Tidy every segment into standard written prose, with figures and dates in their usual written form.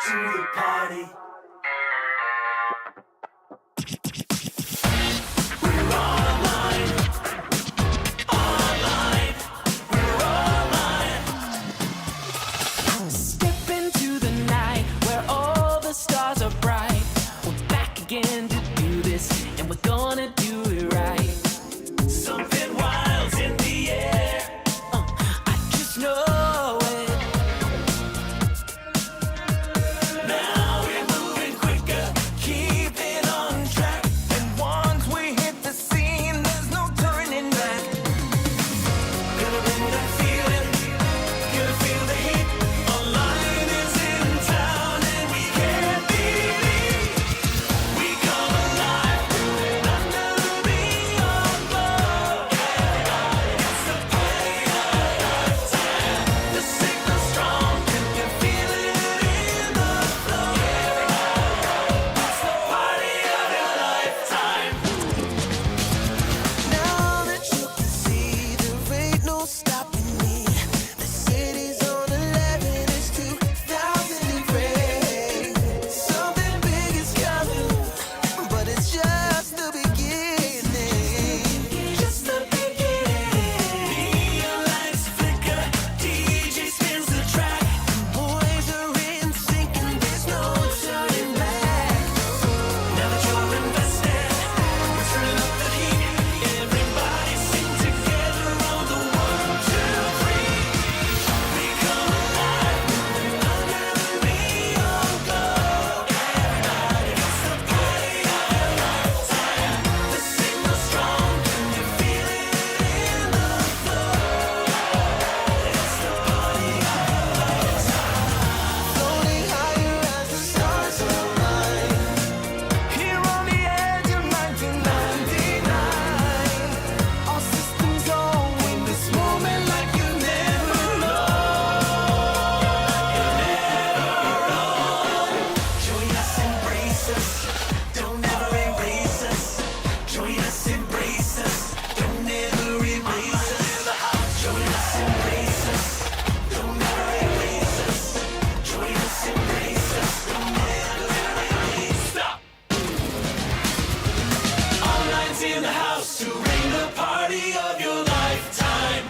to the party. We're online, online, we're online. Step into the night where all the stars are bright. We're back again to do this, and we're gonna do it right. Something wild's in the air. I just know it. Now we're moving quicker, keeping on track. And once we hit the scene, there's no turning back. Gonna bring that feeling, gonna feel the heat. Online is in town and we can't believe we come alive, moving under the neon glow. It's the party of a lifetime. The signal's strong, can you feel it in the flow? It's the party of your lifetime. Now that you can see, there ain't no stopping me. The city's on 11, it's 2003. Something big is coming, but it's just the beginning. Just the beginning. Neon lights flicker, DJ spins the track. Boys are in sync and there's no turning back. Now that you're invested, we're turning up the heat. Everybody sing together on the 1, 2, 3. We come alive, moving under the neon glow. Everybody, it's the party of your lifetime. The signal's strong, can you feel it in the flow? It's the party of your lifetime. Floating higher as the stars align. Here on the edge of 1999. All systems go in this moment like you never know. Join us, embrace us, don't ever erase us. Join us, embrace us, don't ever erase us. Join us, embrace us, don't ever erase us. Join us, embrace us, don't ever erase us. Stop! Online's in the house to ring the party of your lifetime.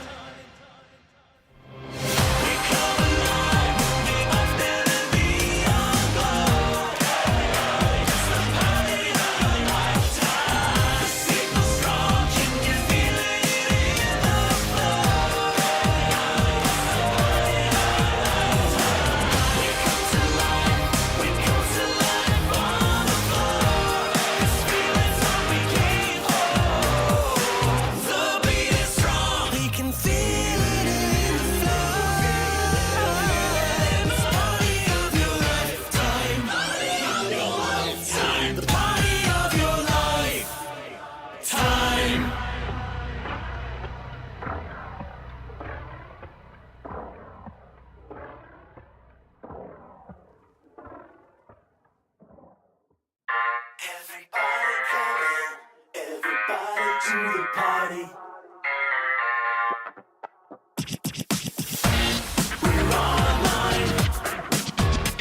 We come alive, moving under the neon glow. It's the party of your lifetime. The signal's strong, can you feel it in the flow? We come to life, we come to life on the floor. This feeling's what we came for. The beat is strong, We can feel it in the flow. the party of your lifetime. The party of your lifetime. Everybody come in, everybody to the party. We're online,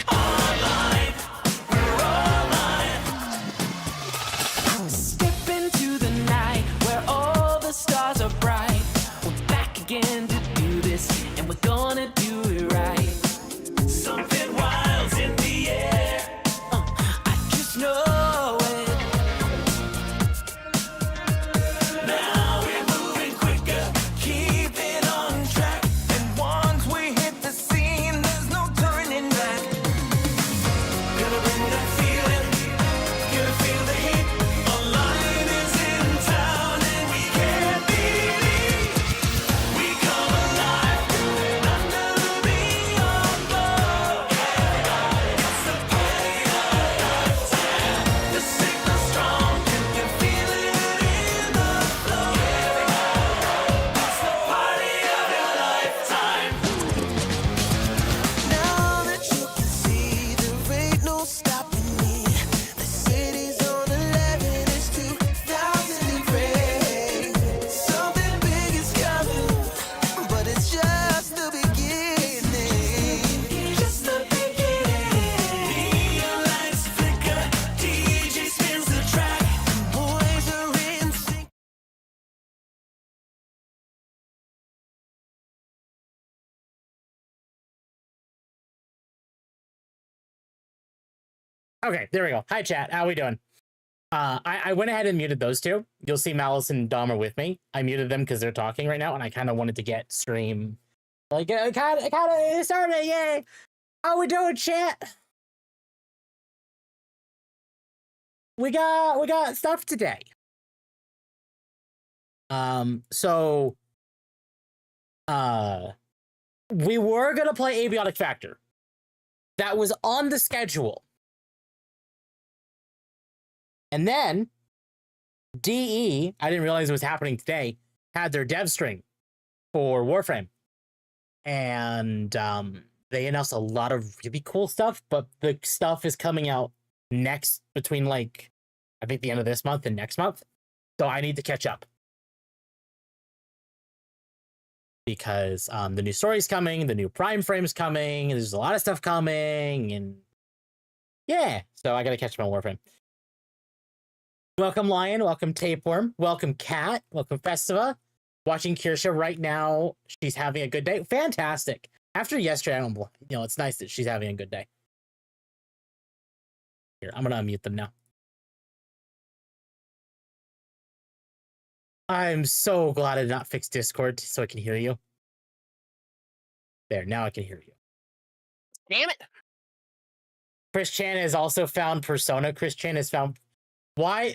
online, we're online. Step into the night where all the stars are bright. We're back again to do this, and we're gonna do it right. Something wild's in the air. I just know it. Now we're moving Okay, there we go. Hi, chat. How we doing? I went ahead and muted those two. You'll see Malice and Dom are with me. I muted them because they're talking right now, and I kind of wanted to get stream. Like, kind of started. Yay! How we doing, chat? We got stuff today. So, we were gonna play Abiotic Factor. That was on the schedule. And then DE, I didn't realize it was happening today, had their dev stream for Warframe. And they announced a lot of really cool stuff, but the stuff is coming out next between like, I think the end of this month and next month. So I need to catch up. Because the new story's coming, the new Prime Frame's coming, there's a lot of stuff coming, and yeah, so I gotta catch up on Warframe. Welcome, Lion. Welcome, Tapeworm. Welcome, Cat. Welcome, Festiva. Watching Kirsha right now. She's having a good day. Fantastic. After yesterday, I don't, it's nice that she's having a good day. Here, I'm gonna unmute them now. I'm so glad I did not fix Discord so I can hear you. There, now I can hear you. Damn it! Chris Chan has also found Persona. Chris Chan has found... Why?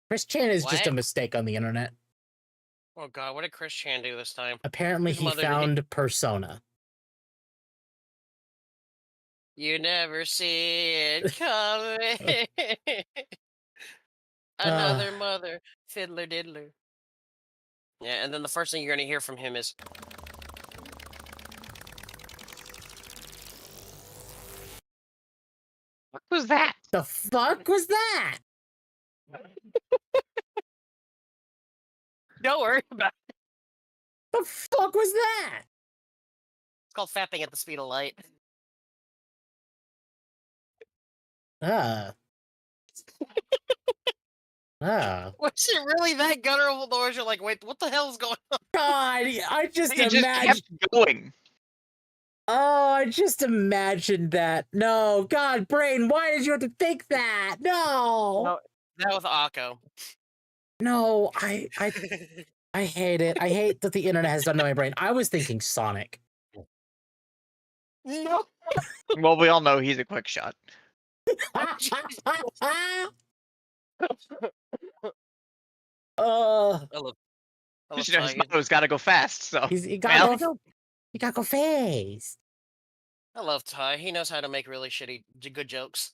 Chris Chan is just a mistake on the internet. Oh god, what did Chris Chan do this time? Apparently he found Persona. You never see it coming. Another mother fiddler diddler. Yeah, and then the first thing you're gonna hear from him is... What was that? The fuck was that? Don't worry about it. The fuck was that? It's called fapping at the speed of light. Was it really that guttural noise? You're like, wait, what the hell is going on? God, I just He just kept going. Oh, I just imagined that. No, God, brain, why did you have to think that? No. That with Akko. No, I hate it. I hate that the internet has done to my brain. I was thinking Sonic. No. Well, we all know he's a quick shot. I love You know, his Tiger. motto's gotta go fast, so. He gotta go fast. I love Ty. He knows how to make really good jokes.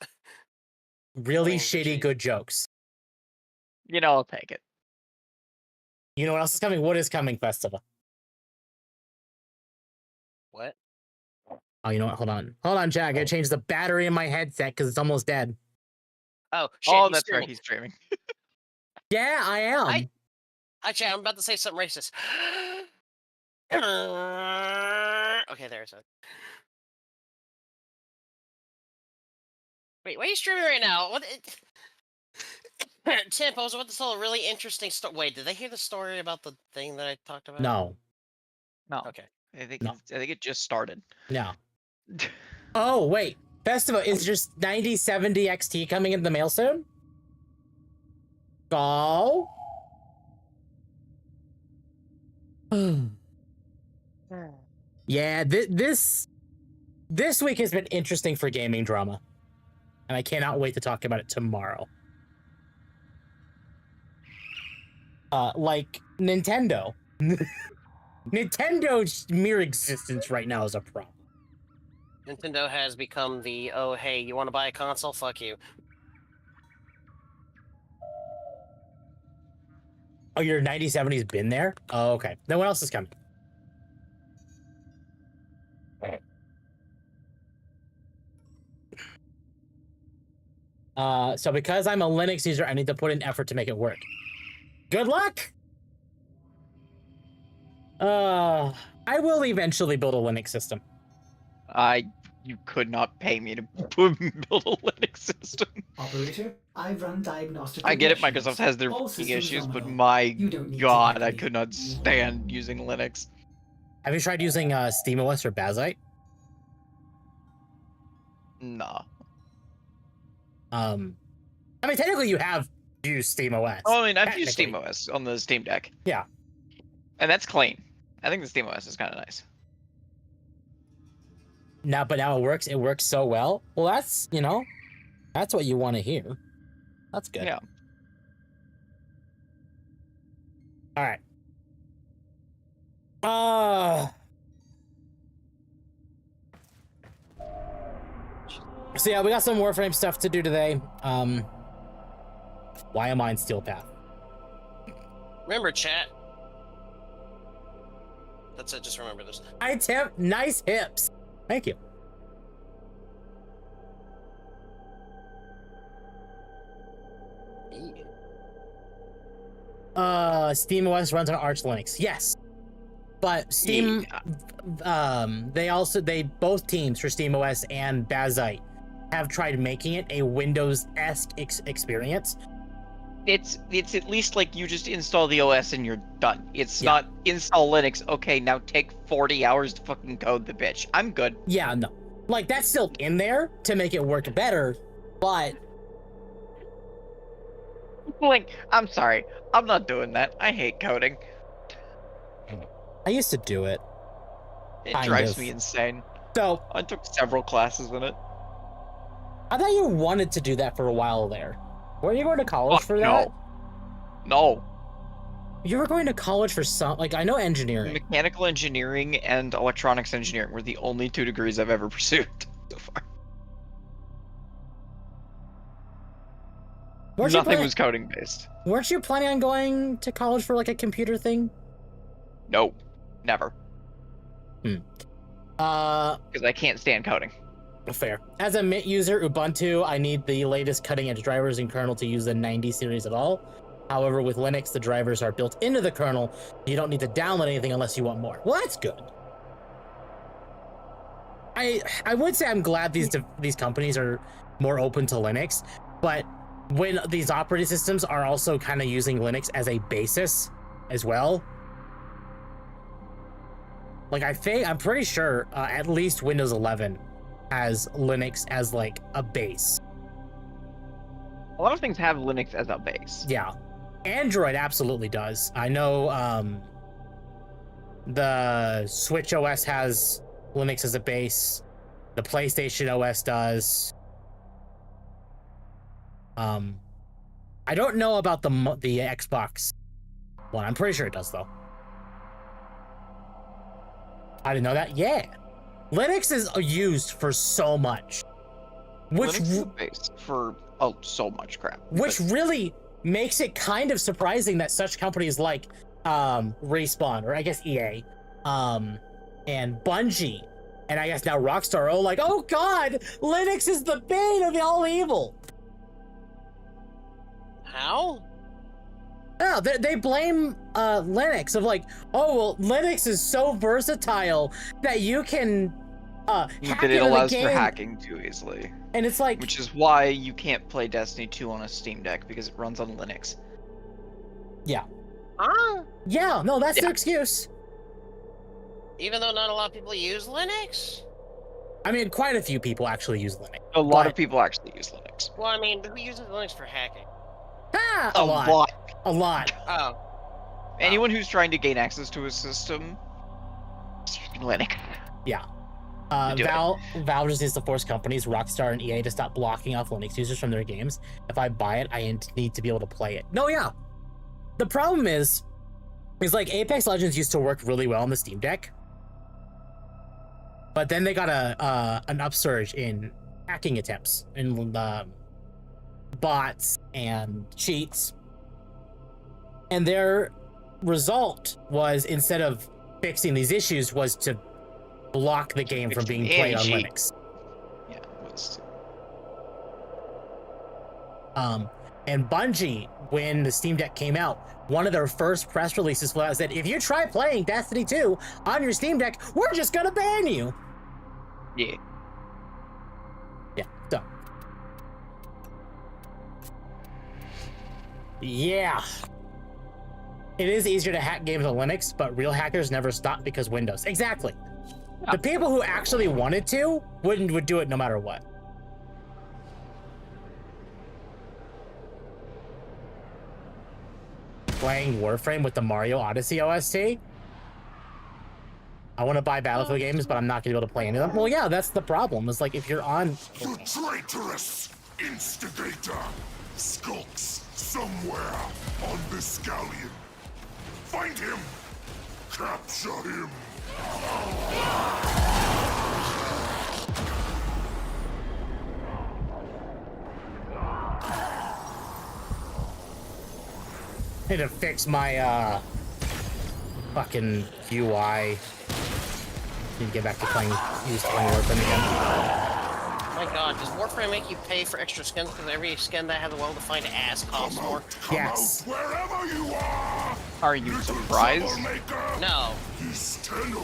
Really I mean, shitty good jokes. You know, I'll take it. You know what else is coming? What is coming, Festiva? What? Oh, you know what? Hold on. Hold on, Jack. I gotta change the battery in my headset because it's almost dead. Oh, shit. Oh, that's right. He's streaming. Yeah, I am. Hi, Chad. I'm about to say something racist. Okay, there's it. Wait, why are you streaming right now? What? Tim, I was about to tell a really interesting story. Wait, did they hear the story about the thing that I talked about? No. No. Okay. I think it just started. No. Oh, wait. Festiva, is just 9070 XT coming in the mail soon? Go. Yeah, this week has been interesting for gaming drama. And I cannot wait to talk about it tomorrow. Like Nintendo. Nintendo's mere existence right now is a problem. Nintendo has become the, oh, hey, you want to buy a console? Fuck you. Oh, your 9070's been there? Oh, okay. Then what else is coming? So because I'm a Linux user, I need to put in effort to make it work. Good luck! I will eventually build a Linux system. You could not pay me to build a Linux system. Operator, I run diagnostic. I get it, regressions. Microsoft has their All fucking systems issues, but nominal. my You don't need to god, hack I me. could not stand using Linux. Have you tried using SteamOS or Bazite? Nah. I mean, technically, you have used SteamOS. Oh, I mean, I've used Technically. SteamOS on the Steam Deck. Yeah. And that's clean. I think the SteamOS is kind of nice. But now it works. It works so well. Well, that's, you know, that's what you want to hear. That's good. Yeah. All right. So yeah, we got some Warframe stuff to do today. Why am I in Steel Path? Remember, chat. That's it. Just remember this. Nice hips. Thank you. SteamOS runs on Arch Linux. Yes. But Steam, they both teams for SteamOS and Bazite have tried making it a Windows-esque experience. It's at least like you just install the OS and you're done. It's not install Linux. Okay, now take 40 hours to fucking code the bitch. I'm good. Yeah, no. Like, that's still in there to make it work better, but... Like, I'm sorry. I'm not doing that. I hate coding. I used to do it. It Kind drives of. me insane. So, I took several classes in it. I thought you wanted to do that for a while there. Were you going to college for that? No. You were going to college for some... Like, I know engineering. Mechanical engineering and electronics engineering were the only 2 degrees I've ever pursued so far. Nothing was coding based. Weren't you planning on going to college for, like, a computer thing? No. Never. Because I can't stand coding. Fair. As a Mint user, Ubuntu, I need the latest cutting-edge drivers in kernel to use the 90 series at all. However, with Linux, the drivers are built into the kernel. You don't need to download anything unless you want more. Well, that's good. I would say I'm glad these companies are more open to Linux, but when these operating systems are also kind of using Linux as a basis as well, like I'm pretty sure at least Windows 11 has Linux as like a base. A lot of things have Linux as a base. Yeah. Android absolutely does. I know the Switch OS has Linux as a base. The PlayStation OS does. I don't know about the Xbox one. I'm pretty sure it does though. I didn't know that. Yeah. Linux is used for so much. Which Linux is a base for so much crap. Which really makes it kind of surprising that such companies like Respawn, or I guess EA, and Bungie, and I guess now Rockstar are like, oh god, Linux is the bane of all evil. How? No, they blame Linux of like, oh well, Linux is so versatile that you can hack that it into the allows game. for hacking too easily. And it's like, which is why you can't play Destiny 2 on a Steam Deck because it runs on Linux. Yeah. Huh? Yeah, no, that's their excuse. Even though not a lot of people use Linux? I mean, quite a few people actually use Linux. A lot of people actually use Linux. Well, I mean, who uses Linux for hacking? Ah, A lot. A lot. Oh. Anyone who's trying to gain access to a system is using Linux. Yeah. Valve just needs to force companies, Rockstar and EA, to stop blocking off Linux users from their games. If I buy it, I need to be able to play it. No, yeah. The problem is like Apex Legends used to work really well on the Steam Deck, but then they got an upsurge in hacking attempts and bots and cheats, and their result was, instead of fixing these issues, was to block the game from being played on Linux. Yeah, it was. And Bungie, when the Steam Deck came out, one of their first press releases was that if you try playing Destiny 2 on your Steam Deck, we're just gonna ban you. Yeah. Yeah, so. Yeah. It is easier to hack games on Linux, but real hackers never stop because Windows. Exactly. The people who actually wanted to would do it no matter what. playing Warframe with the Mario Odyssey OST. I want to buy Battlefield games, but I'm not going to be able to play any of them. Well, yeah, that's the problem. It's like if you're on... The traitorous instigator skulks somewhere on this galleon. Find him! Capture him! Need to fix my, fucking UI. Need to get back to playing Warframe again. My god, does Warframe make you pay for extra skins because every skin that has a well-defined ass costs more? Yes. Wherever you Are you surprised? troublemaker, No. this Tenno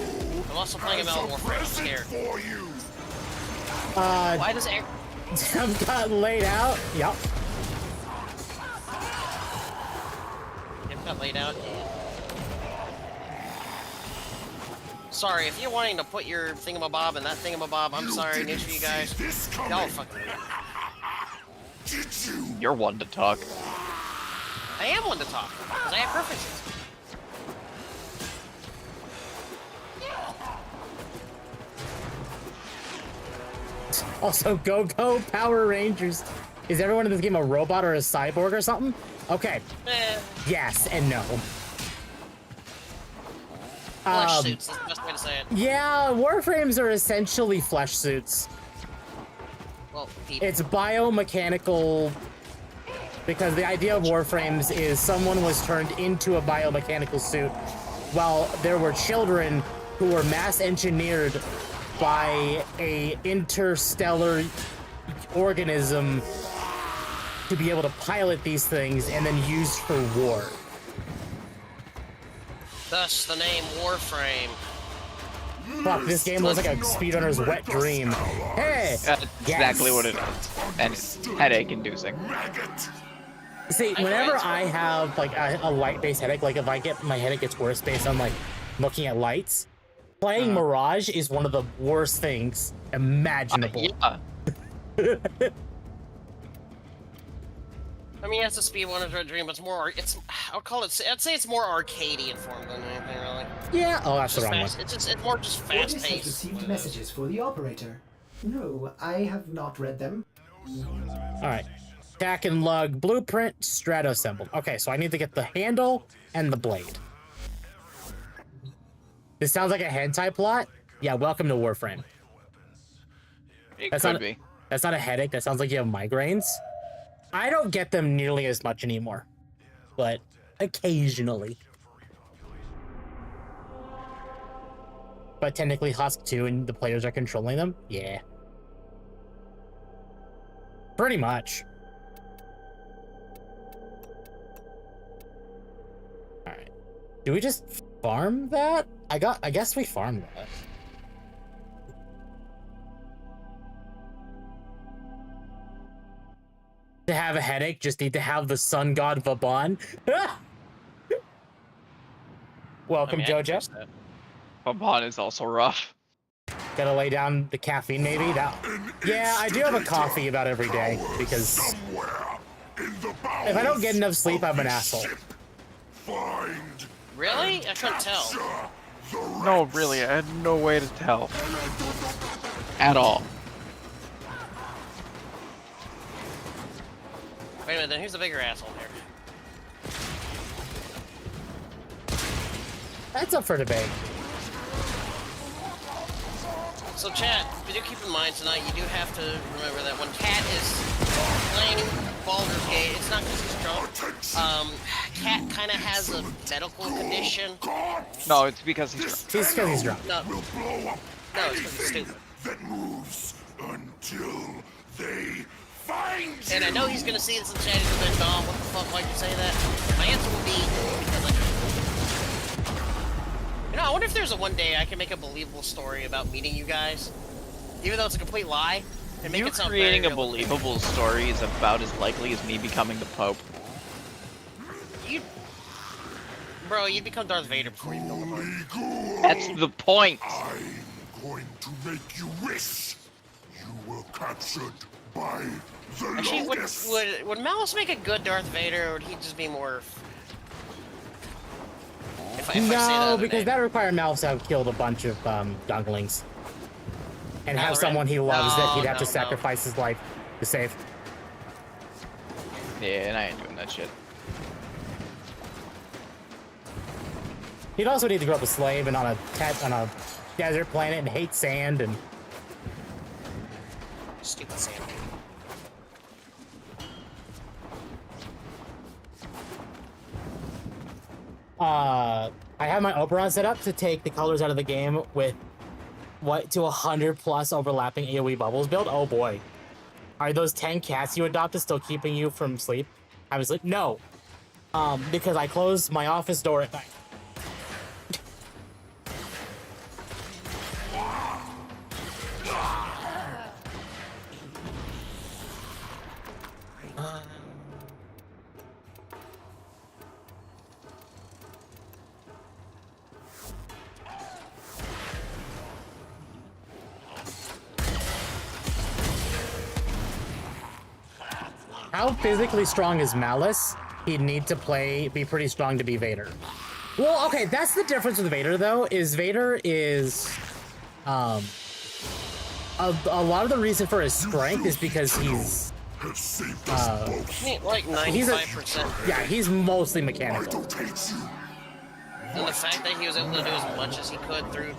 I'm also playing has about a Warframe, I'm present scared. for you. Why does it... I've gotten laid out. Yep. It got laid out? Sorry, if you're wanting to put your thingamabob in that thingamabob, I'm sorry, didn't news for you see guys. this coming. Y'all fucking... Did you? You're one to talk. I am one to talk, because I have preferences. Also, go Power Rangers. Is everyone in this game a robot or a cyborg or something? Okay. Eh, Yes and no. flesh suits, that's the best way to say it. Yeah, Warframes are essentially flesh suits. Well, people. It's biomechanical, because the idea of Warframes is someone was turned into a biomechanical suit while there were children who were mass engineered by a interstellar organism to be able to pilot these things and then used for war. Thus the name Warframe. Fuck, this game was like a speedrunner's wet dream. Hey! That's exactly what it is. And it's headache-inducing. Maggot! See, whenever I have like a light-based headache, like if I get my headache gets worse based on like looking at lights, playing Mirage is one of the worst things imaginable. Yeah. I mean, it's a speed one dream, but it's more. I'll call it. I'd say it's more arcadey in form than anything really. Yeah. Oh, that's the Just wrong fast, one. it's more just Otis fast has paced. received messages for the operator. No, I have not read them. All right. Attack and lug blueprint strato assembled. Okay, so I need to get the handle and the blade. This sounds like a hentai plot. Yeah. Welcome to Warframe. It That's could not- be. That's not a headache. That sounds like you have migraines. I don't get them nearly as much anymore, but occasionally. But technically Husk 2 and the players are controlling them? Yeah. Pretty much. Alright. Do we just farm that? I guess we farmed that. To have a headache, just need to have the sun god Vaban. Welcome, I can Jojo. fix that. Vaban is also rough. Gotta lay down the caffeine, maybe. Yeah, I do have a coffee about every day because Somewhere in the if I don't get bowels enough sleep, of I'm an this asshole. ship, Find Really? I couldn't tell. capture the No, rats. really, I had no way to tell. At all. Wait a minute, then who's the bigger asshole here? That's up for debate. So, chat, we do keep in mind tonight, you do have to remember that when Cat is playing Baldur's Gate, it's not because he's drunk. Cat kind of has a medical condition. No, it's because he's drunk. He's because he's drunk. No, Will blow up no, it's because he's anything stupid. that moves until they find you. And I know he's gonna see this in chat, he's gonna be like, "Oh, what the fuck, why'd you say that?" My answer will be, because I... You know, I wonder if there's a one day I can make a believable story about meeting you guys, even though it's a complete lie, and make You it sound creating very a real. believable story is about as likely as me becoming the Pope. Bro, you'd become Darth Vader before you become the Pope. That's the point. I'm going to make you wish you were captured by the Actually, Lotus. would Malice make a good Darth Vader, or would he just be more... if I say that. No, because that required Malphus to have killed a bunch of younglings. And have someone he loves that he'd have to sacrifice his life to save. Yeah, and I ain't doing that shit. He'd also need to grow up a slave and on a desert planet and hate sand and... Stupid sand. I have my Operon set up to take the colors out of the game with to 100 plus overlapping AoE bubbles build. Oh boy. Are those 10 cats you adopted still keeping you from sleep? I was like, no. Because I closed my office door at night. How physically strong is Malice? He'd need to be pretty strong to be Vader. Well, okay, that's the difference with Vader, though, is Vader is... a lot of the reason for his strength is because he's... like 95%. Yeah, he's mostly mechanical. And the fact that he was able to do as much as he could through,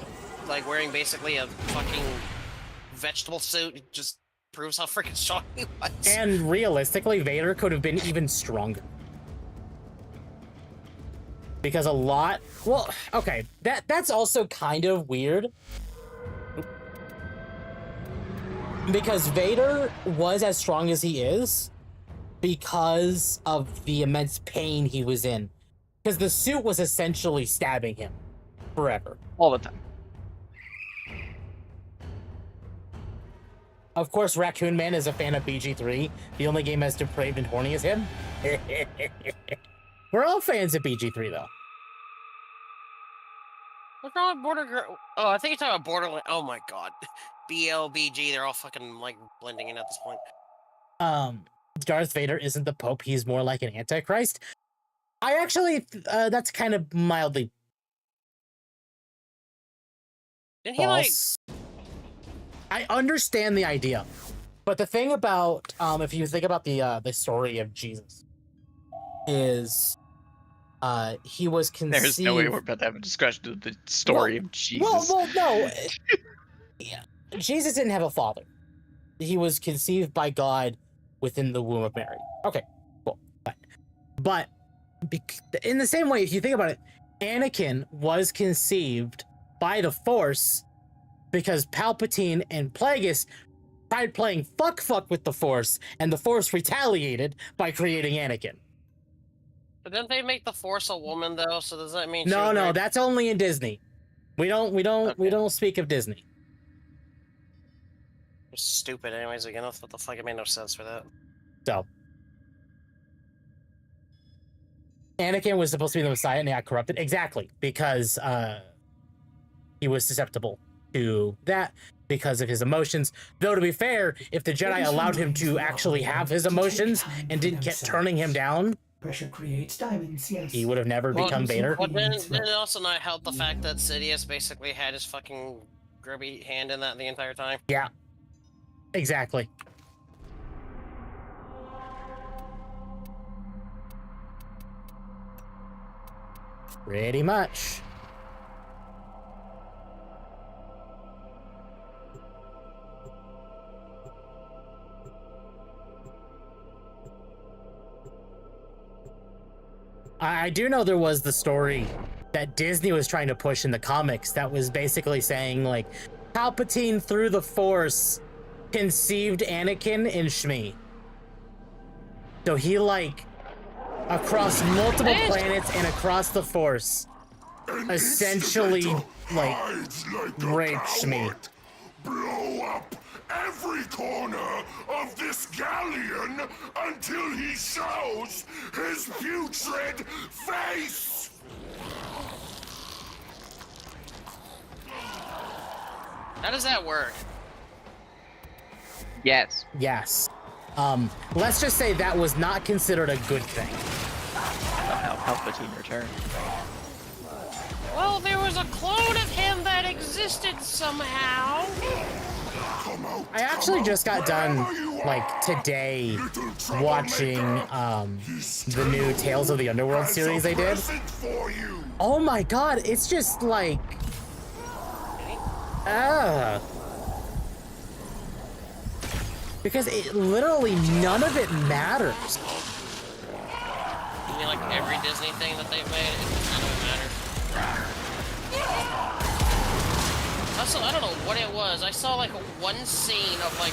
like, wearing basically a fucking vegetable suit just proves how freaking strong he was. And realistically, Vader could have been even stronger. Because a lot... Well, okay, that's also kind of weird. Because Vader was as strong as he is because of the immense pain he was in. Because the suit was essentially stabbing him forever. All the time. Of course, Raccoon Man is a fan of BG3, the only game as depraved and horny as him. We're all fans of BG3, though. What's wrong with Border Girl? Oh, I think you're talking about Borderland. Oh my god. BLBG, they're all fucking, like, blending in at this point. Darth Vader isn't the Pope, he's more like an Antichrist. I actually, that's kind of mildly Didn't he, like... false. I understand the idea, but the thing about, if you think about the story of Jesus, is, he was conceived... There's no way we're about to have a discussion of the story of Jesus. Well, no. Yeah. Jesus didn't have a father. He was conceived by God within the womb of Mary. Okay, cool. But in the same way, if you think about it, Anakin was conceived by the Force because Palpatine and Plagueis tried playing fuck with the Force, and the Force retaliated by creating Anakin. But didn't they make the Force a woman though? So does that mean? No, that's only in Disney. We don't speak of Disney. You're stupid, anyways. Again, what the fuck? It made no sense for that. So, Anakin was supposed to be the Messiah, and he got corrupted. Exactly, because he was susceptible to that because of his emotions. Though, to be fair, if the Jedi allowed him to actually have his emotions and didn't keep turning him down, Pressure creates diamonds, yes. he would have never become Vader. But didn't it also not help the fact that Sidious basically had his fucking grubby hand in that the entire time? Yeah, exactly. Pretty much. I do know there was the story that Disney was trying to push in the comics that was basically saying, like, Palpatine through the Force conceived Anakin in Shmi. So he, like, across multiple planets and across the Force, essentially, like, raped Shmi. Blow up every corner of this galleon until he shows his putrid face! How does that work? Yes. Yes. Let's just say that was not considered a good thing. Somehow Palpatine returned. Well, there was a clone of him that existed somehow. I actually just got done, like, today watching the new Tales of the Underworld series they did. Oh my god, it's just like... Because it literally, none of it matters. You mean like every Disney thing that they've made, none of it matters? Also, I don't know what it was. I saw like one scene of like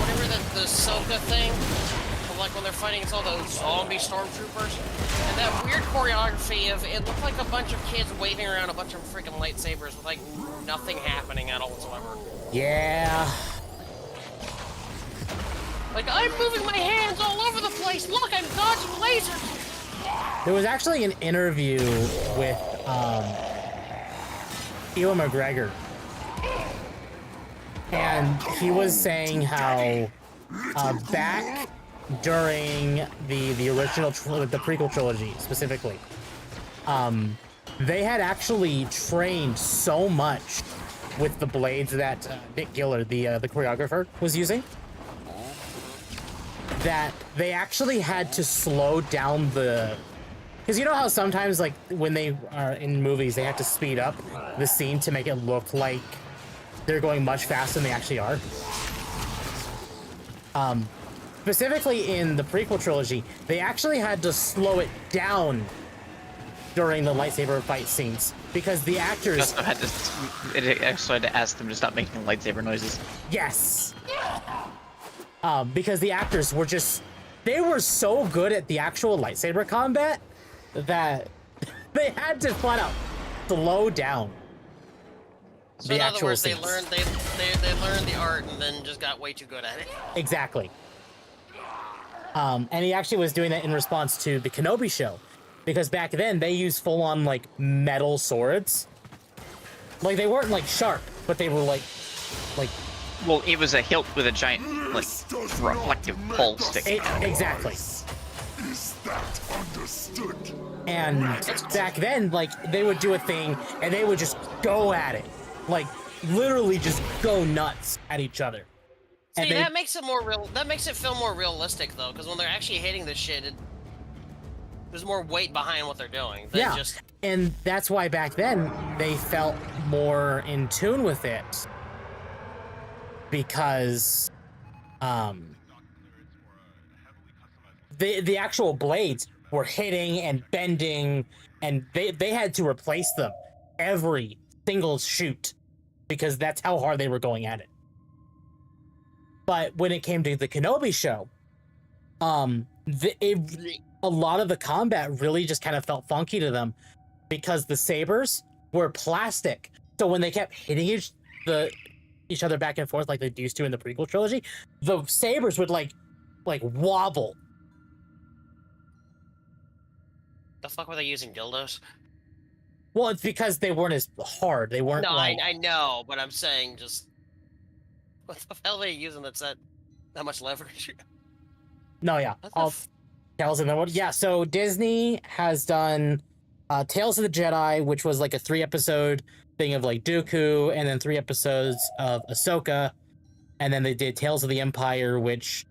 whatever the Ahsoka thing, of like when they're fighting all those zombie stormtroopers, and that weird choreography of it looked like a bunch of kids waving around a bunch of freaking lightsabers with like nothing happening at all whatsoever. Yeah. Like I'm moving my hands all over the place. Look, I'm dodging lasers. There was actually an interview with Ewan McGregor, and he was saying how back during the original the prequel trilogy specifically, they had actually trained so much with the blades that Nick Gillard, the choreographer, was using, that they actually had to slow down the... Because you know how sometimes, like, when they are in movies, they have to speed up the scene to make it look like they're going much faster than they actually are? Specifically in the prequel trilogy, they actually had to slow it down during the lightsaber fight scenes, because the actors... It actually had to ask them to stop making lightsaber noises. Yes! Because the actors were just... They were so good at the actual lightsaber combat that they had to flat out slow down So the in other actual words, scenes. they learned the art and then just got way too good at it. Exactly. And he actually was doing that in response to the Kenobi show, because back then they used full-on like metal swords. Like they weren't like sharp, but they were like. Well, it was a hilt with a giant like reflective pole sticking out. Exactly. Is that understood? And back then, like, they would do a thing and they would just go at it. Like, literally just go nuts at each other. See, that makes it more real. That makes it feel more realistic, though, because when they're actually hitting this shit, there's more weight behind what they're doing. Than Yeah, just... and that's why back then they felt more in tune with it. Because, the actual blades were hitting and bending, and they had to replace them every single shoot, because that's how hard they were going at it. But when it came to the Kenobi show, a lot of the combat really just kind of felt funky to them, because the sabers were plastic. So when they kept hitting each other back and forth like they used to in the prequel trilogy, the sabers would like wobble. The fuck were they using, dildos? Well, it's because they weren't as hard. They weren't. No, like... I know, but I'm saying just what the hell are they using that's that much leverage? No, yeah. Tales in the World. Yeah, so Disney has done Tales of the Jedi, which was like a 3-episode thing of like Dooku, and then 3 episodes of Ahsoka, and then they did Tales of the Empire, which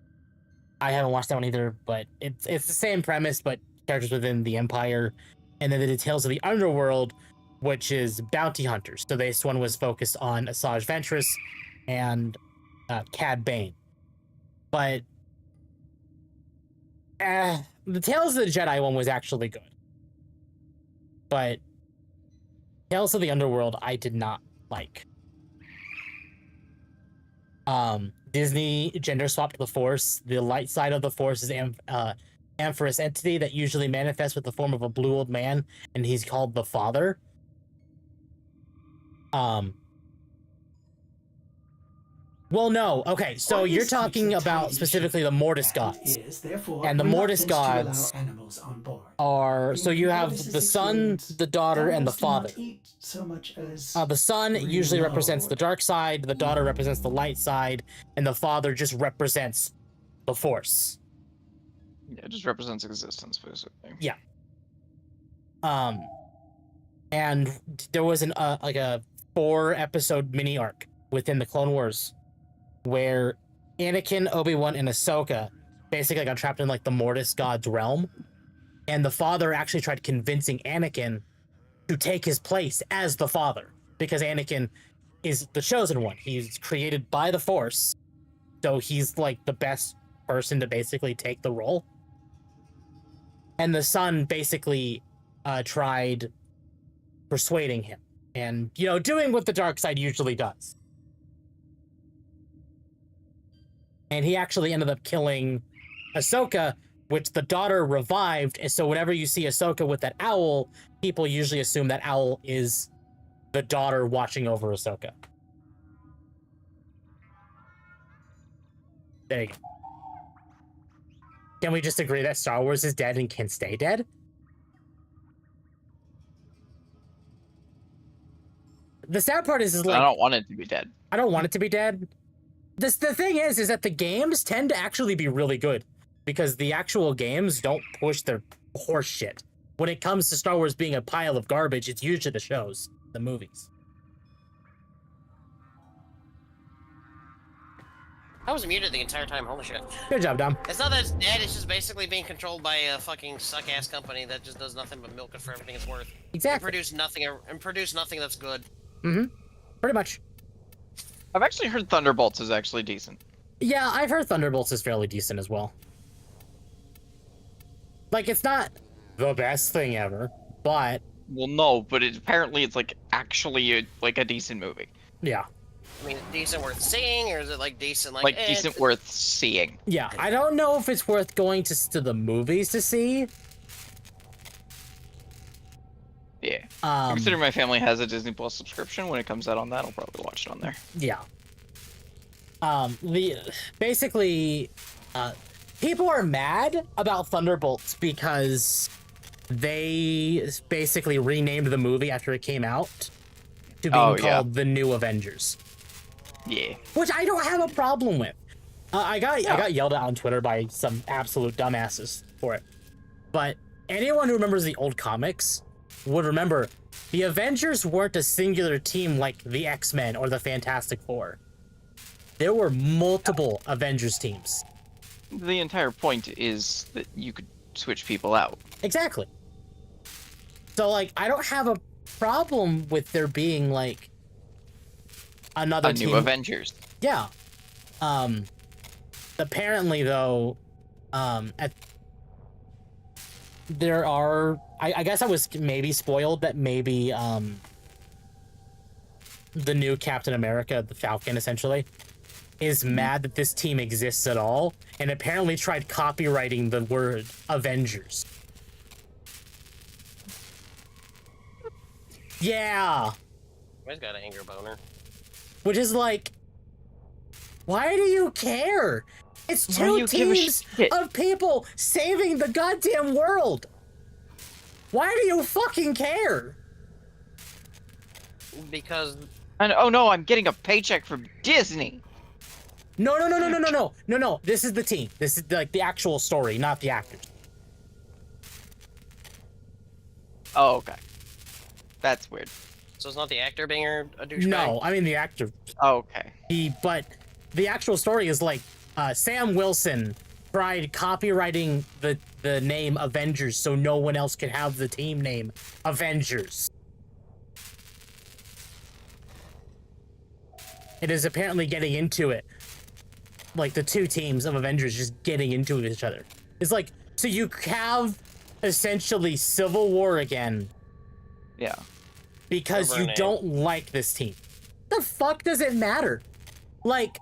I haven't watched that one either, but it's the same premise, but characters within the Empire. And then they did Tales of the Underworld, which is bounty hunters. So this one was focused on Asajj Ventress and Cad Bane. But the Tales of the Jedi one was actually good. But Tales of the Underworld, I did not like. Disney gender swapped the Force. The light side of the Force is amorphous entity that usually manifests with the form of a blue old man, and he's called the Father. Well, no. Okay, so you're talking about specifically the Mortis gods. And the Mortis gods are... So you have the son, the daughter, and the father. The son usually represents the dark side, the daughter represents the light side, and the father just represents the Force. Yeah, it just represents existence, basically. Yeah. And there was like a 4-episode mini arc within the Clone Wars where Anakin, Obi-Wan, and Ahsoka basically got trapped in like the Mortis God's realm, and the father actually tried convincing Anakin to take his place as the father, because Anakin is the chosen one. He's created by the Force, so he's like the best person to basically take the role. And the son basically tried persuading him and, you know, doing what the dark side usually does. And he actually ended up killing Ahsoka, which the daughter revived. And so whenever you see Ahsoka with that owl, people usually assume that owl is the daughter watching over Ahsoka. There you go. Can we just agree that Star Wars is dead and can stay dead? The sad part is like... I don't want it to be dead. I don't want it to be dead. The thing is that the games tend to actually be really good, because the actual games don't push their horse shit. When it comes to Star Wars being a pile of garbage, it's usually the shows, the movies. I was muted the entire time, holy shit. Good job, Dom. It's not that it's dead, it's just basically being controlled by a fucking suck-ass company that just does nothing but milk it for everything it's worth. Exactly. And produce nothing that's good. Mm-hmm. Pretty much. I've actually heard Thunderbolts is actually decent. Yeah, I've heard Thunderbolts is fairly decent as well. Like, it's not the best thing ever, but... Well, no, but apparently it's like actually a decent movie. Yeah. I mean, decent worth seeing, or is it like decent Like decent worth seeing? Yeah, I don't know if it's worth going to the movies to see. Yeah. Considering my family has a Disney Plus subscription, when it comes out on that, I'll probably watch it on there. Yeah. Basically, people are mad about Thunderbolts because they basically renamed the movie after it came out to being called The New Avengers. Yeah. Which I don't have a problem with. I got yelled at on Twitter by some absolute dumbasses for it. But anyone who remembers the old comics would remember the Avengers weren't a singular team like the X-Men or the Fantastic Four. There were multiple Avengers teams. The entire point is that you could switch people out. Exactly. So, like, I don't have a problem with there being, like, another team. New Avengers. Yeah. Apparently, though, there are... I guess I was maybe spoiled that maybe the new Captain America, the Falcon, essentially, is mad that this team exists at all, and apparently tried copywriting the word Avengers. Yeah. He's got an anger boner. Which is like, why do you care? It's two teams of people saving the goddamn world. Why do you fucking care? Because... And oh no, I'm getting a paycheck from Disney. No. This is the team. This is like the actual story, not the actors. Oh, okay. That's weird. So it's not the actor being a douchebag? No, I mean the actor. Oh, okay. But the actual story is like Sam Wilson tried copywriting the name Avengers so no one else could have the team name Avengers. It is apparently getting into it. Like, the two teams of Avengers just getting into it with each other. It's like, so you have essentially Civil War again. Yeah. Because you don't like this team. The fuck does it matter? Like,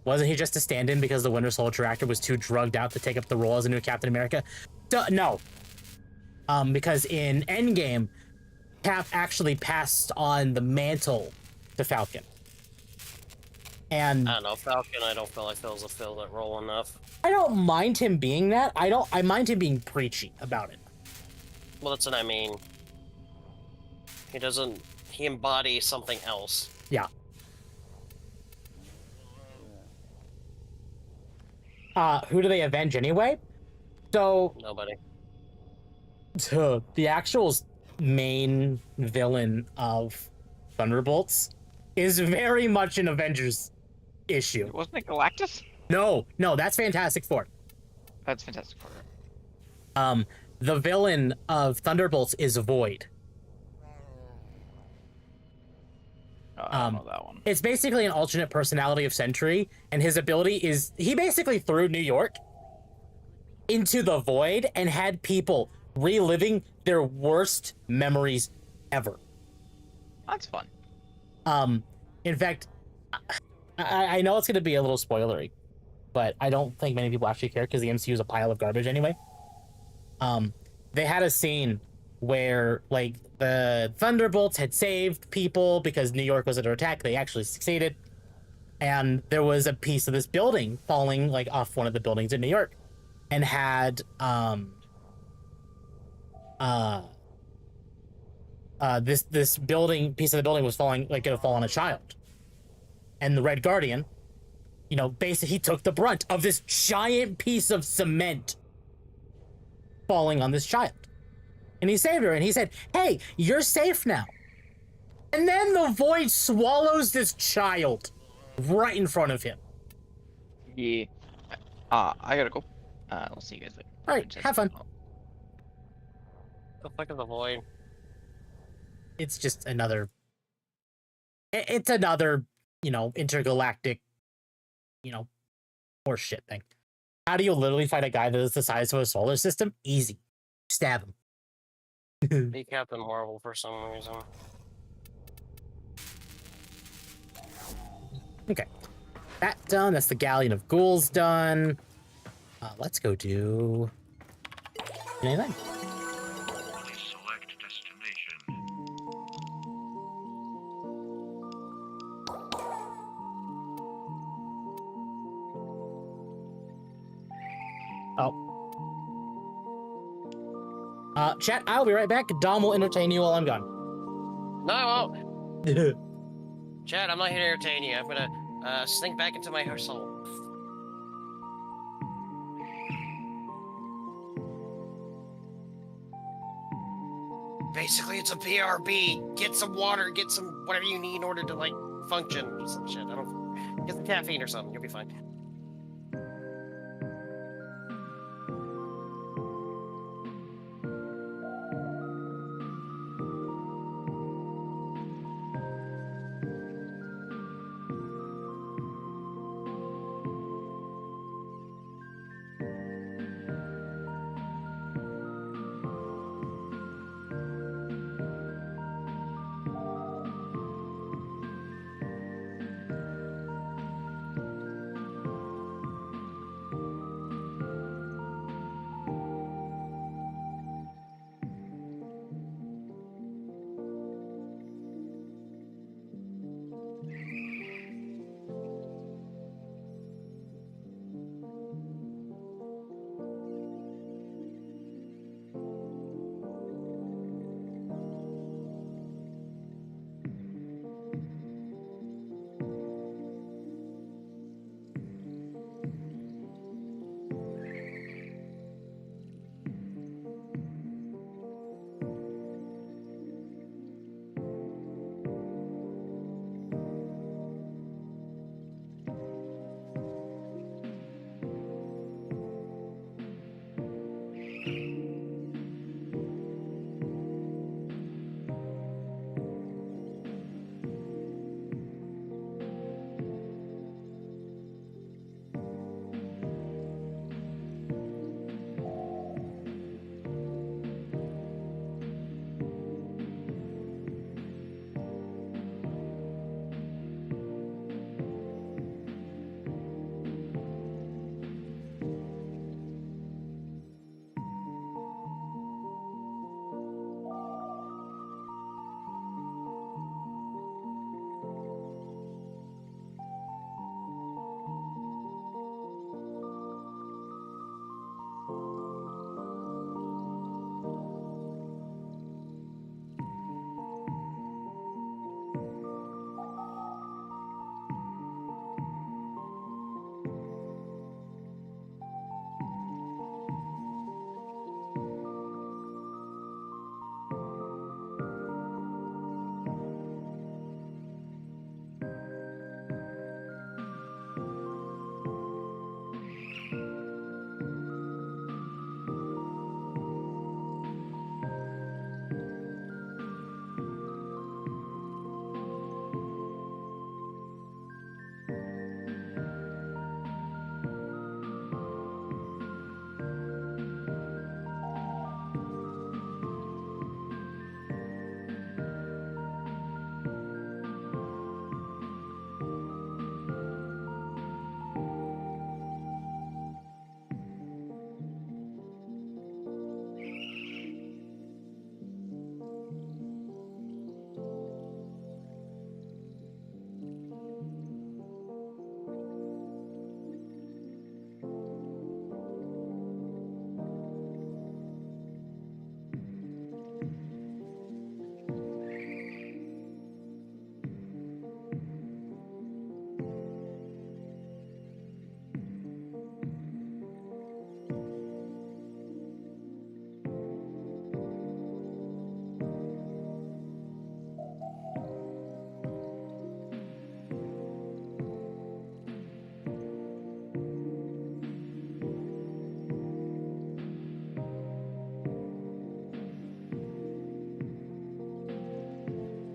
wasn't he just a stand-in because the Winter Soldier actor was too drugged out to take up the role as a new Captain America? No. Because in Endgame, Cap actually passed on the mantle to Falcon. And I don't know, Falcon, I don't feel like he'll fill that role enough. I don't mind him being that. I mind him being preachy about it. Well, that's what I mean. He embodies something else. Yeah. Who do they avenge anyway? So... Nobody. So the actual main villain of Thunderbolts is very much an Avengers issue. Wasn't it Galactus? No, that's Fantastic Four. That's Fantastic Four. The villain of Thunderbolts is Void. Oh, I don't know that one. It's basically an alternate personality of Sentry, and his ability is he basically threw New York into the void and had people reliving their worst memories ever. That's fun. In fact, I know it's going to be a little spoilery, but I don't think many people actually care because the MCU is a pile of garbage anyway. They had a scene where, like, the Thunderbolts had saved people because New York was under attack. They actually succeeded. And there was a piece of this building falling, like, off one of the buildings in New York. And had, this building, piece of the building was falling, like, gonna fall on a child. And the Red Guardian, you know, basically he took the brunt of this giant piece of cement falling on this child. And he saved her, and he said, hey, you're safe now. And then the void swallows this child right in front of him. Yeah. I gotta go. We'll see you guys later. All right, have fun. The fuck is the void? It's just another... It's another, you know, intergalactic, you know, horse shit thing. How do you literally fight a guy that is the size of a solar system? Easy. Stab him. Be Captain Marvel for some reason. Okay. That done. That's the Galleon of Ghouls done. Let's go do... anything. Select destination. Oh. Chat, I'll be right back. Dom will entertain you while I'm gone. No, I won't. Chad, I'm not here to entertain you. I'm gonna sink back into my soul. Basically, it's a BRB. Get some water, get some whatever you need in order to, like, function or some shit. I don't... Get some caffeine or something, you'll be fine.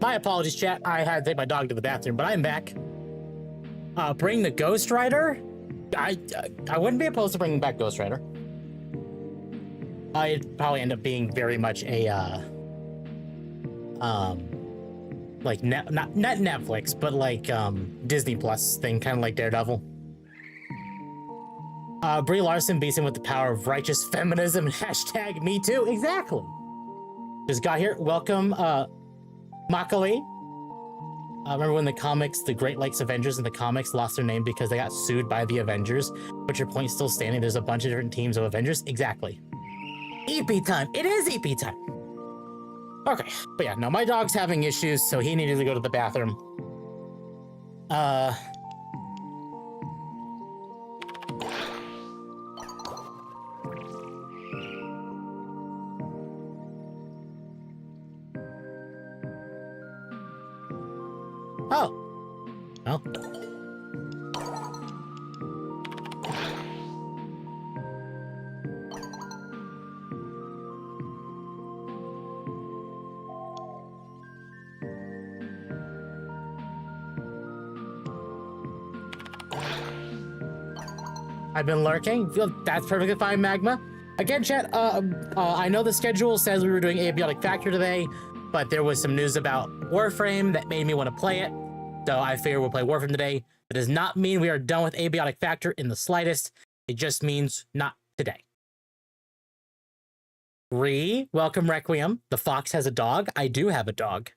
My apologies, chat. I had to take my dog to the bathroom, but I'm back. Bring the Ghost Rider? I wouldn't be opposed to bringing back Ghost Rider. It'd probably end up being very much a, like, not Netflix, but like, Disney Plus thing, kind of like Daredevil. Brie Larson beats him with the power of righteous feminism and hashtag me too. Exactly. Just got here. Welcome, Macaulay. Remember when the comics, the Great Lakes Avengers in the comics lost their name because they got sued by the Avengers? But your point's still standing. There's a bunch of different teams of Avengers. Exactly. EP time. It is EP time. Okay. But yeah, no, my dog's having issues, so he needed to go to the bathroom. Oh. Well. I've been lurking. That's perfectly fine, Magma. Again, chat, I know the schedule says we were doing Abiotic Factor today, but there was some news about Warframe that made me want to play it. So I figure we'll play Warframe today. That does not mean we are done with Abiotic Factor in the slightest. It just means not today. Welcome Requiem. The fox has a dog. I do have a dog.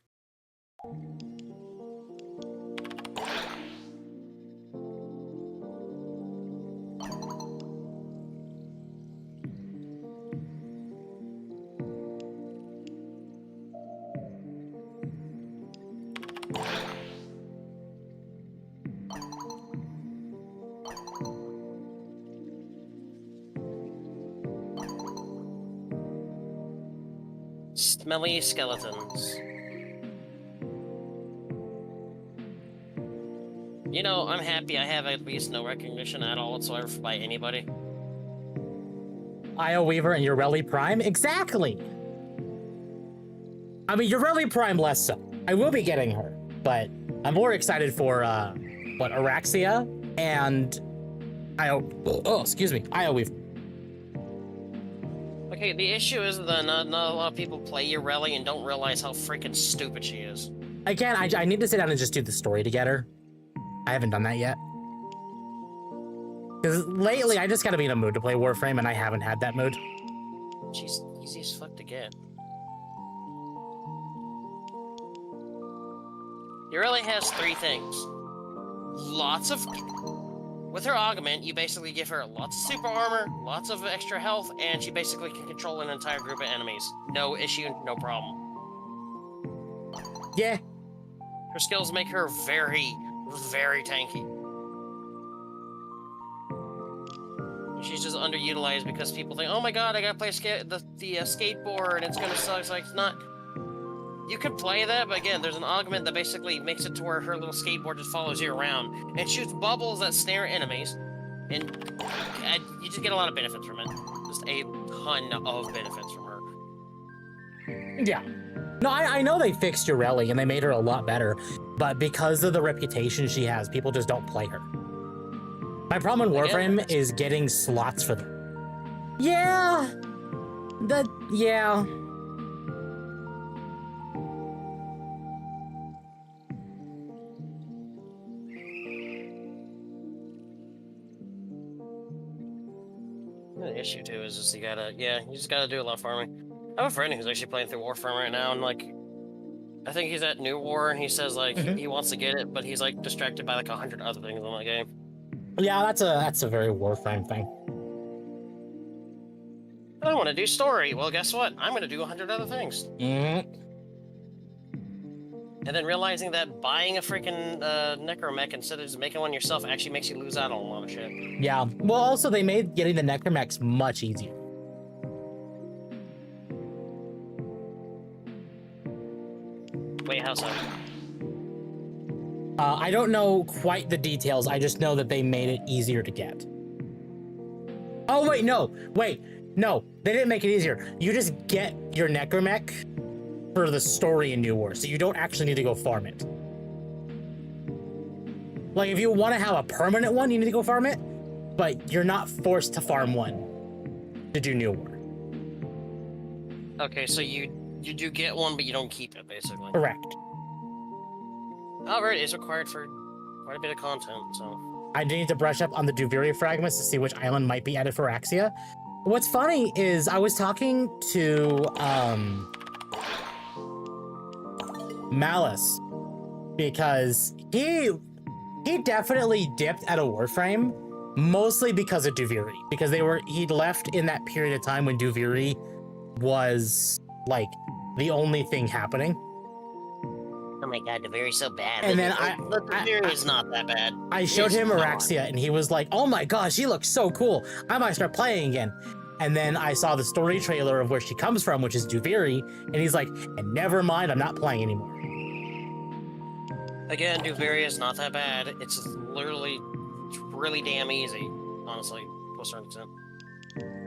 Smelly skeletons. You know, I'm happy I have at least no recognition at all whatsoever by anybody. Io Weaver and Ureli Prime? Exactly! I mean, Ureli Prime less so. I will be getting her, but I'm more excited for, Oraxia and Io Weaver. Okay, the issue is that not a lot of people play Ureli and don't realize how freaking stupid she is. Again, I need to sit down and just do the story to get her. I haven't done that yet. Because lately, I just gotta be in a mood to play Warframe, and I haven't had that mood. She's easy as fuck to get. Ureli has 3 things. With her augment, you basically give her lots of super armor, lots of extra health, and she basically can control an entire group of enemies. No issue, no problem. Yeah. Her skills make her very, very tanky. She's just underutilized because people think, oh my god, I gotta play the skateboard, and it's gonna suck. It's like, it's not. You could play that, but again, there's an augment that basically makes it to where her little skateboard just follows you around and shoots bubbles that snare enemies, and you just get a lot of benefits from it. Just a ton of benefits from her. Yeah. No, I know they fixed Ureli and they made her a lot better, but because of the reputation she has, people just don't play her. My problem in Warframe is getting slots for them. Yeah. Yeah. The issue too is just you just gotta do a lot of farming. I have a friend who's actually playing through Warframe right now, and like, I think he's at New War, and he says like he wants to get it, but he's like distracted by like 100 other things in that game. Yeah, that's a very Warframe thing. I want to do story. Well, guess what? I'm gonna do 100 other things. And then realizing that buying a freaking necromech instead of just making one yourself actually makes you lose out on a lot of shit. Yeah. Well, also they made getting the necromechs much easier. Wait, how so? I don't know quite the details. I just know that they made it easier to get. Oh, wait, no. Wait, no. They didn't make it easier. You just get your necromech, for the story in New War, so you don't actually need to go farm it. Like, if you want to have a permanent one, you need to go farm it, but you're not forced to farm one to do New War. Okay, so you do get one, but you don't keep it, basically. Correct. However, it is required for quite a bit of content, so... I need to brush up on the Duviri fragments to see which island might be added for Oraxia. What's funny is I was talking to Malice, because he definitely dipped at a Warframe, mostly because of Duviri, because he'd left in that period of time when Duviri was like the only thing happening. Oh my god, the Duviri's so bad. And then the Duviri is not that bad. I showed him Oraxia, and he was like, "Oh my god, she looks so cool. I might start playing again." And then I saw the story trailer of where she comes from, which is Duviri, and he's like, "And never mind, I'm not playing anymore." Again, Duviri is not that bad. It's literally really damn easy, honestly, to a certain extent.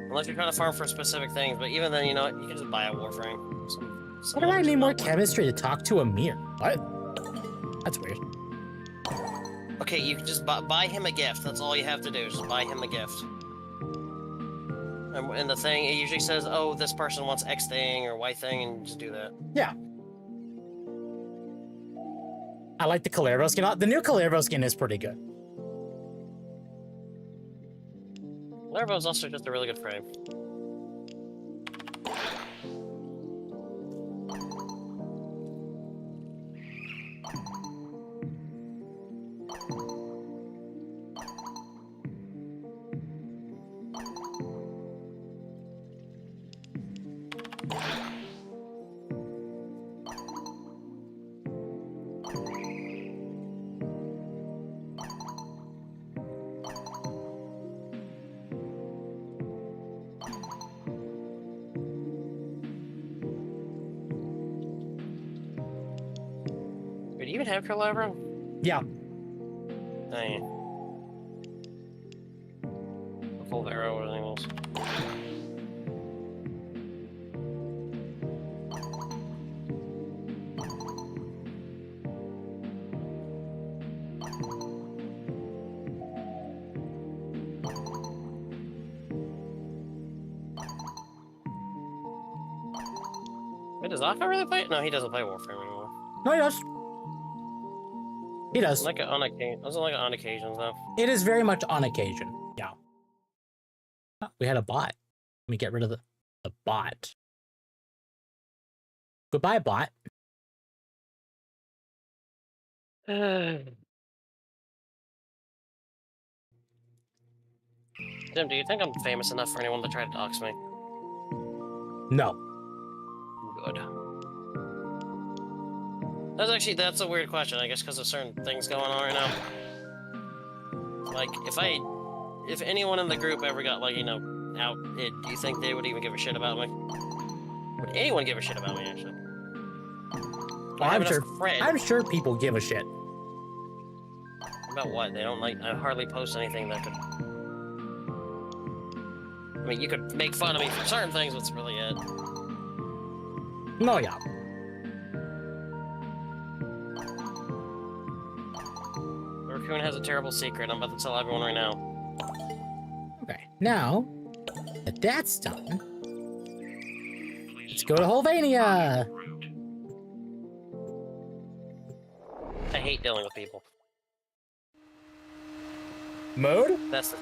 Unless you're trying to farm for specific things, but even then, you know, you can just buy a Warframe. What do I need more chemistry to talk to Amir? What? That's weird. Okay, you can just buy him a gift. That's all you have to do, is just buy him a gift. And the thing, it usually says, oh, this person wants X thing or Y thing, and just do that. Yeah. I like the Calervo skin. The new Calervo skin is pretty good. Calervo is also just a really good frame. Do you even have Calervo? Yeah. Dang. A full arrow or anything else. Wait, does Akka really play it? No, he doesn't play Warframe anymore. No, he does. He does. Like on occasion, doesn't like it on occasions though. It is very much on occasion. Yeah. Oh, we had a bot. Let me get rid of the bot. Goodbye, bot. Tim, do you think I'm famous enough for anyone to try to dox me? No. Good. That's a weird question, I guess, because of certain things going on right now. Like, if anyone in the group ever got, like, you know, outed, do you think they would even give a shit about me? Would anyone give a shit about me, actually? I'm sure people give a shit. About what? They don't, like, I hardly post anything that could... I mean, you could make fun of me for certain things, that's really it. No, yeah. Raccoon has a terrible secret. I'm about to tell everyone right now. Okay, now that that's done, let's go to Holvania. I hate dealing with people. Mode? That's the...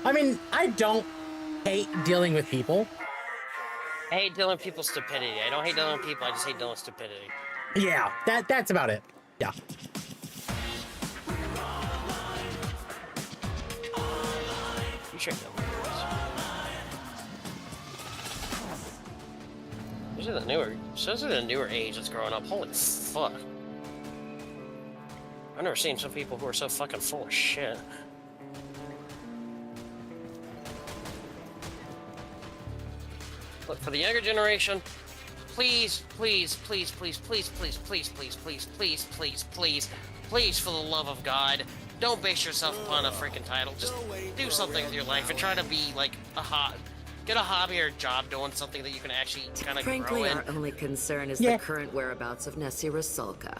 I mean, I don't hate dealing with people. I hate dealing with people's stupidity. I don't hate dealing with people, I just hate dealing with stupidity. Yeah, that's about it. Yeah. You should know. Those are the newer age that's growing up. Holy fuck. I've never seen some people who are so fucking full of shit. Look, for the younger generation, please, please, please, please, please, please, please, please, please, please, please, please, please, for the love of God, don't base yourself upon a freaking title. Just do something with your life and try to be like a hot, get a hobby or a job doing something that you can actually kind of grow Frankly, in. our only concern is Yeah. the current whereabouts of Nessie Rasulka.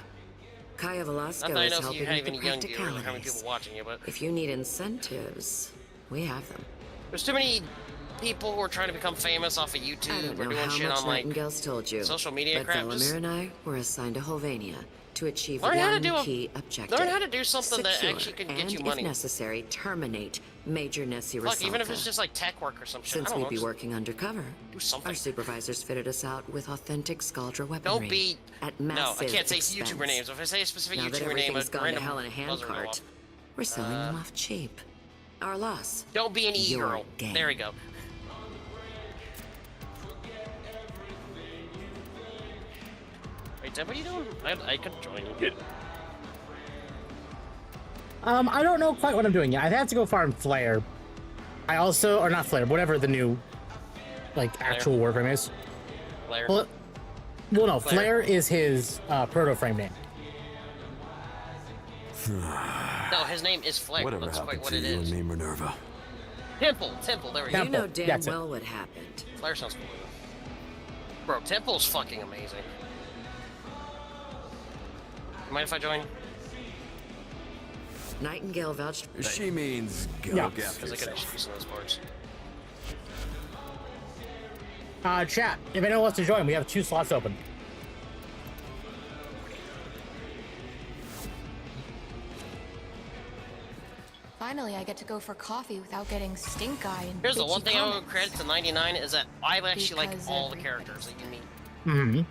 Kaya Velasco Not that I is know if you helping had with the even young viewers or how many practicalities. people watching you, but If you need incentives, we have them. there's too many people who are trying to become famous off of I YouTube don't or know doing how shit much on like Nightingale's told you, social media but crap. Velamir Just and I were assigned to Holvania to achieve learn how to one do key objective. learn how to do something that Secure, actually can and, get you money. if necessary, terminate Major Nessie Fuck, Rasulka. even if it's just like tech work or some shit. Since I don't we'd know. be Just working undercover, do something. our supervisors fitted us out with authentic Skaldra weaponry. Don't be. at No, massive I can't say expense. YouTuber names. If I say a specific Now that YouTuber name, a everything's gone to random hell in a buzzer will go handcart, off. we're selling them off cheap. Our loss. Don't be an Your e-girl. game. There we go. Wait, Deb, what are you doing? I could join you. I don't know quite what I'm doing yet. I'd have to go farm Flare. I also, or not Flare, whatever the new, like, actual Warframe is. Blair. Well, no, Flare. Flare is his proto-frame name. No, his name is Flair. Whatever That's quite happened what to it you and is. me, Minerva? Temple, there we go. You know Temple, damn that's it. well what happened. Flair sounds cool. Bro, Temple's fucking amazing. Mind if I join? Nightingale vouched. She means go Yeah. F Because I could yourself. actually use those parts. Chat, if anyone wants to join, we have 2 slots open. Finally, I get to go for coffee without getting stink eye and Here's the bitchy one thing I would comments. credit to 99 is that I actually like Because all the everybody characters that you meet. Mm-hmm.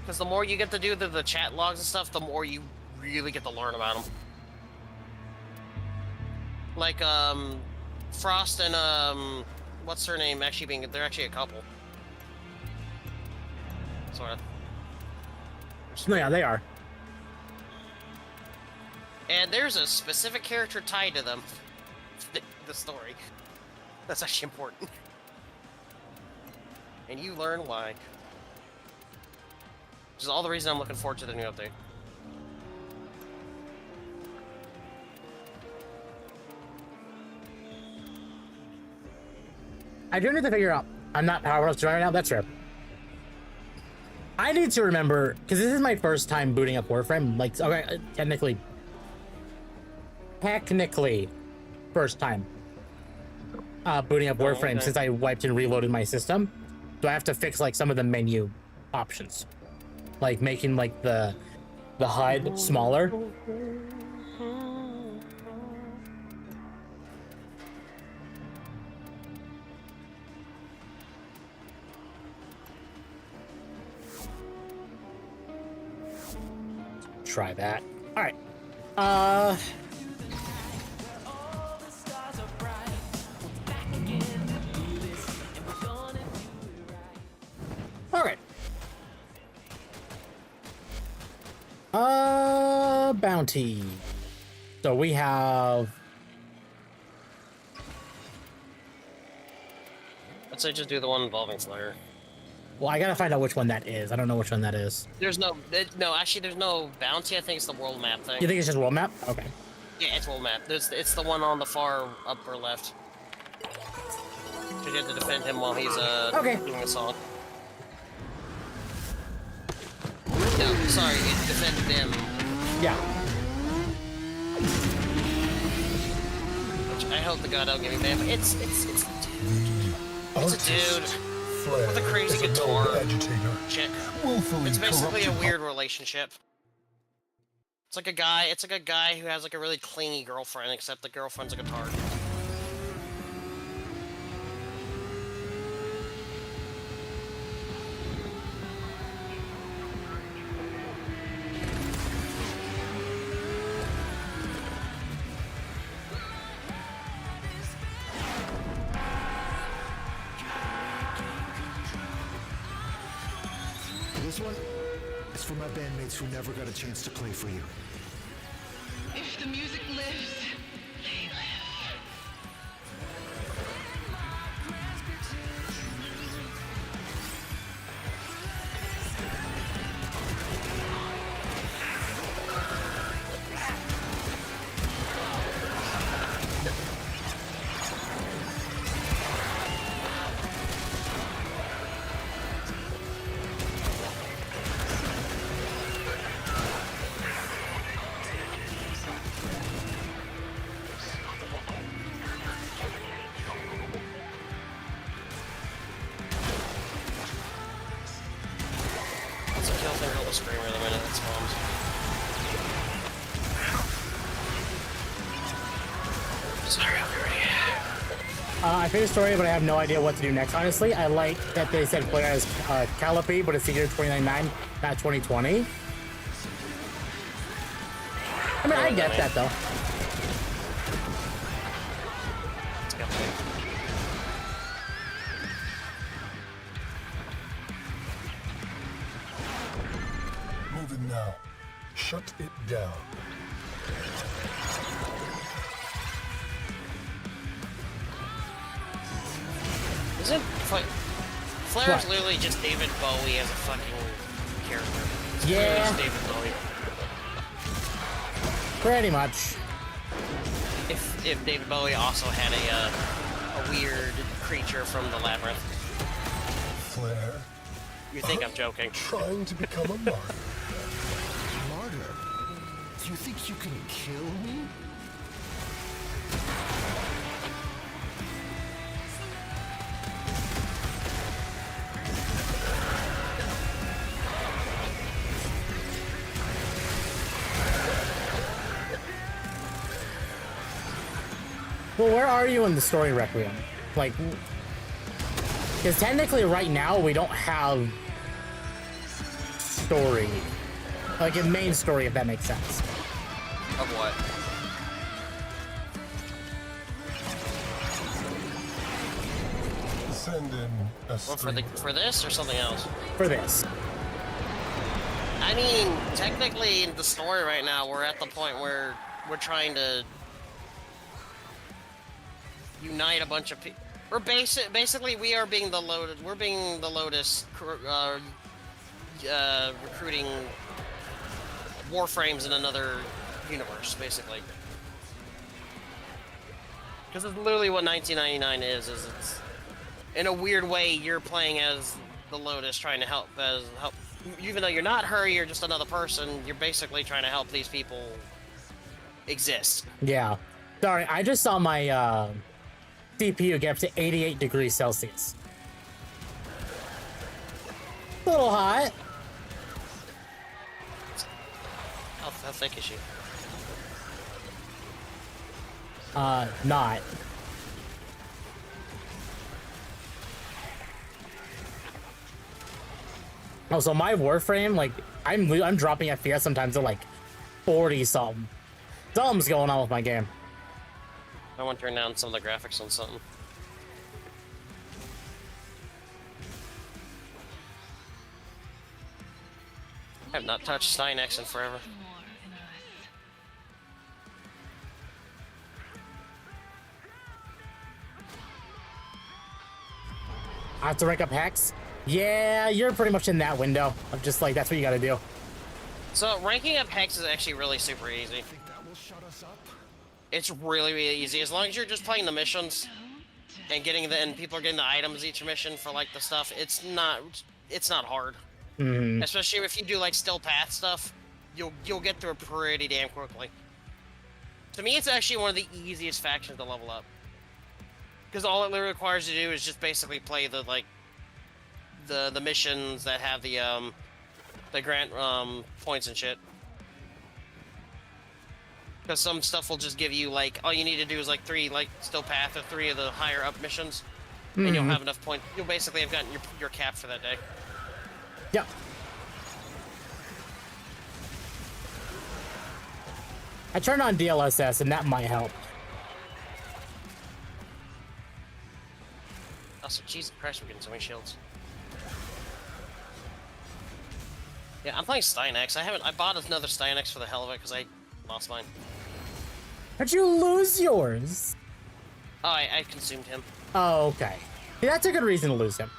Because the more you get to do the chat logs and stuff, the more you really get to learn about them. Like, Frost and, what's her name actually being, they're actually a couple. Sort of. No, yeah, they are. And there's a specific character tied to them. The story. That's actually important. And you learn why. Which is all the reason I'm looking forward to the new update. I do need to figure out. I'm not powerless to right now. That's fair. I need to remember, because this is my first time booting up Warframe. Like, okay, technically, first time booting up Warframe okay. since I wiped and reloaded my system. Do I have to fix like some of the menu options, like making like the HUD smaller? Try that. All right. All right. Bounty. So we have. I'd say just do the one involving Slayer. Well, I gotta find out which one that is. I don't know which one that is. There's no, actually there's no bounty. I think it's the world map thing. You think it's just world map? Okay. Yeah, it's world map. It's the one on the far upper left. You have to defend him while he's Okay. doing a song. No, sorry, you defend them. Yeah. Which I hope to God I'll give me ban. But it's a dude. It's a dude with a crazy guitar chick. It's basically a weird relationship. It's like a guy who has like a really clingy girlfriend, except the girlfriend's a guitar. This one is for my bandmates who never got a chance to play for you. If the music lives, they live. I finished the story, but I have no idea what to do next, honestly. I like that they said play as Calliope, but it's the year 2099, not 2020. I mean, I get that, though. Moving now. Shut it down. Isn't Flare's literally just David Bowie as a fucking character? It's literally just David Bowie. Pretty much. If David Bowie also had a weird creature from the labyrinth. Flare. You think I'm joking? Trying to become a martyr. Martyr? Do you think you can kill me? Well, where are you in the story, Requiem? Like, because technically right now we don't have story. Like a main story, if that makes sense. Of what? Send in a Well, for this or something else? For this. I mean, technically in the story right now, we're at the point where we're trying to unite a bunch of people. We're basically we are being the Lotus. We're being the Lotus, recruiting Warframes in another universe, basically. Because it's literally what 1999 is it's in a weird way you're playing as the Lotus, trying to help even though you're not her, you're just another person. You're basically trying to help these people exist. Yeah. Sorry, I just saw my CPU get up to 88 degrees Celsius. A little hot. How thick is she? Not. Oh, so my Warframe, like, I'm dropping FPS sometimes to like 40 something. Something's going on with my game. I want to turn down some of the graphics on something. I have not touched Stynex in forever. I have to rank up Hex? Yeah, you're pretty much in that window of just like, that's what you gotta do. So, ranking up Hex is actually really super easy. It's really, really easy. As long as you're just playing the missions and people are getting the items each mission for like the stuff, it's not hard. Mm-hmm. Especially if you do like still path stuff, you'll get through it pretty damn quickly. To me, it's actually one of the easiest factions to level up. Because all it literally requires you to do is just basically play the missions that have the grant points and shit. Because some stuff will just give you like all you need to do is like 3 like still path or 3 of the higher up missions, and you'll have enough points. You'll basically have gotten your cap for that day. Yep. I turned on DLSS and that might help. Also, Jesus Christ, we're getting so many shields. Yeah, I'm playing Stynex. I bought another Stynex for the hell of it because I lost mine. How'd you lose yours? Oh, I consumed him. Oh, okay. Yeah, that's a good reason to lose him.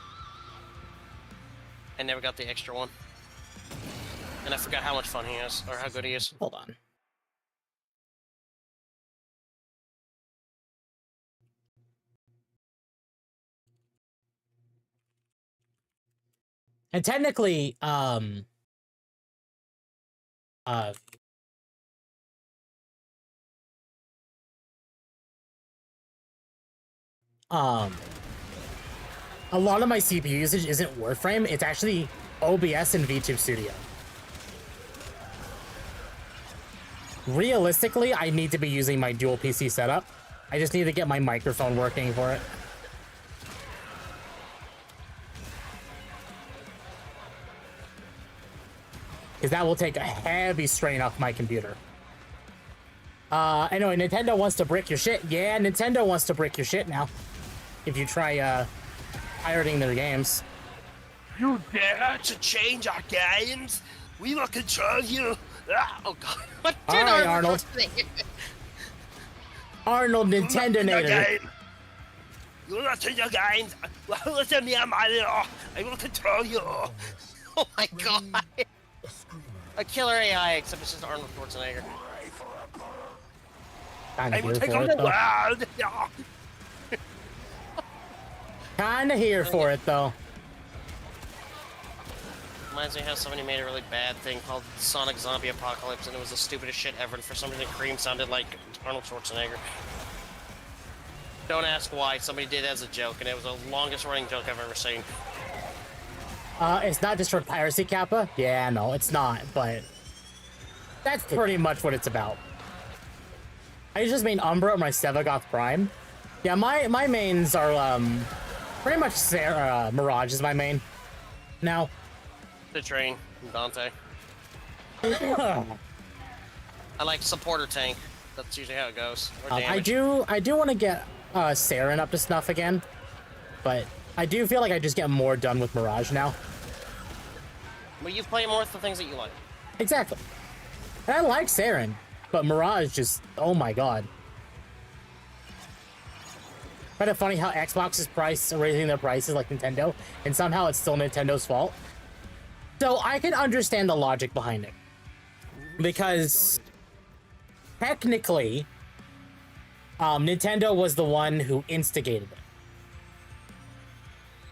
I never got the extra one. And I forgot how much fun he is, or how good he is. Hold on. And technically, a lot of my CPU usage isn't Warframe, it's actually OBS and VTube Studio. Realistically, I need to be using my dual PC setup I just need to get my microphone working for it. Because that will take a heavy strain off my computer. Anyway, Nintendo wants to brick your shit. Yeah, Nintendo wants to brick your shit now. If you try, pirating their games. You dare to change our games? We will control you. Ah, oh god. What All right, Arnold. Arnold Nintendo-nator. You will not change your games. Listen me, Mario. I will control you. Oh my god. A killer AI, except it's just Arnold Schwarzenegger. Kinda I will here take for over it, the though. world. Yeah. Kinda here for it, though. Reminds me how somebody made a really bad thing called Sonic Zombie Apocalypse, and it was the stupidest shit ever, and for some reason Cream sounded like Arnold Schwarzenegger. Don't ask why, somebody did it as a joke, and it was the longest running joke I've ever seen. It's not just for piracy, Kappa? Yeah, no, it's not, but that's pretty much what it's about. I just main Umbra or my Sevagoth Prime. Yeah, my mains are, pretty much Sarah, Mirage is my main now. The Train, Dante. I like supporter tank. That's usually how it goes. Or I do want to get Saren up to snuff again, but I do feel like I just get more done with Mirage now. Well, you play more with the things that you like. Exactly. And I like Saren, but Mirage just, oh my god. Kind of funny how Xbox's price raising their prices like Nintendo, and somehow it's still Nintendo's fault. So I can understand the logic behind it, because technically, Nintendo was the one who instigated it.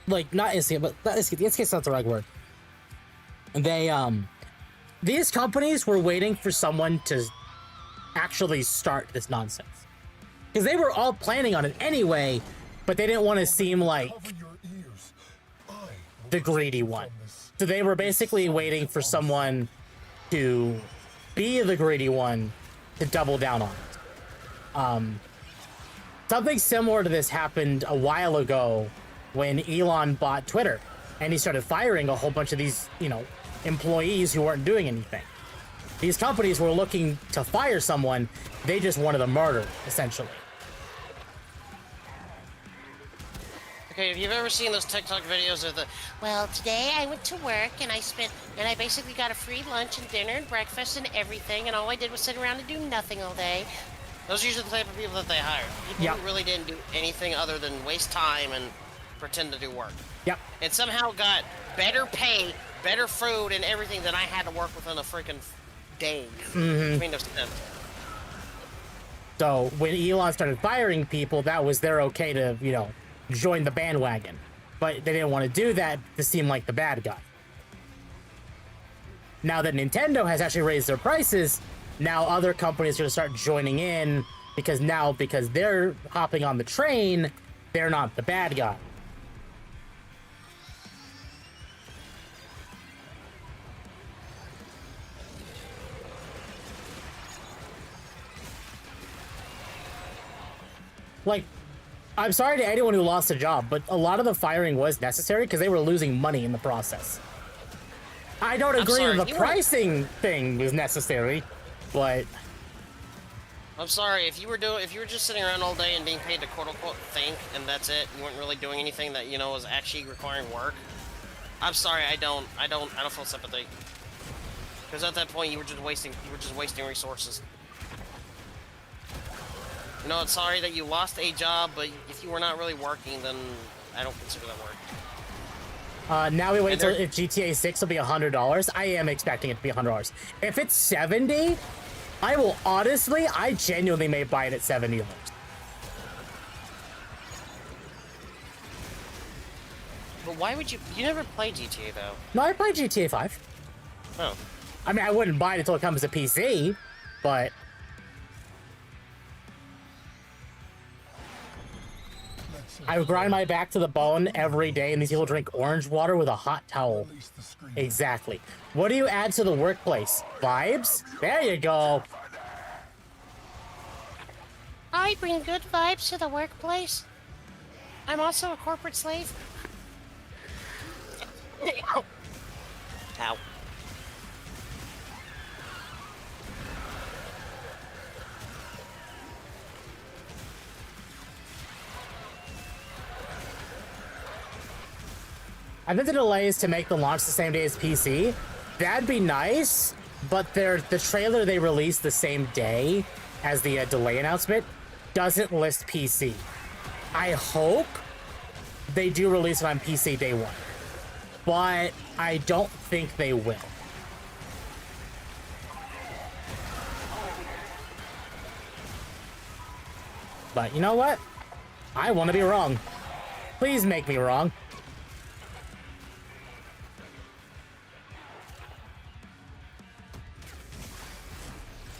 Like, not instigate, but instigate's not the right word. They, these companies were waiting for someone to actually start this nonsense. Because they were all planning on it anyway, but they didn't want to seem like the greedy one. So they were basically waiting for someone to be the greedy one to double down on it. Something similar to this happened a while ago when Elon bought Twitter, and he started firing a whole bunch of these, you know, employees who weren't doing anything. These companies were looking to fire someone, they just wanted a murder, essentially. Okay, if you've ever seen those TikTok videos of the, well, today I went to work and I basically got a free lunch and dinner and breakfast and everything, and all I did was sit around and do nothing all day. Those are usually the type of people that they hire. People who really didn't do anything other than waste time and pretend to do work. Yep. And somehow got better pay, better food, and everything than I had to work within a freaking day. I mean, no sense. So when Elon started firing people, that was their okay to, you know, join the bandwagon. But they didn't want to do that to seem like the bad guy. Now that Nintendo has actually raised their prices, now other companies are going to start joining in, because they're hopping on the train, they're not the bad guy. Like, I'm sorry to anyone who lost a job, but a lot of the firing was necessary because they were losing money in the process. I don't agree that the pricing thing was necessary, but I'm sorry, if you were just sitting around all day and being paid to quote unquote think, and that's it, you weren't really doing anything that, you know, was actually requiring work. I'm sorry, I don't feel sympathy. Because at that point you were just wasting resources. You know, I'm sorry that you lost a job, but if you were not really working, then I don't consider that work. Now we wait until if GTA 6 will be $100. I am expecting it to be $100. If it's 70, I will honestly, I genuinely may buy it at $70. But why would you never play GTA though? No, I played GTA 5. Oh. I mean, I wouldn't buy it until it comes to PC, but I would grind my back to the bone every day, and these people drink orange water with a hot towel. Exactly. What do you add to the workplace? Vibes? There you go. I bring good vibes to the workplace. I'm also a corporate slave. Ow. I think the delay is to make the launch the same day as PC. That'd be nice, but the trailer they released the same day as the delay announcement doesn't list PC. I hope they do release it on PC day one, but I don't think they will. But you know what? I want to be wrong. Please make me wrong.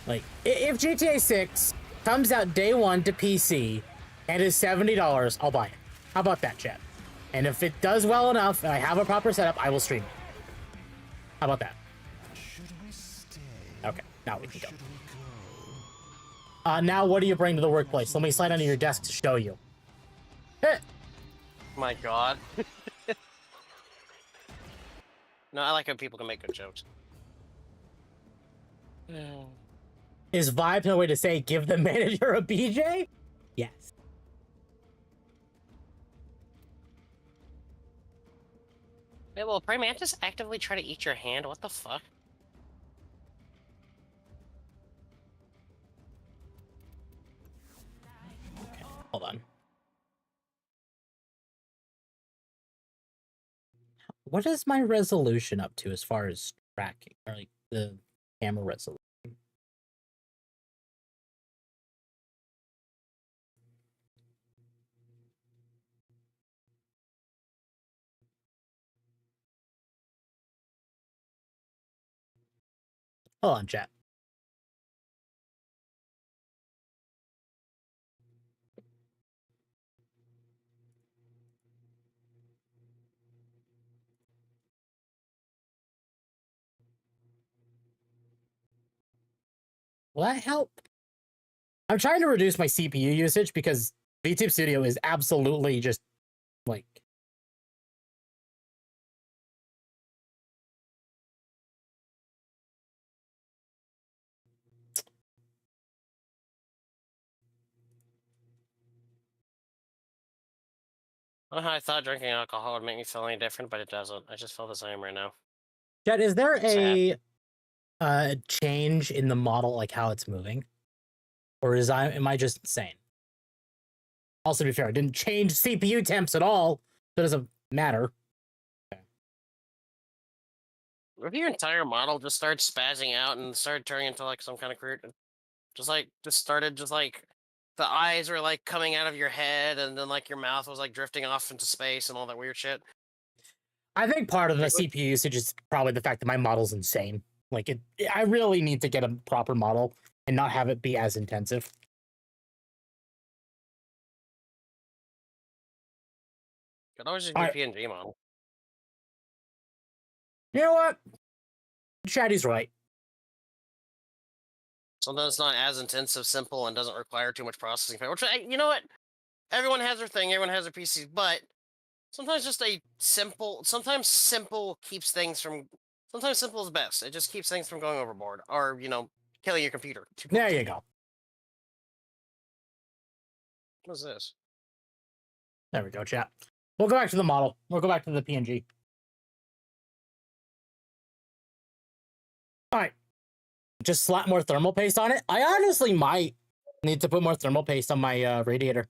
Like, if GTA 6 comes out day one to PC and is $70, I'll buy it. How about that, chat? And if it does well enough and I have a proper setup, I will stream it. How about that? Okay, now we can go. Now what do you bring to the workplace? Let me slide under your desk to show you. My God. No, I like how people can make good jokes. Is Vibe no way to say give the manager a BJ? Yes. Yeah, will Prime Mantis actively try to eat your hand? What the fuck? Okay, hold on. What is my resolution up to as far as tracking, or like the camera resolution? Hold on, chat. Will that help? I'm trying to reduce my CPU usage because VTube Studio is absolutely just like... I thought drinking alcohol would make me feel any different, but it doesn't. I just feel the same right now. Chat, is there a change in the model, like how it's moving? Or am I just insane? Also, to be fair, I didn't change CPU temps at all, so it doesn't matter. What if your entire model just started spazzing out and started turning into like some kind of creature? Just started the eyes were like coming out of your head, and then like your mouth was like drifting off into space and all that weird shit. I think part of the CPU usage is probably the fact that my model's insane. Like, I really need to get a proper model and not have it be as intensive. Could always just do PNG model. You know what? Shaddy's right. Sometimes it's not as intensive, simple, and doesn't require too much processing power. Which, you know what? Everyone has their thing. Everyone has their PCs, but sometimes just sometimes simple keeps things from. Sometimes simple is best. It just keeps things from going overboard, or killing your computer. There you go. What's this? There we go, chat. We'll go back to the model. We'll go back to the PNG. All right. Just slap more thermal paste on it. I honestly might need to put more thermal paste on my radiator.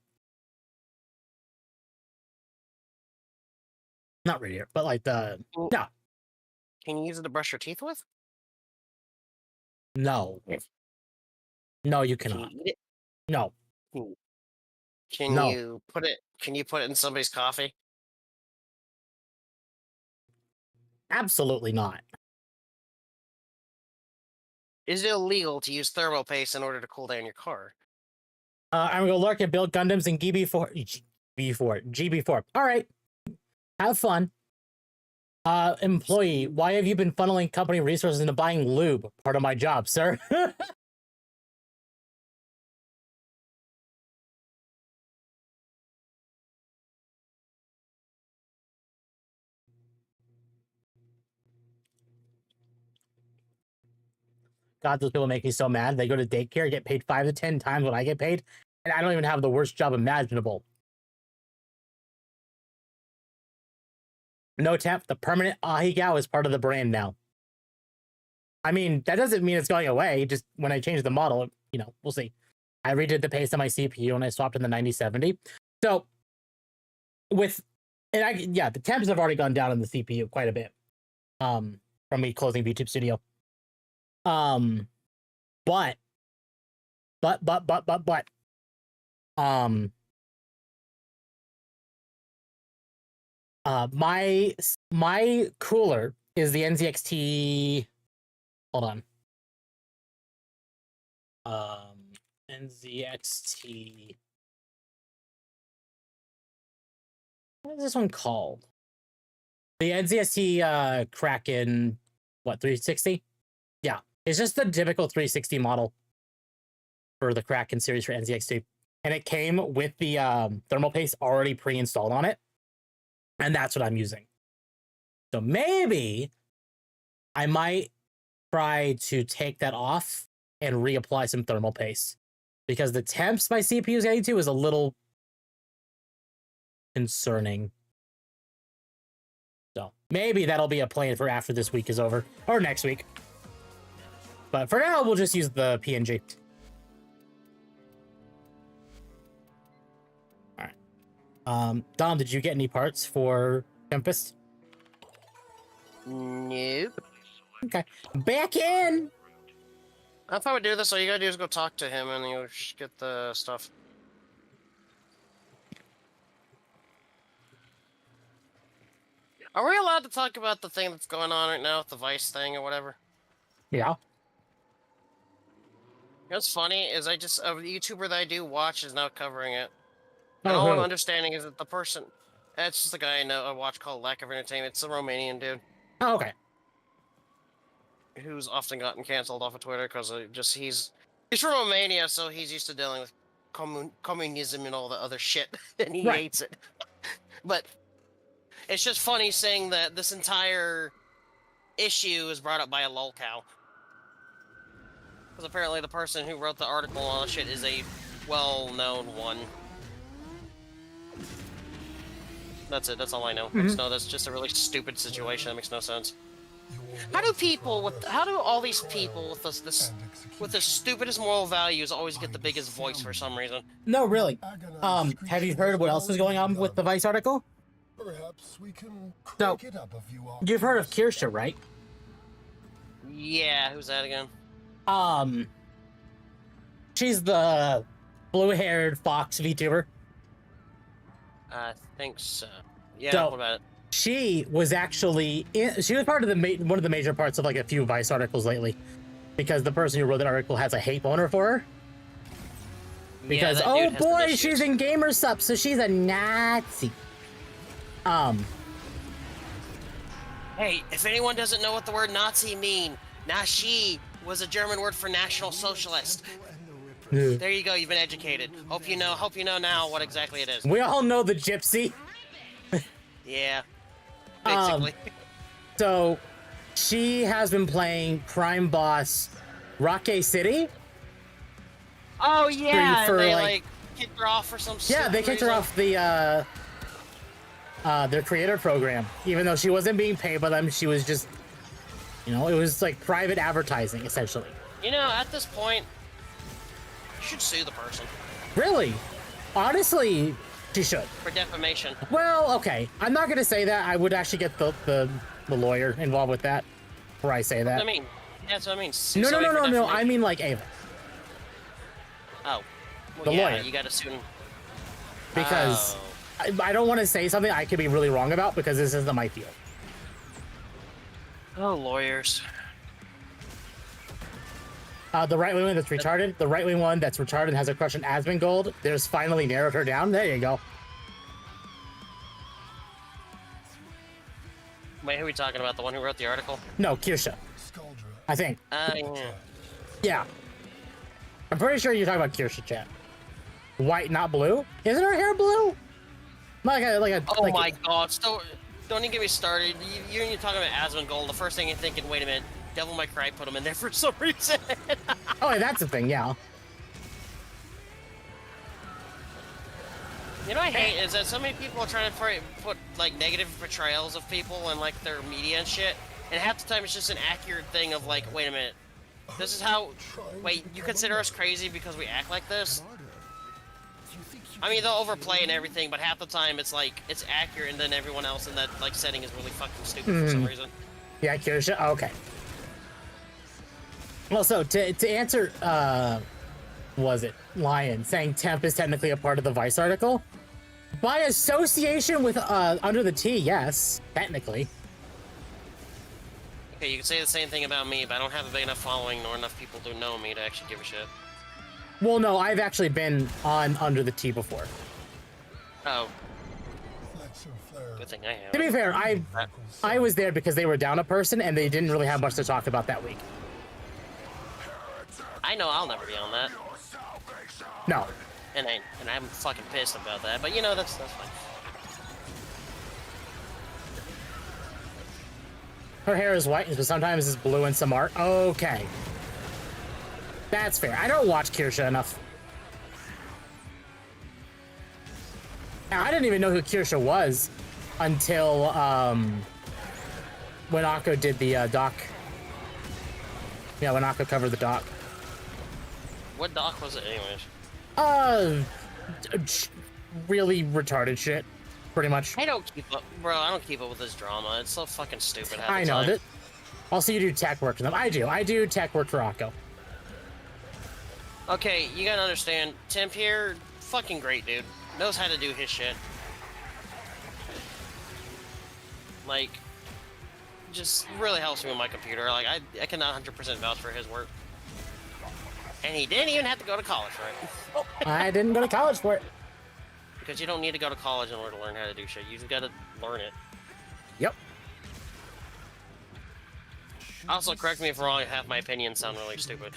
Not radiator, but like the... No. Can you use it to brush your teeth with? No. No, you cannot. Can you eat it? No. Can you put it in somebody's coffee? Absolutely not. Is it illegal to use thermal paste in order to cool down your car? I'm gonna lurk and build Gundams in GB4. All right. Have fun. Employee, why have you been funneling company resources into buying lube? Part of my job, sir. God, those people make me so mad. They go to daycare, get paid 5 to 10 times what I get paid, and I don't even have the worst job imaginable. No temp, the permanent Ahigao is part of the brand now. I mean, that doesn't mean it's going away. Just when I change the model, you know, we'll see. I redid the pace on my CPU and I swapped in the 9070. So the temps have already gone down on the CPU quite a bit. From me closing VTube Studio. But my cooler is the NZXT. Hold on. NZXT. What is this one called? The NZXT Kraken, what, 360? Yeah, it's just the typical 360 model for the Kraken series for NZXT. And it came with the thermal paste already pre-installed on it. And that's what I'm using. So maybe I might try to take that off and reapply some thermal paste. Because the temps my CPU is getting to is a little concerning. So maybe that'll be a plan for after this week is over. Or next week. But for now, we'll just use the PNG. Alright. Dom, did you get any parts for Tempest? Nope. Okay. Back in! I thought we'd do this, all you gotta do is go talk to him and you'll just get the stuff. Are we allowed to talk about the thing that's going on right now with the Vice thing or whatever? Yeah. What's funny is a YouTuber that I do watch is now covering it. Oh, And all I'm who? understanding is that the person, it's just a guy I watch called Lack of Entertainment. It's a Romanian dude. Oh, okay. Who's often gotten canceled off of Twitter because he's from Romania, so he's used to dealing with communism and all the other shit, and he hates it. But it's just funny saying that this entire issue is brought up by a lolcow. Because apparently the person who wrote the article on all the shit is a well-known one. That's it. That's all I know. I just know that's just a really stupid situation that makes no sense. How do all these people with the stupidest moral values always get the biggest voice for some reason? No, really. Have you heard what else is going on with the Vice article? Perhaps we can So, it up a few you've heard of Kirsha, right? Yeah, who's that again? She's the blue-haired Fox VTuber. I think so. Yeah, So, what about it? She was actually she was part of one of the major parts of like a few Vice articles lately, because the person who wrote the article has a hate boner for her. Because oh boy, she's in gamer sup, so she's a Nazi. Hey, if anyone doesn't know what the word Nazi mean, Nazi was a German word for National Socialist. There you go, you've been educated. Hope you know now what exactly it is. We all know the gypsy. Yeah. Basically. So she has been playing crime boss Roque City. Oh yeah, for they like kicked her off for some yeah, they kicked her off the their creator program, even though she wasn't being paid by them. She was just, you know, it was like private advertising essentially. You know, at this point, you should sue the person. Really? Honestly, she should. For defamation. Well, okay. I'm not gonna say that. I would actually get the lawyer involved with that before I say that. I mean, that's what I mean. Sue No. somebody for defamation. I mean like Ava. Oh. Well, The yeah, lawyer. you gotta sue him. Because I don't want to say something I could be really wrong about, because this isn't my field. Oh, lawyers. The right-wing one that's retarded. The right-wing one that's retarded and has a crush on Asmongold. There's finally narrowed her down. There you go. Wait, who are we talking about? The one who wrote the article? No, Kirsha. I think. Yeah. Yeah. I'm pretty sure you're talking about Kirsha, chat. White, not blue? Isn't her hair blue? Oh my god, so don't even get me started. You're talking about Asmongold. The first thing you're thinking, wait a minute, Devil May Cry put them in there for some reason. Oh, that's the thing, yeah. You know what I hate is that so many people are trying to put like negative portrayals of people in like their media and shit, and half the time it's just an accurate thing of like, wait a minute, this is how. Wait, you consider us crazy because we act like this? I mean, they'll overplay and everything, but half the time it's like it's accurate, and then everyone else in that like setting is really fucking stupid for some reason. Yeah, Kirsha. Okay. Well, so to answer, was it Lion saying Temp is technically a part of the Vice article? By association with Under the T, yes, technically. Okay, you can say the same thing about me, but I don't have a big enough following nor enough people to know me to actually give a shit. Well, no, I've actually been on Under the T before. Oh. Good thing I have. To be fair, I was there because they were down a person and they didn't really have much to talk about that week. I know I'll never be on that. No. And I'm fucking pissed about that, but you know, that's fine. Her hair is white, but sometimes it's blue in some art. Okay. That's fair. I don't watch Kirsha enough. Now, I didn't even know who Kirsha was until when Akko did the doc. Yeah, when Akko covered the doc. What doc was it anyways? Really retarded shit, pretty much. I don't keep up, bro. I don't keep up with this drama. It's so fucking stupid. Half I the know time. that. Also, you do tech work for them. I do tech work for Akko. Okay, you gotta understand. Temp here, fucking great dude. Knows how to do his shit. Like, just really helps me with my computer. Like, I can 100% vouch for his work. And he didn't even have to go to college for it. I didn't go to college for it. Because you don't need to go to college in order to learn how to do shit. You just gotta learn it. Yep. Also, correct me if I'm wrong, half my opinions sound really stupid.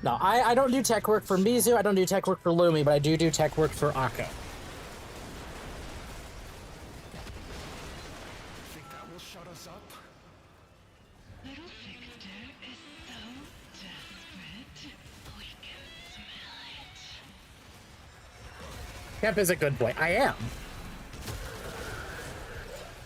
No, I don't do tech work for Mizu, I don't do tech work for Lumi, but I do tech work for Akko. Think that will shut us up? Little Victor is so desperate. We can smell it. Temp is a good boy. I am.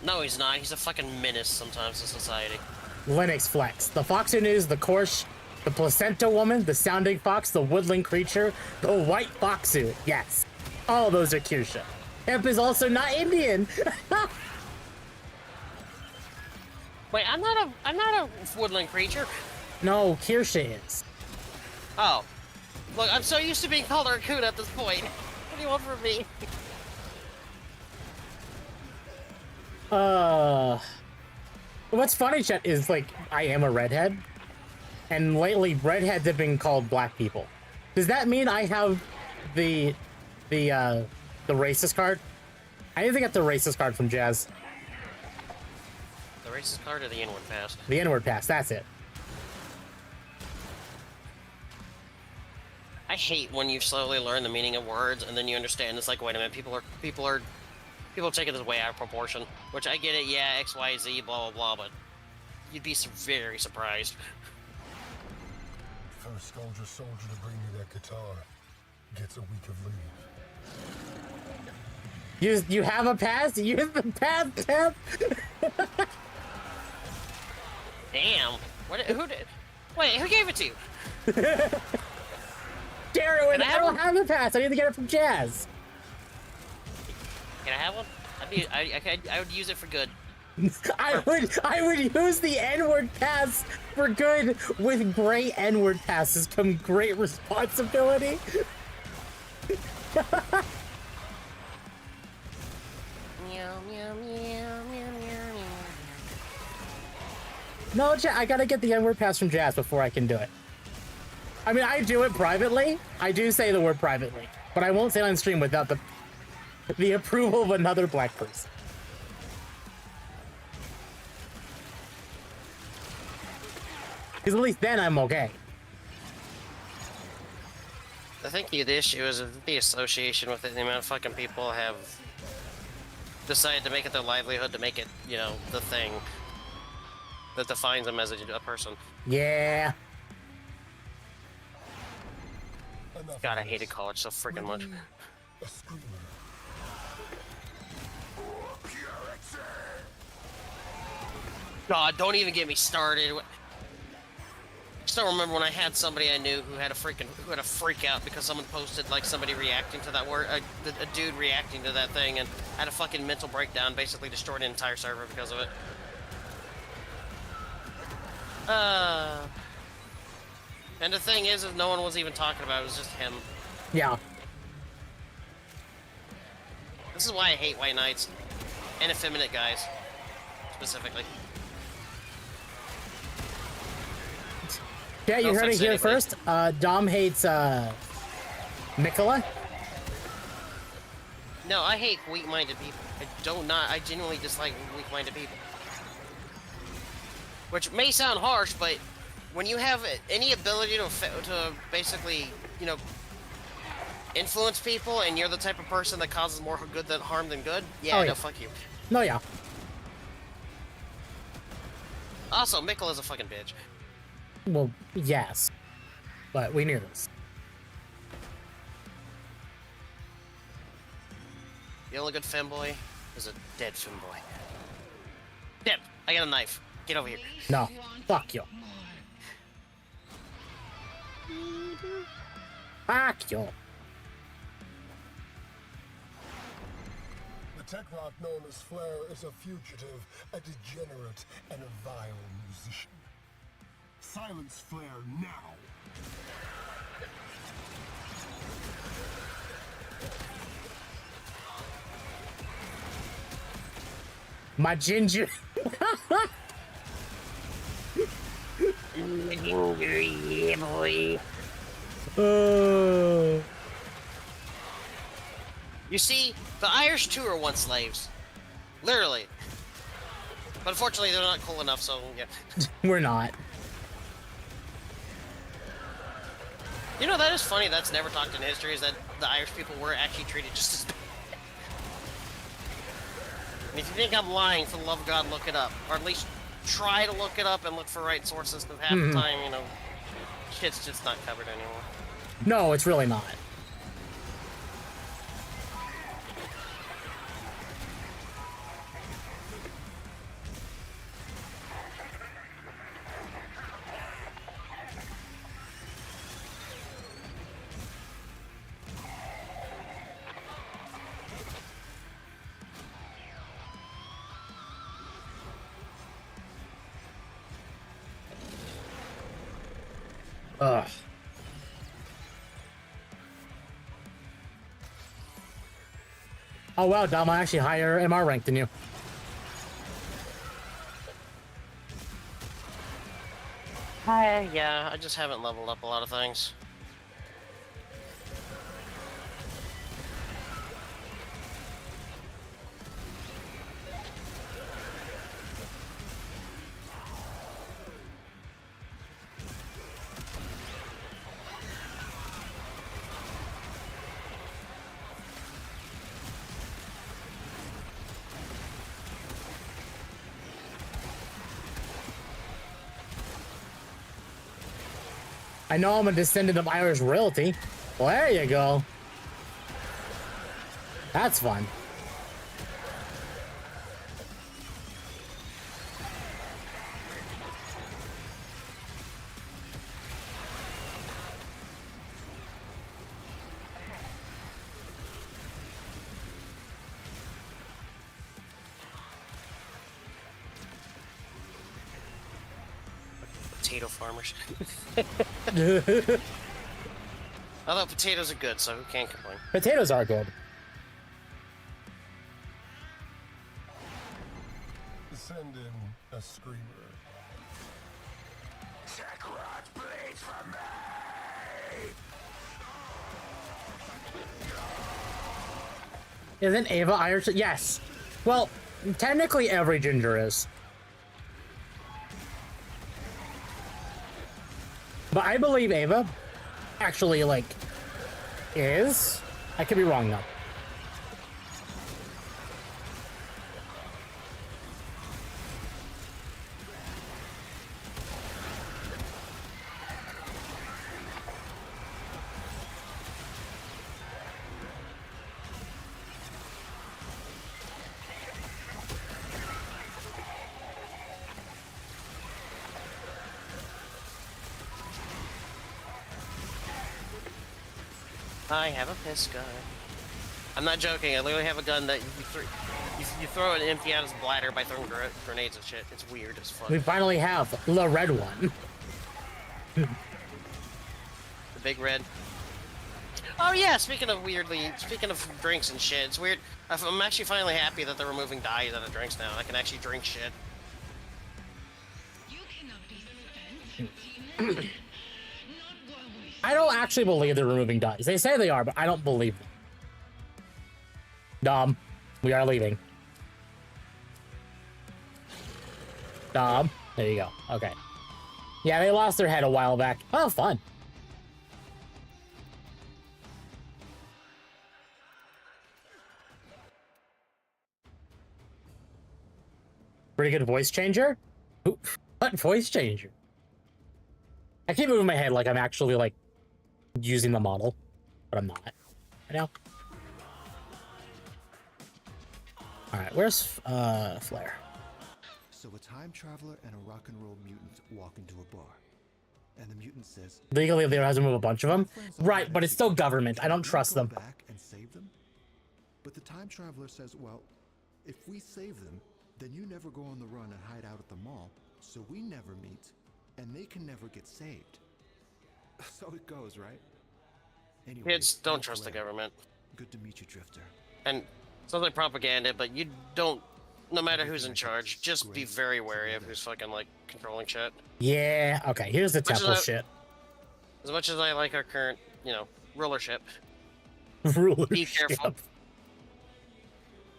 No, he's not. He's a fucking menace sometimes to society. Linux Flex. The Foxu News, the Korsh, the Placenta Woman, the Sounding Fox, the Woodland Creature, the White Foxu. Yes. All those are Kirsha. Temp is also not Indian. Wait, I'm not a woodland creature. No, Kirsha is. Oh. Look, I'm so used to being called a raccoon at this point. What do you want from me? What's funny, Chet, is like I am a redhead, and lately redheads have been called black people. Does that mean I have the racist card? I need to get the racist card from Jazz. The racist card or the inward pass? The inward pass. That's it. I hate when you slowly learn the meaning of words and then you understand. It's like, wait a minute, people are taking this way out of proportion. Which I get it, yeah, X, Y, Z, blah blah blah, but you'd be very surprised. First soldier to bring me that guitar gets a week of leave. You have a pass? Use the pass, Temp. Damn. Who did? Wait, who gave it to you? Darren, I don't have the pass. I need to get it from Jazz. Can I have one? I would use it for good. I would use the N-word pass for good. With great N-word passes come great responsibility. Meow, meow, meow, meow, meow, meow. No, I gotta get the N-word pass from Jazz before I can do it. I mean, I do it privately. I do say the word privately, but I won't say it on stream without the approval of another black person. Because at least then I'm okay. I think the issue is the association with it. The amount of fucking people have decided to make it their livelihood to make it, you know, the thing. that defines them as a person. Yeah. God, I hated college so freaking much. A screamer. God, don't even get me started. Still remember when I had somebody I knew who had a freak out because someone posted like somebody reacting to that word, a dude reacting to that thing, and had a fucking mental breakdown, basically destroyed an entire server because of it. And the thing is no one was even talking about it, it was just him. Yeah. This is why I hate white knights and effeminate guys, specifically. Yeah, you No heard it offense here anybody. first. Dom hates Mikola. No, I hate weak-minded people. I genuinely dislike weak-minded people. Which may sound harsh, but when you have any ability to basically, you know, influence people, and you're the type of person that causes more good than harm than good, yeah, Oh, no, yeah. fuck you. No, yeah. Also, Mikola's a fucking bitch. Well, yes. But we knew this. The only good femboy is a dead femboy. Dip, I got a knife. Get over here. No. Fuck you. Fuck you. The tech rock known as Flair is a fugitive, a degenerate, and a vile musician. Silence Flair now! My ginger. Yeah, boy. You see, the Irish too are once slaves. Literally. But unfortunately, they're not cool enough, so yeah. We're not. You know, that is funny, that's never talked in history, is that the Irish people were actually treated just as bad. And if you think I'm lying, for the love of God, look it up. Or at least try to look it up and look for right sources, because half the time, you know, shit's just not covered anymore. No, it's really not. Ugh. Oh wow, Dom, I'm actually higher MR rank than you. Yeah, I just haven't leveled up a lot of things. I know I'm a descendant of Irish royalty. Well, there you go. That's fun. Potato farmers. Although potatoes are good, so who can't complain? Potatoes are good. Send in a screamer. Sakurot, please from me! Isn't Ava Irish? Yes. Well, technically every ginger is. But I believe Ava actually, like, is. I could be wrong, though. I have a piss gun. I'm not joking. I literally have a gun that you throw it and empty out his bladder by throwing grenades and shit. It's weird as fuck. We finally have the red one. The big red. Oh yeah, speaking of drinks and shit, it's weird. I'm actually finally happy that they're removing dyes out of drinks now. I can actually drink shit. You cannot be spent. I don't actually believe they're removing dyes. They say they are, but I don't believe them. Dom, we are leaving. Dom, there you go. Okay. Yeah, they lost their head a while back. Oh, fun. Pretty good voice changer? Ooh, what voice changer? I keep moving my head like I'm actually, like, using the model, but I'm not. I know. Alright, where's, Flare? So a time traveler and a rock and roll mutant walk into a bar. And the mutant says, Legally, they have to move a bunch of them. Right, but it's still government. I don't trust them. Back and save them? But the time traveler says, well, if we save them, then you never go on the run and hide out at the mall, so we never meet, and they can never get saved. So it goes, right? Anyways, Kids, don't trust the government. Good to meet you, Drifter. And it's not like propaganda, but you don't, no matter who's in charge, just be very wary of who's fucking, like, controlling shit. Yeah, okay, here's the temple shit. As much as I like our current, you know, rulership. Rulership. Be careful.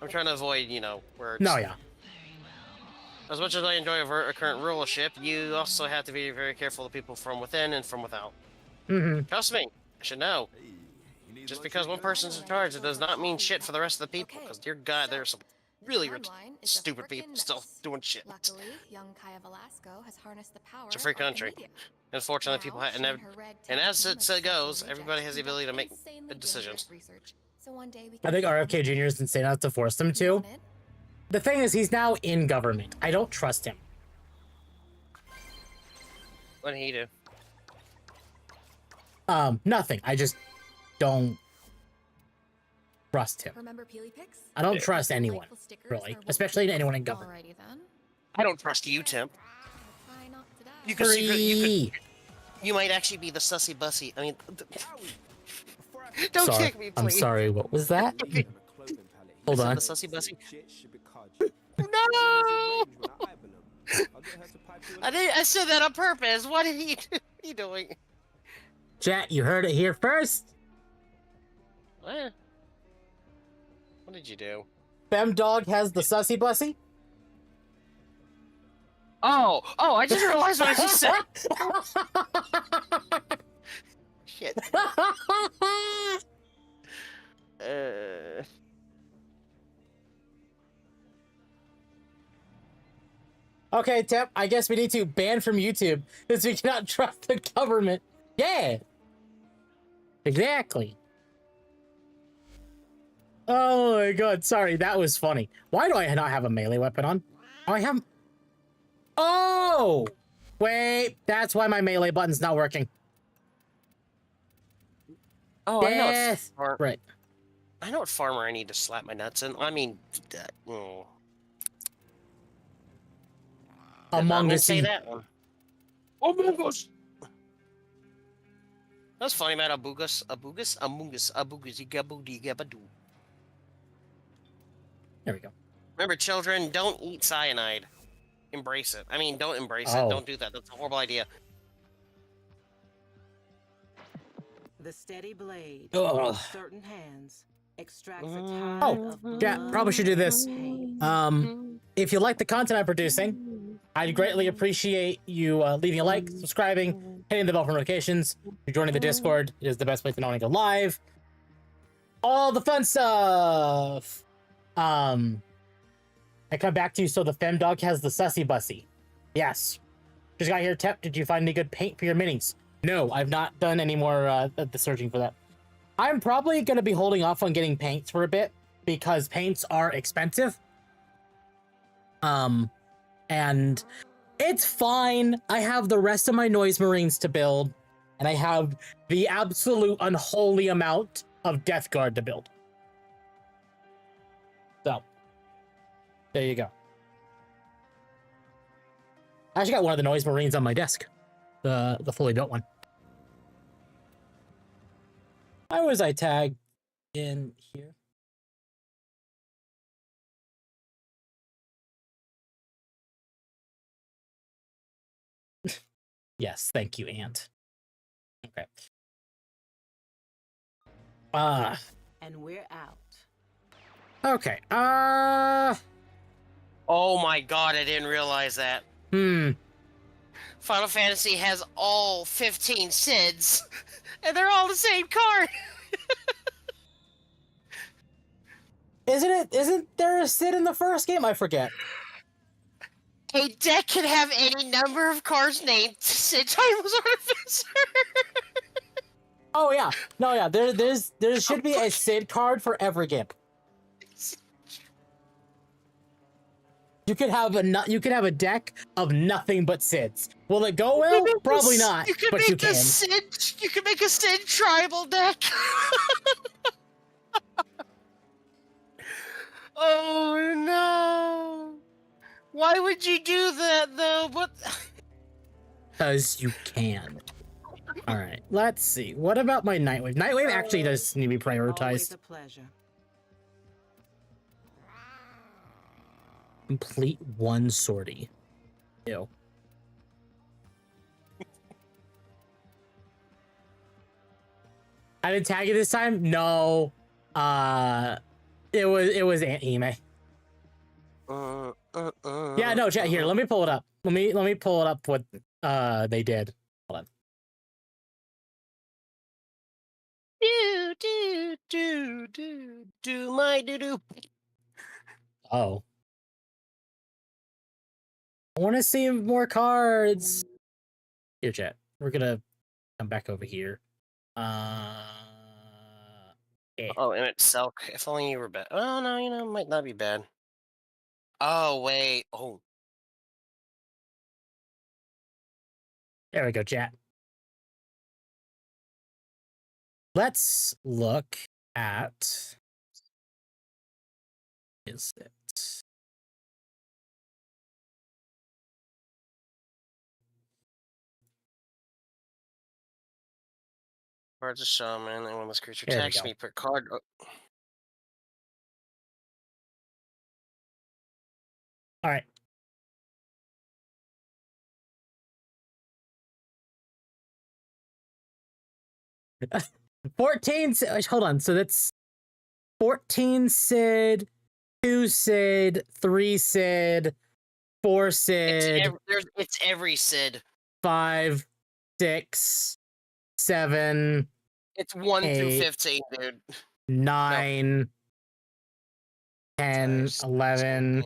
I'm trying to avoid, you know, words. No, yeah. As much as I enjoy our current rulership, you also have to be very careful of people from within and from without. Mm-hmm. Trust me, I should know. Just because one person's in charge, it does not mean shit for the rest of the people. Because, dear God, there's some really stupid people still doing shit. Luckily, young Kaya Velasco has harnessed the power. It's a free country. Unfortunately, people have, and as it goes, everybody has the ability to make decisions. I think RFK Jr. is insane enough to force them to. The thing is, he's now in government. I don't trust him. What did he do? Nothing. I just don't trust him. I don't trust anyone, really. Especially anyone in government. I don't trust you, Temp. You could you might actually be the sussy bussy. I mean, don't kick me, please. I'm sorry, what was that? Hold on. The sussy bussy. No! I said that on purpose. What are you doing? Chat, you heard it here first. What? What did you do? Femdog has the sussy bussy. Oh, I just realized what I just said. Shit. Okay, Temp, I guess we need to ban from YouTube because we cannot trust the government. Yeah. Exactly. Oh my god, sorry, that was funny. Why do I not have a melee weapon on? Oh, I have... Oh! Wait, that's why my melee button's not working. Oh, yes. I know. Right. I know what farmer I need to slap my nuts in. I mean, Among Us. Say that one. Among Us. That's funny about Among Us, Gaboo. There we go. Remember, children, don't eat cyanide. Embrace it. I mean, don't embrace it. Don't do that. That's a horrible idea. The steady blade Ugh. with certain hands extracts a tide of yeah, probably should do this. If you like the content I'm producing, I'd greatly appreciate you leaving a like, subscribing, hitting the bell for notifications. If you're joining the Discord, it is the best place to know when I go live. All the fun stuff. I come back to you. So the Femdog has the sussy bussy. Yes. Just got here. Tep, did you find any good paint for your minis? No, I've not done any more the searching for that. I'm probably going to be holding off on getting paints for a bit because paints are expensive. And it's fine. I have the rest of my Noise Marines to build. and I have the absolute unholy amount of Death Guard to build. So, there you go. I actually got one of the Noise Marines on my desk. The fully built one. Why was I tagged in here? Yes, thank you, Ant. Okay. And we're out. Okay. Oh my god, I didn't realize that. Final Fantasy has all 15 SIDs, and they're all the same card. Isn't there a Sid in the first game? I forget. A deck can have any number of cards named Sid Timeless Artificer. Oh yeah. No, yeah. There should be a Sid card for every game. You could have a deck of nothing but Sids. Will it go well? Probably not. You can but make you can. You can make a Sid tribal deck. Oh no! Why would you do that though? What? Because you can. All right. Let's see. What about my Nightwave? Nightwave actually does need to be prioritized. Always a pleasure. Complete one sortie. Ew. I didn't tag it this time? No. It was Aunt Ime. Yeah, no, chat here. Let me pull it up. Let me pull it up what they did. Hold on. Do my do. Oh. I want to see more cards. Here, chat. We're gonna come back over here. Yeah. Oh, Emmett Selk. If only you were bad. Oh no, it might not be bad. Oh wait. Oh. There we go, chat. Let's look at. Is it? Cards of Shaman, and when this creature There we attacks go. me per card. Oh. All right. Hold on. So that's 14 Sid, 2 Sid, 3 Sid, 4 Sid. It's every Sid. 5, 6, 7. It's 1 through 15, dude. 9, 10, 11,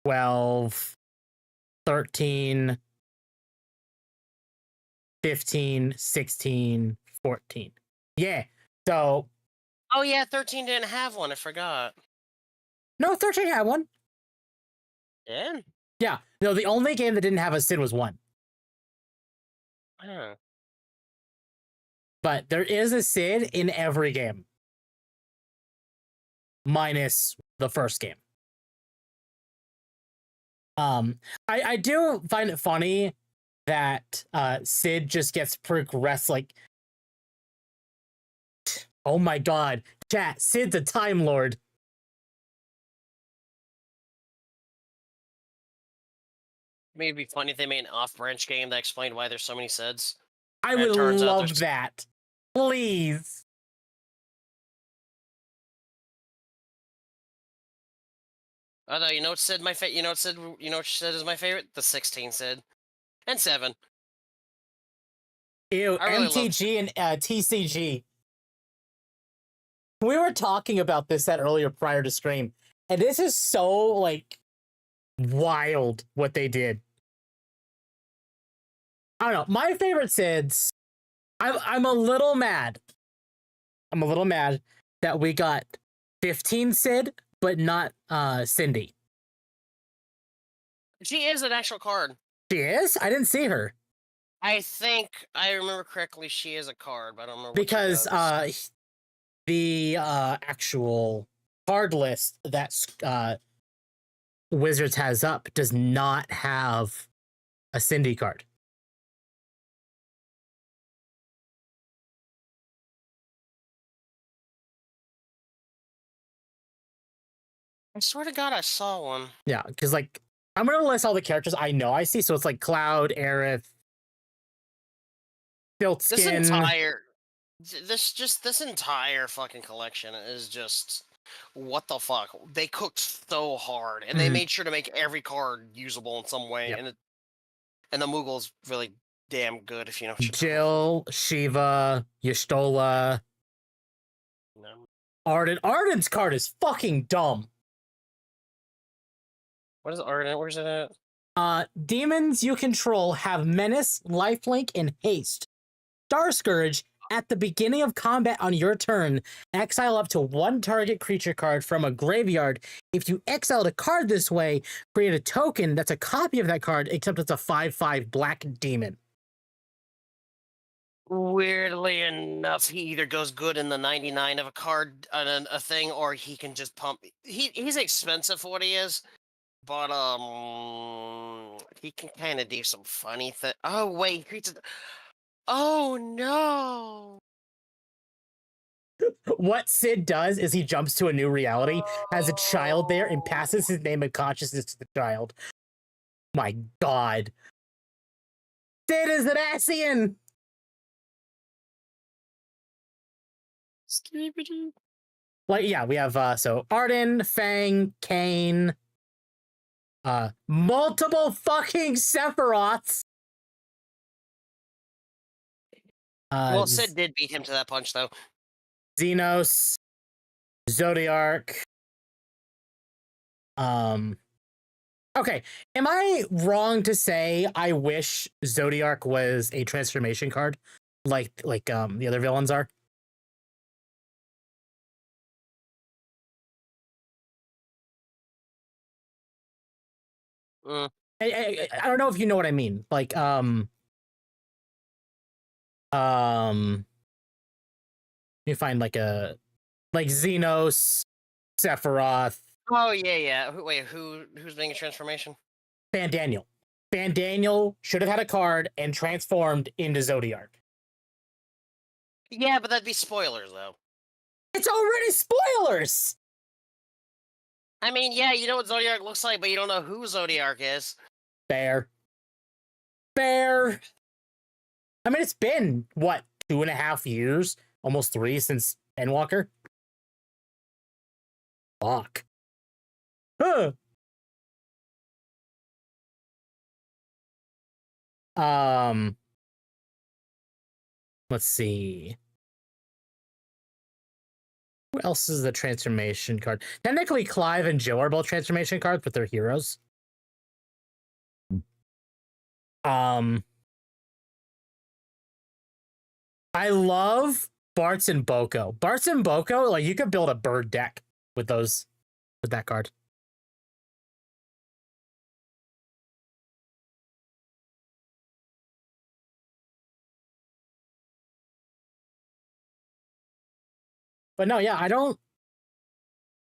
12, 13, 15, 16, 14. Yeah. So. Oh yeah, 13 didn't have one. I forgot. No, 13 had one. Yeah. Yeah. No, the only game that didn't have a Sid was 1. Huh. But there is a Sid in every game. Minus the first game. I do find it funny that Sid just gets progressed like. Oh my god. Chat, Sid's a Time Lord. I mean, it'd be funny if they made an off-branch game that explained why there's so many Sids. I would love that. Please. Although, you know what Sid is my favorite? The 16 Sid. And 7. Ew, really MTG and TCG. We were talking about this earlier prior to stream, and this is so, like, wild what they did. I don't know. My favorite Sids, I'm a little mad. I'm a little mad that we got 15 Sid, but not Cindy. She is an actual card. She is? I didn't see her. I think I remember correctly. She is a card, but I don't remember because what she does. the actual card list that Wizards has up does not have a Cindy card. I swear to God, I saw one. Yeah, because like I'm gonna list all the characters I know I see. So it's like Cloud, Aerith, Siltskin. This entire fucking collection is just what the fuck. They cooked so hard, and they made sure to make every card usable in some way. Yep. And the Moogle's really damn good if you know what you're Jill, Shiva, Y'shtola, No. Arden. Arden's card is fucking dumb. What is Arden? Where's it at? Demons you control have Menace, Lifelink, and Haste. Star Scourge, at the beginning of combat on your turn, exile up to one target creature card from a graveyard. If you exiled a card this way, create a token that's a copy of that card, except it's a 5/5 black demon. Weirdly enough, he either goes good in the 99 of a card, a thing, or he can just pump. He's expensive for what he is, but he can kind of do some funny thing. Oh wait, he creates a. Oh no! What Sid does is he jumps to a new reality, has a child there, and passes his name of consciousness to the child. My God. Sid is an Asian! Like, yeah, we have, so Arden, Fang, Kane, multiple fucking Sephiroths. Well, Sid did beat him to that punch, though. Xenos, Zodiark. Okay, am I wrong to say I wish Zodiark was a transformation card, like the other villains are? I don't know if you know what I mean. Like, you find like Xenos, Sephiroth. Oh yeah. Wait, who's being a transformation? Ban Daniel. Ban Daniel should have had a card and transformed into Zodiark. Yeah, but that'd be spoilers, though. It's already spoilers! I mean, yeah, you know what Zodiark looks like, but you don't know who Zodiark is. Fair. I mean, it's been, what, 2.5 years? Almost 3 since Endwalker? Fuck. Huh. Let's see. Who else is the transformation card? Technically, Clive and Joe are both transformation cards, but they're heroes. I love Bartz and Boko. Bartz and Boko, like, you could build a bird deck with that card. But no, yeah,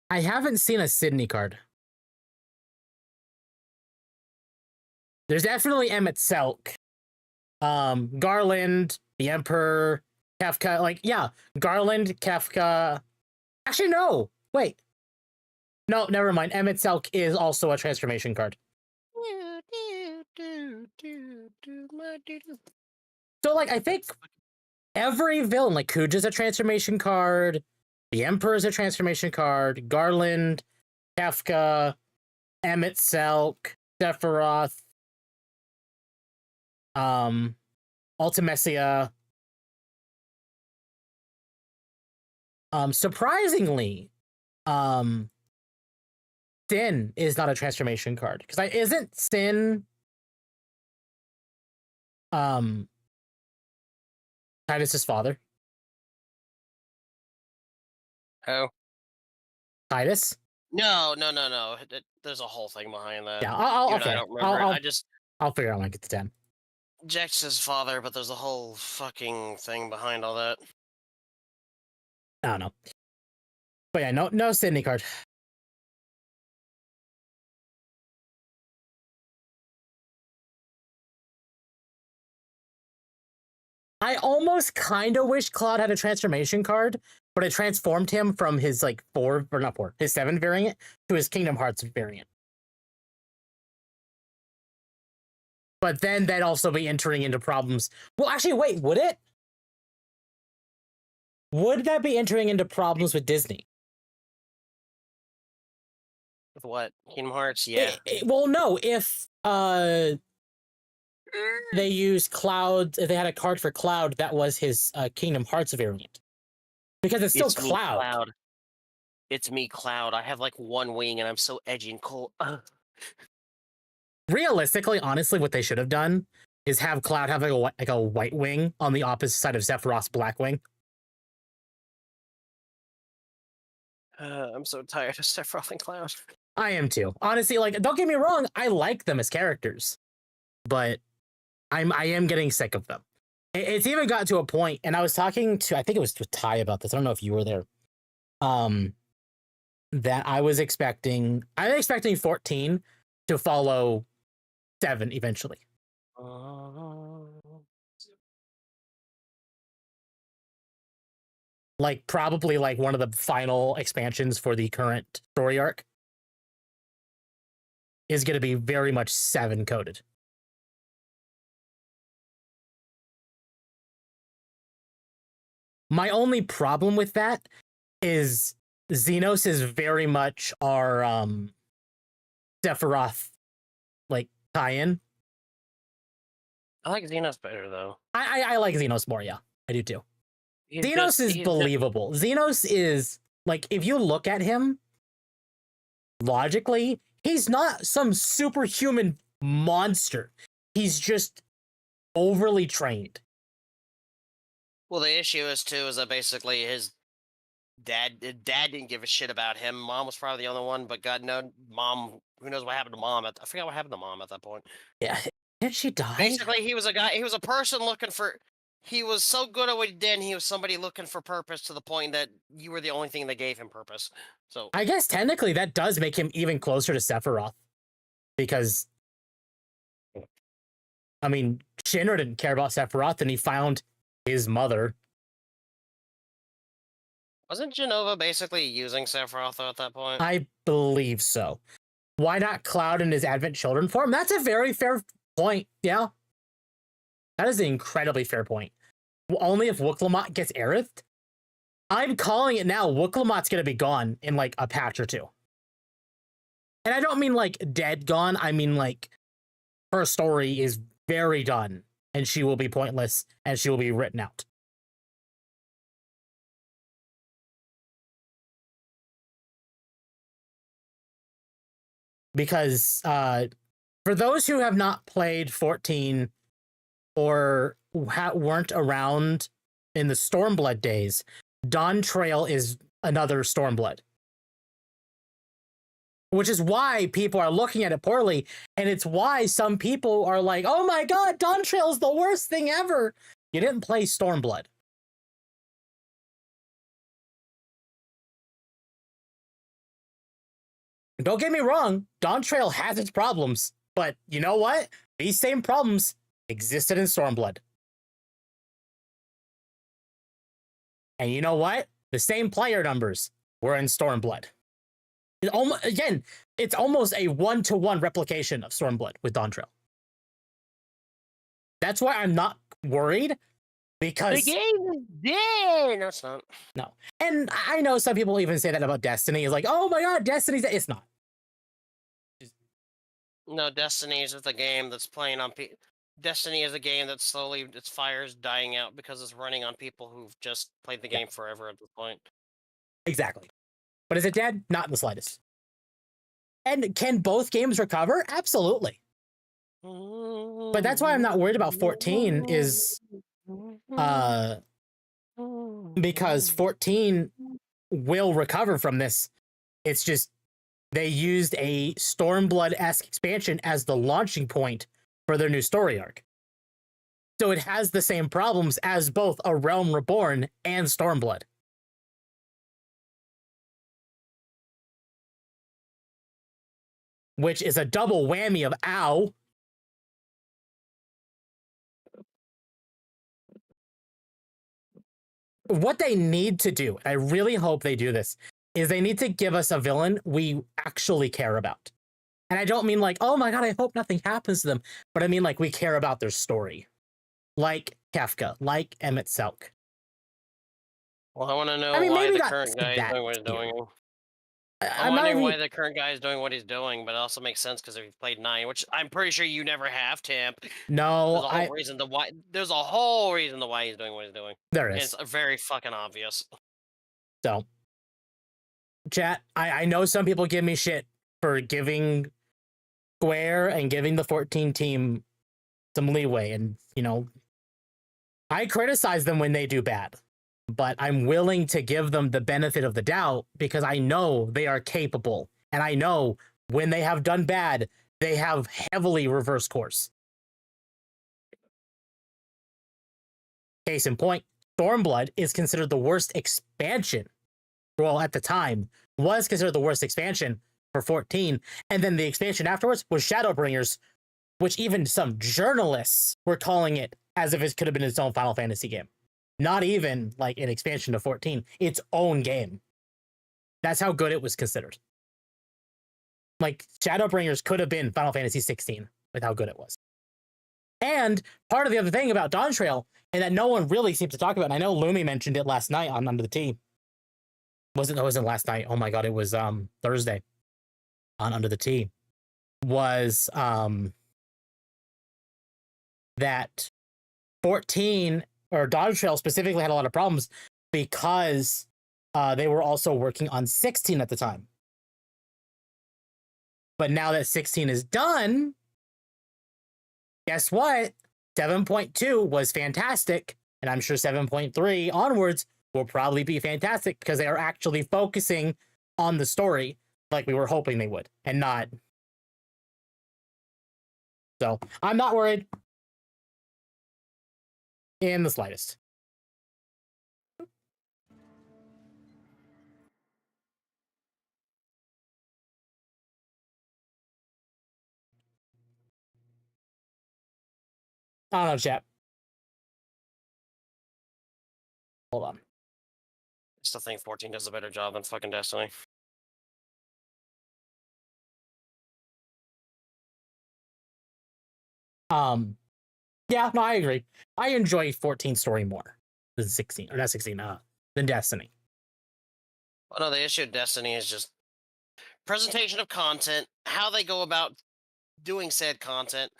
I haven't seen a Sydney card. There's definitely Emmett Selk. Garland, the Emperor, Kefka, like, yeah, Garland, Kefka. Actually, no, wait. No, never mind. Emmett Selk is also a transformation card. So, like, I think every villain, like, Kuja's a transformation card, the Emperor's a transformation card, Garland, Kefka, Emmett Selk, Sephiroth, Ultimecia. Surprisingly, Sin is not a transformation card. Because isn't Sin Titus's father? Oh. Titus? No. There's a whole thing behind that. Yeah, I don't remember. I'll figure out when I get to 10. Jack's his father, but there's a whole fucking thing behind all that. I don't know. But yeah, no Sydney card. I almost kind of wish Cloud had a transformation card, but it transformed him from his like his 7 variant to his Kingdom Hearts variant. But then that'd also be entering into problems. Well, actually, wait, would it? Would that be entering into problems with Disney? With what? Kingdom Hearts? Yeah. Well, no. If they use Cloud, if they had a card for Cloud that was his Kingdom Hearts variant, because it's still Cloud. It's me, Cloud. I have like one wing, and I'm so edgy and cool. Realistically, honestly, what they should have done is have Cloud have like a white wing on the opposite side of Sephiroth's black wing. I'm so tired of Sephiroth and Cloud. I am too. Honestly, like, don't get me wrong, I like them as characters, but I am getting sick of them. It's even got to a point, and I was talking to, I think it was with Ty about this. I don't know if you were there. That I'm expecting 14 to follow 7 eventually. Like probably like one of the final expansions for the current story arc is going to be very much 7 coded. My only problem with that is Xenos is very much our Sephiroth like tie-in. I like Xenos better though. I like Xenos more, yeah. I do too. Xenos is believable. Xenos is like, if you look at him logically, he's not some superhuman monster. He's just overly trained. Well, the issue is that basically his dad didn't give a shit about him. Mom was probably the only one, but God no, Mom. Who knows what happened to Mom? I forgot what happened to Mom at that point. Yeah, did she die? Basically, he was a guy. He was a person looking for. He was so good at what he did. And he was somebody looking for purpose to the point that you were the only thing that gave him purpose. So I guess technically that does make him even closer to Sephiroth, because I mean, Shinra didn't care about Sephiroth, and he found his mother. Wasn't Genova basically using Sephiroth at that point? I believe so. Why not Cloud in his Advent Children form? That's a very fair point. Yeah. That is an incredibly fair point. Only if Wooklamot gets Aerith. I'm calling it now. Wooklamot's going to be gone in like a patch or 2. And I don't mean like dead gone. I mean like her story is very done and she will be pointless and she will be written out. Because for those who have not played 14 or weren't around in the Stormblood days, Dawn Trail is another Stormblood. Which is why people are looking at it poorly, and it's why some people are like, oh my god, Dawn Trail is the worst thing ever. You didn't play Stormblood. Don't get me wrong, Dawn Trail has its problems, but you know what? These same problems existed in Stormblood. And you know what? The same player numbers were in Stormblood. Again, it's almost a 1-to-1 replication of Stormblood with Dawn Trail. That's why I'm not worried, because the game is dead. No, it's not. No. And I know some people even say that about Destiny. It's like, oh my god, Destiny's dead. It's not. No, Destiny is the game that's playing on Destiny is a game that slowly its fire's dying out because it's running on people who've just played the game forever at this point. Exactly. But is it dead? Not in the slightest. And can both games recover? Absolutely. But that's why I'm not worried about 14 is because 14 will recover from this. It's just they used a Stormblood-esque expansion as the launching point for their new story arc. So it has the same problems as both A Realm Reborn and Stormblood. Which is a double whammy of ow. What they need to do, I really hope they do this, is they need to give us a villain we actually care about. And I don't mean like, oh my god, I hope nothing happens to them, but I mean like we care about their story. Like Kefka, like Emmett Selk. Well, I want to know why the current guy is doing what he's doing. I want to know why the current guy is doing what he's doing, but it also makes sense because if you've played 9, which I'm pretty sure you never have, Temp. No, there's a whole reason to why he's doing what he's doing. There is. It's very fucking obvious. So, chat, I know some people give me shit for giving Square and giving the 14 team some leeway, and you know, I criticize them when they do bad, but I'm willing to give them the benefit of the doubt because I know they are capable, and I know when they have done bad, they have heavily reversed course. Case in point, Stormblood is considered the worst expansion. Well, at the time, was considered the worst expansion for 14, and then the expansion afterwards was Shadowbringers, which even some journalists were calling it as if it could have been its own Final Fantasy game. Not even like an expansion to 14, its own game. That's how good it was considered. Like, Shadowbringers could have been Final Fantasy 16 with how good it was. And part of the other thing about Dawntrail, and that no one really seems to talk about, and I know Lumi mentioned it last night on Under the Tea. It wasn't last night. Oh my god, it was Thursday on Under the Tea. Was that 14 or Dawntrail specifically had a lot of problems because they were also working on 16 at the time. But now that 16 is done, guess what? 7.2 was fantastic, and I'm sure 7.3 onwards will probably be fantastic because they are actually focusing on the story like we were hoping they would, and not. So I'm not worried in the slightest. I don't know, chat. Hold on. I still think 14 does a better job than fucking Destiny. Yeah, no, I agree. I enjoy 14 story more than 16, or not 16, than Destiny. Oh no, the issue of Destiny is just presentation of content, how they go about doing said content,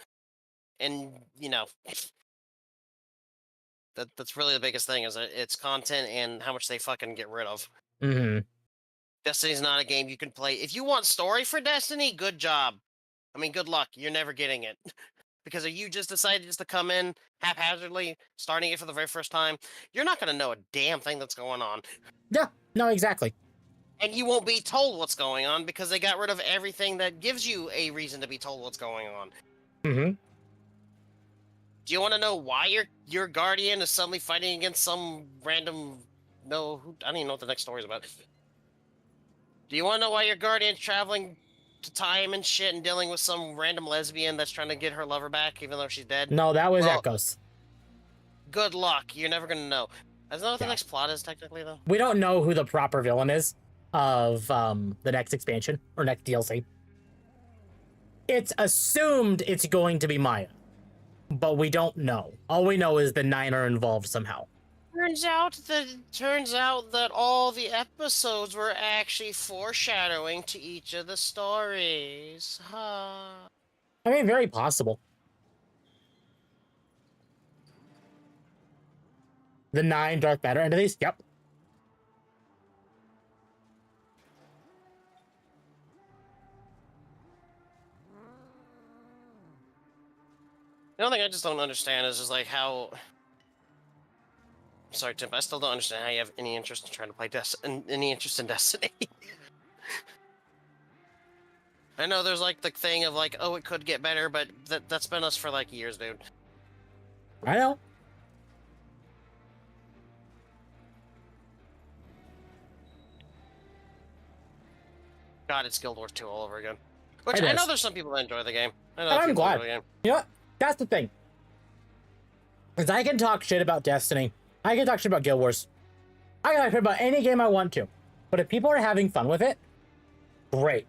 and you know, that's really the biggest thing is it's content and how much they fucking get rid of. Mm-hmm. Destiny's not a game you can play. If you want story for Destiny, good job. I mean, good luck. You're never getting it. Because if you just decided just to come in haphazardly, starting it for the very first time, you're not going to know a damn thing that's going on. Yeah, no, exactly. And you won't be told what's going on because they got rid of everything that gives you a reason to be told what's going on. Mm-hmm. Do you want to know why your guardian is suddenly fighting against some random... I don't even know what the next story is about. Do you want to know why your guardian's traveling to time and shit and dealing with some random lesbian that's trying to get her lover back even though she's dead? No, that was Echoes. Good luck. You're never going to know. Isn't that what the next plot is, technically, though? We don't know who the proper villain is of the next expansion or next DLC. It's assumed it's going to be Maya, but we don't know. All we know is the 9 are involved somehow. Turns out that all the episodes were actually foreshadowing to each of the stories. Huh. I mean, very possible. The 9 dark matter entities? Yep. The only thing I just don't understand is just like how... Sorry, Tim, I still don't understand how you have any interest in trying to play any interest in Destiny. I know there's like the thing of like, oh, it could get better, but that's been us for like years, dude. I know. God, it's Guild Wars 2 all over again. Which It I know is. there's some people that enjoy the game. I know And I'm people glad. enjoy the game. You know what? That's the thing. Because I can talk shit about Destiny. I can talk shit about Guild Wars. I can talk shit about any game I want to. But if people are having fun with it, great.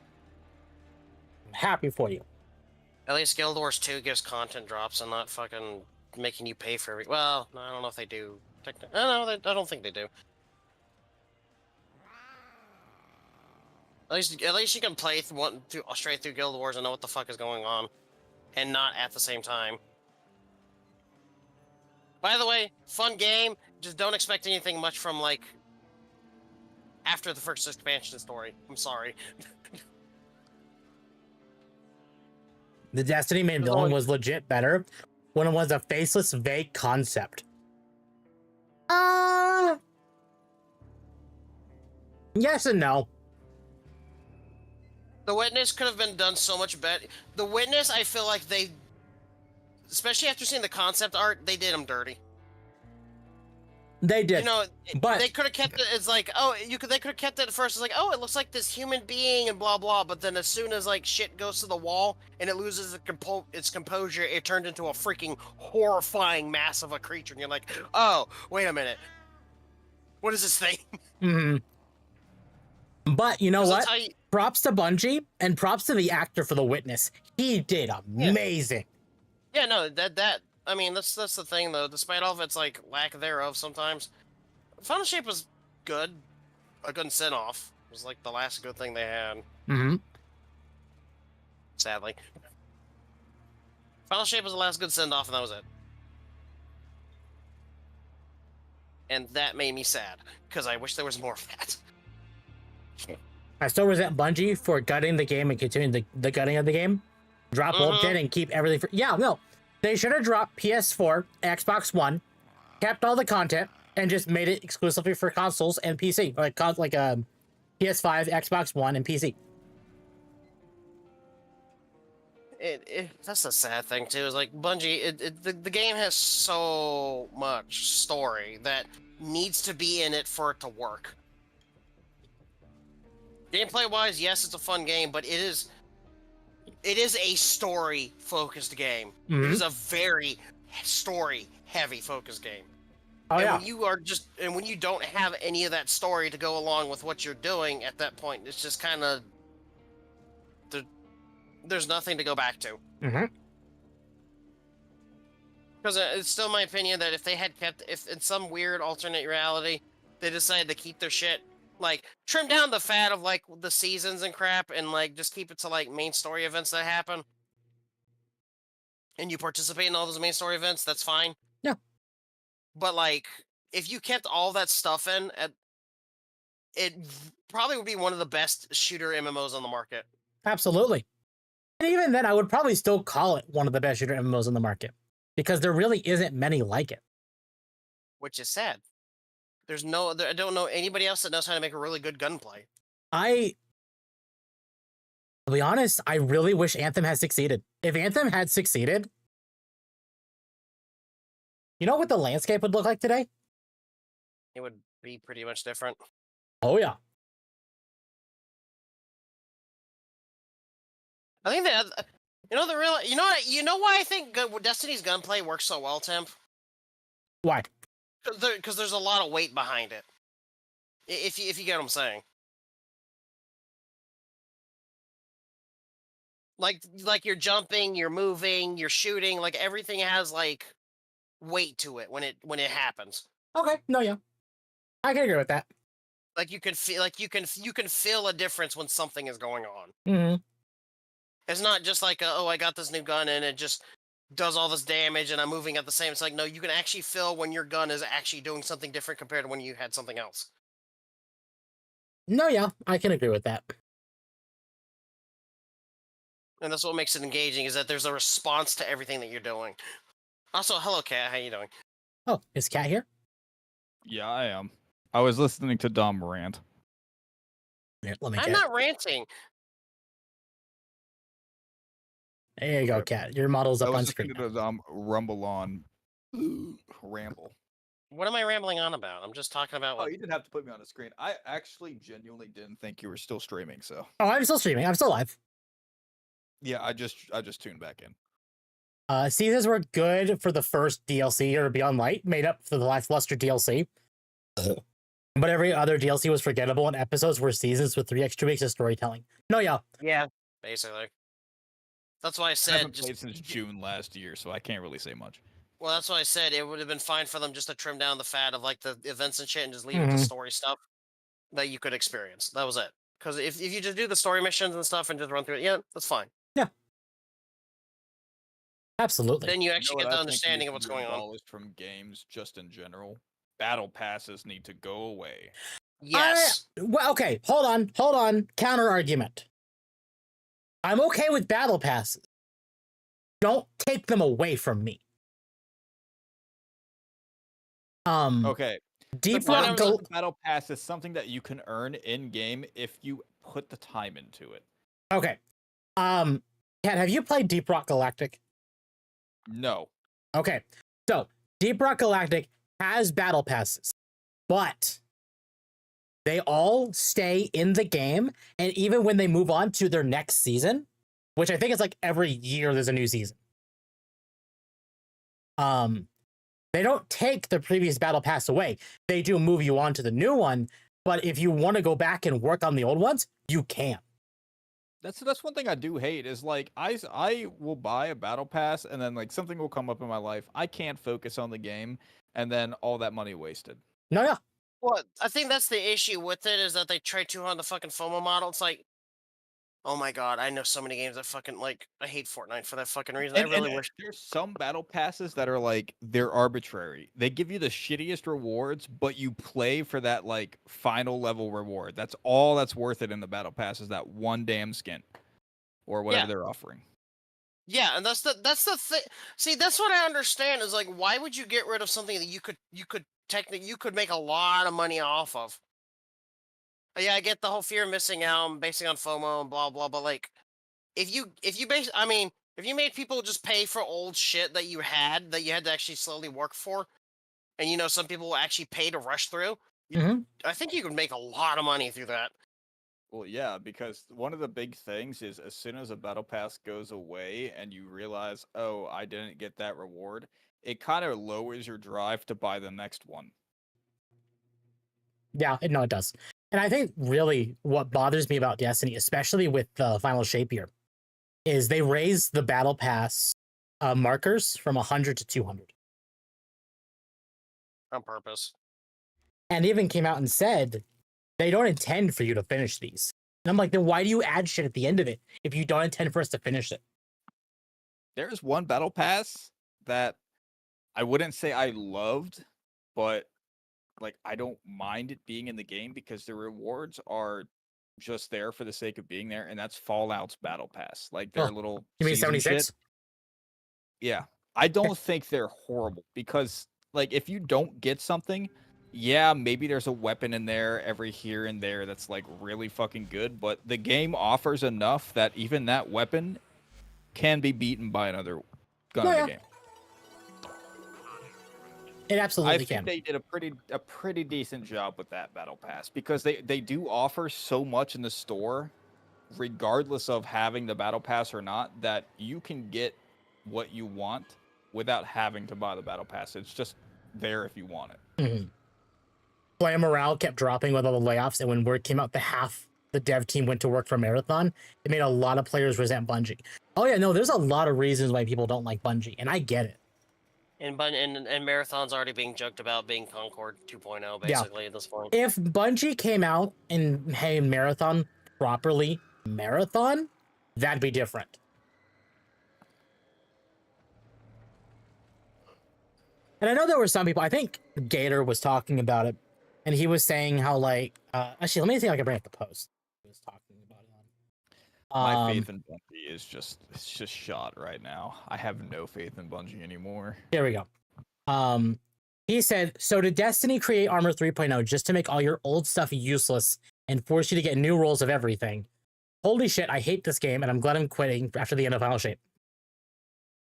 I'm happy for you. At least Guild Wars 2 gives content drops and not fucking making you pay for every. Well, no, I don't know if they do. I don't think they do. At least you can play straight through Guild Wars and know what the fuck is going on, and not at the same time. By the way, fun game. Just don't expect anything much from like after the first expansion story. I'm sorry. The Destiny main villain was legit better when it was a faceless, vague concept. Yes and no. The Witness could have been done so much better. The Witness, I feel like they, especially after seeing the concept art, they did him dirty. They did. You know, but they could have kept it as like, oh, they could have kept it at first as like, oh, it looks like this human being and blah blah. But then as soon as like shit goes to the wall and it loses its composure, it turned into a freaking horrifying mass of a creature, and you're like, oh, wait a minute, what is this thing? Mm-hmm. But you know what? You... Props to Bungie and props to the actor for the Witness. He did amazing. Yeah, no, that. I mean, that's the thing though. Despite all of its like lack thereof, sometimes Final Shape was good. A good send-off. It was like the last good thing they had. Mm-hmm. Sadly, Final Shape was the last good send-off, and that was it. And that made me sad because I wish there was more of that. I still resent Bungie for gutting the game and continuing the gutting of the game. Drop Wolf Den and keep everything for. Yeah, no. They should have dropped PS4, Xbox One, kept all the content, and just made it exclusively for consoles and PC, like PS5, Xbox One, and PC. That's the sad thing too. Is like Bungie. The game has so much story that needs to be in it for it to work. Gameplay wise, yes, it's a fun game, but it is a story-focused game. Mm-hmm. It is a very story-heavy focused game. Oh, and yeah. when you don't have any of that story to go along with what you're doing at that point, it's just kind of there's nothing to go back to. Mm-hmm. Because it's still my opinion that if in some weird alternate reality, they decided to keep their shit, like, trim down the fat of, like, the seasons and crap, and, like, just keep it to, like, main story events that happen. And you participate in all those main story events, that's fine. Yeah. But, like, if you kept all that stuff in, it probably would be one of the best shooter MMOs on the market. Absolutely. And even then, I would probably still call it one of the best shooter MMOs on the market. Because there really isn't many like it. Which is sad. I don't know anybody else that knows how to make a really good gunplay. To be honest, I really wish Anthem had succeeded. If Anthem had succeeded, you know what the landscape would look like today? It would be pretty much different. Oh, yeah. I think that, you know why I think Destiny's gunplay works so well, Temp? Why? Because there's a lot of weight behind it. If you get what I'm saying. Like you're jumping, you're moving, you're shooting, like everything has like weight to it when it happens. Okay, no, yeah, I can agree with that. Like you can feel a difference when something is going on. Mm-hmm. It's not just like I got this new gun and it just does all this damage and I'm moving at the same. It's like, no, you can actually feel when your gun is actually doing something different compared to when you had something else. No, yeah, I can agree with that. And that's what makes it engaging, is that there's a response to everything that you're doing. Also, hello, Kat. How you doing? Oh, is Kat here? Yeah, I am. I was listening to Dom rant. Yeah, let me I'm not ranting. There you go, Kat. Your model's up on screen. I was listening to Dom rumble on Ramble. What am I rambling on about? I'm just talking about. Oh, you didn't have to put me on the screen. I actually genuinely didn't think you were still streaming. So. Oh, I'm still streaming. I'm still live. Yeah, I just tuned back in. Seasons were good for the first DLC or Beyond Light, made up for the Lifeluster DLC. But every other DLC was forgettable, and episodes were seasons with 3 extra weeks of storytelling. No, yeah. Yeah, basically. That's why I I said haven't played since June last year, so I can't really say much. Well, that's why I said it would have been fine for them just to trim down the fat of like the events and shit and just leave it to story stuff that you could experience. That was it. Because if you just do the story missions and stuff and just run through it, yeah, that's fine. Yeah. Absolutely. Then you actually know get the what I think understanding needs of what's to be going on. abolished from games just in general. Battle passes need to go away. Yes. Well, okay, hold on. Counter argument. I'm okay with battle passes. Don't take them away from me. Okay. Deep The Rock battle pass is something that you can earn in game if you put the time into it. Okay. Kat, have you played Deep Rock Galactic? No. Okay. So, Deep Rock Galactic has battle passes, but they all stay in the game, and even when they move on to their next season, which I think is like every year there's a new season. They don't take the previous battle pass away. They do move you on to the new one, but if you want to go back and work on the old ones, you can. That's one thing I do hate is like I will buy a battle pass and then like something will come up in my life. I can't focus on the game and then all that money wasted. No, yeah. Well, I think that's the issue with it is that they try too hard on the fucking FOMO model. It's like, oh my god, I know so many games that fucking like. I hate Fortnite for that fucking reason. I really wish there's some battle passes that are like they're arbitrary. They give you the shittiest rewards, but you play for that like final level reward. That's all that's worth it in the battle pass is that one damn skin or whatever they're offering. Yeah, and that's the thing. See, that's what I understand is like, why would you get rid of something that you could technically you could make a lot of money off of? Yeah, I get the whole fear of missing out, basing on FOMO and blah blah. But like, if you made people just pay for old shit that you had to actually slowly work for, and some people will actually pay to rush through. I think you could make a lot of money through that. Well, yeah, because one of the big things is as soon as a battle pass goes away and you realize, oh, I didn't get that reward, it kind of lowers your drive to buy the next one. Yeah, no, it does. And I think really what bothers me about Destiny, especially with the final shape here, is they raised the battle pass markers from 100 to 200. On purpose. And even came out and said they don't intend for you to finish these. And I'm like, then why do you add shit at the end of it if you don't intend for us to finish it? There's one battle pass that I wouldn't say I loved, but like I don't mind it being in the game because the rewards are just there for the sake of being there, and that's Fallout's battle pass. Like their little. You mean 76? Yeah, I don't think they're horrible because like if you don't get something, yeah, maybe there's a weapon in there every here and there that's like really fucking good, but the game offers enough that even that weapon can be beaten by another gun in the game. It absolutely I think they did a pretty decent job with that battle pass because they do offer so much in the store, regardless of having the battle pass or not, that you can get what you want without having to buy the battle pass. It's just there if you want it. Player morale kept dropping with all the layoffs, and when word came out, the dev team went to work for Marathon. It made a lot of players resent Bungie. Oh yeah, no, there's a lot of reasons why people don't like Bungie, and I get it. And Marathon's already being joked about being Concord 2.0, basically, at this point. If Bungie came out and hey, Marathon properly, that'd be different. And I know there were some people, I think Gator was talking about it, and he was saying how like, actually, let me see if I can bring up the post. He was talking about it on. My faith in Bungie is just shot right now. I have no faith in Bungie anymore. Here we go. He said, so did Destiny create Armor 3.0 just to make all your old stuff useless and force you to get new roles of everything? Holy shit, I hate this game, and I'm glad I'm quitting after the end of Final Shape.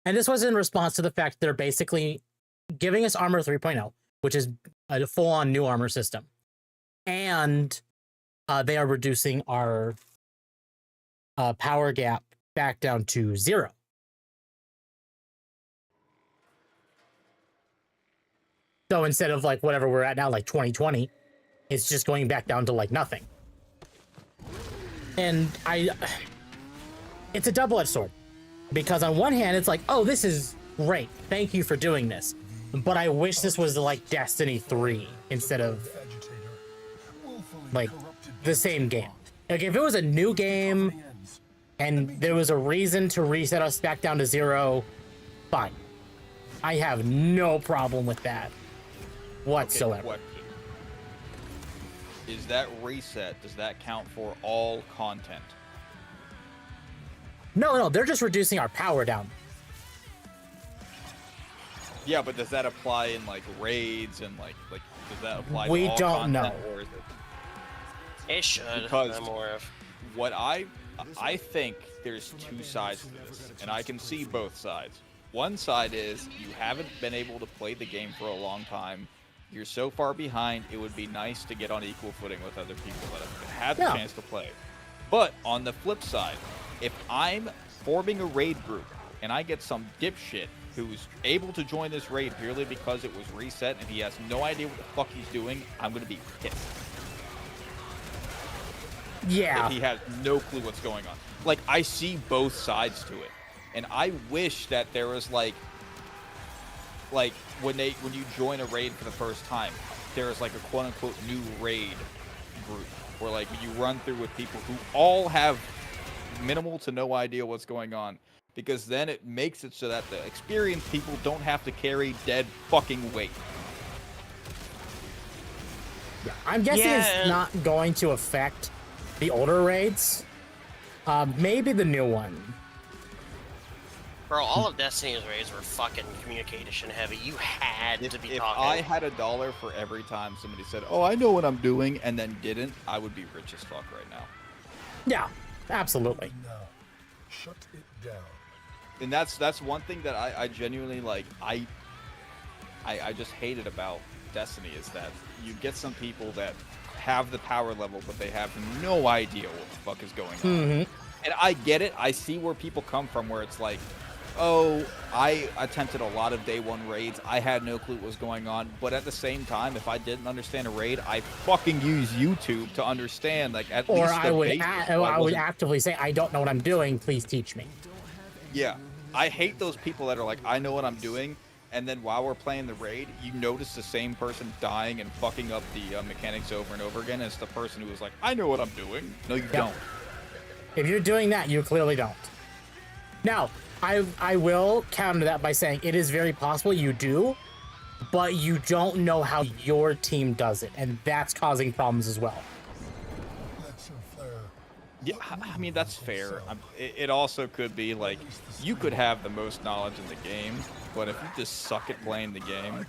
And this was in response to the fact they're basically giving us armor 3.0, which is a full-on new armor system, and they are reducing our power gap back down to 0. So instead of like whatever we're at now, like 2020, it's just going back down to like nothing. And it's a double-edged sword, because on one hand, it's like, oh, this is great. Thank you for doing this. But I wish this was like Destiny 3 instead of like the same game. Like if it was a new game and there was a reason to reset us back down to 0, fine. I have no problem with that whatsoever. Okay, is that reset, does that count for all content? No, they're just reducing our power down. Yeah, but does that apply in like raids and like does that apply We to all don't content, know. or is It should. Because I'm aware of. what I think there's two sides to this, and I can see both sides. One side is you haven't been able to play the game for a long time. You're so far behind, it would be nice to get on equal footing with other people that have had the chance to play. But on the flip side, if I'm forming a raid group and I get some dipshit who's able to join this raid purely because it was reset and he has no idea what the fuck he's doing, I'm gonna be pissed. Yeah. If he has no clue what's going on. Like, I see both sides to it. And I wish that there was like when you join a raid for the first time, there is like a quote unquote new raid group where like you run through with people who all have minimal to no idea what's going on, because then it makes it so that the experienced people don't have to carry dead fucking weight. Yeah, I'm guessing it's not going to affect the older raids. Maybe the new one. Bro, all of Destiny's raids were fucking communication heavy. You had to be If talking. I had $1 for every time somebody said, "Oh, I know what I'm doing," and then didn't, I would be rich as fuck right now. Yeah, absolutely. Shut it down. And that's one thing that I genuinely like. I just hated about Destiny is that you get some people that have the power level, but they have no idea what the fuck is going on. And I get it. I see where people come from, where it's like, oh, I attempted a lot of day one raids. I had no clue what was going on. But at the same time, if I didn't understand a raid, I fucking use YouTube to understand, like, at least the basics. I would actively say, I don't know what I'm doing. Please teach me. Yeah. I hate those people that are like, I know what I'm doing. And then while we're playing the raid, you notice the same person dying and fucking up the mechanics over and over again as the person who was like, I know what I'm doing. No, you don't. If you're doing that, you clearly don't. Now, I will counter that by saying it is very possible you do, but you don't know how your team does it, and that's causing problems as well. Yeah, I mean, that's fair. It also could be like, you could have the most knowledge in the game, but if you just suck at playing the game,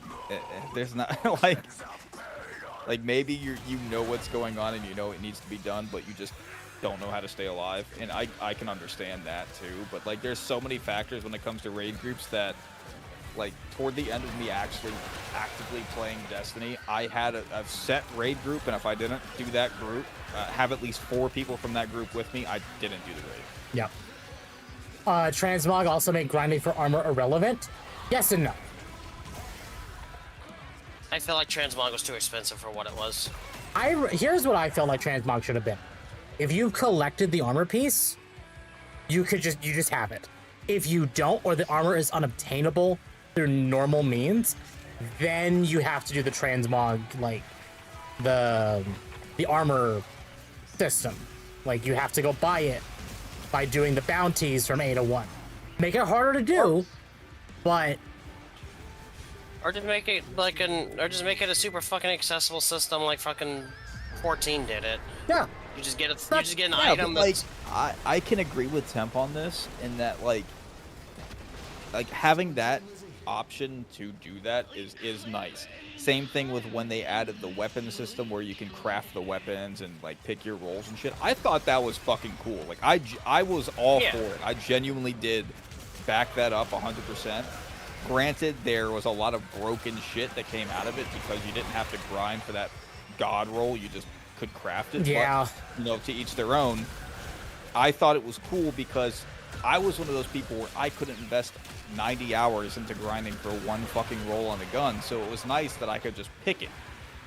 there's not like maybe you know what's going on and you know it needs to be done, but you just don't know how to stay alive. And I can understand that too, but like there's so many factors when it comes to raid groups that, like, toward the end of me actually actively playing Destiny, I had a set raid group, and if I didn't do that group, have at least 4 people from that group with me, I didn't do the raid. Yeah. Transmog also made grinding for armor irrelevant. Yes and no. I feel like Transmog was too expensive for what it was. Here's what I felt like Transmog should have been. If you collected the armor piece, you just have it. If you don't, or the armor is unobtainable through normal means, then you have to do the transmog, like the armor system. Like, you have to go buy it by doing the bounties from 801. Make it harder to do, but or just make it like a super fucking accessible system like fucking 14 did it. Yeah. You just get an item like, that's... I can agree with Temp on this in that like having that option to do that is nice. Same thing with when they added the weapon system where you can craft the weapons and like pick your rolls and shit. I thought that was fucking cool. Like I was all for it. I genuinely did back that up 100%. Granted, there was a lot of broken shit that came out of it because you didn't have to grind for that god roll. You just could craft it. Yeah. But, to each their own. I thought it was cool because I was one of those people where I couldn't invest 90 hours into grinding for one fucking roll on a gun, so it was nice that I could just pick it.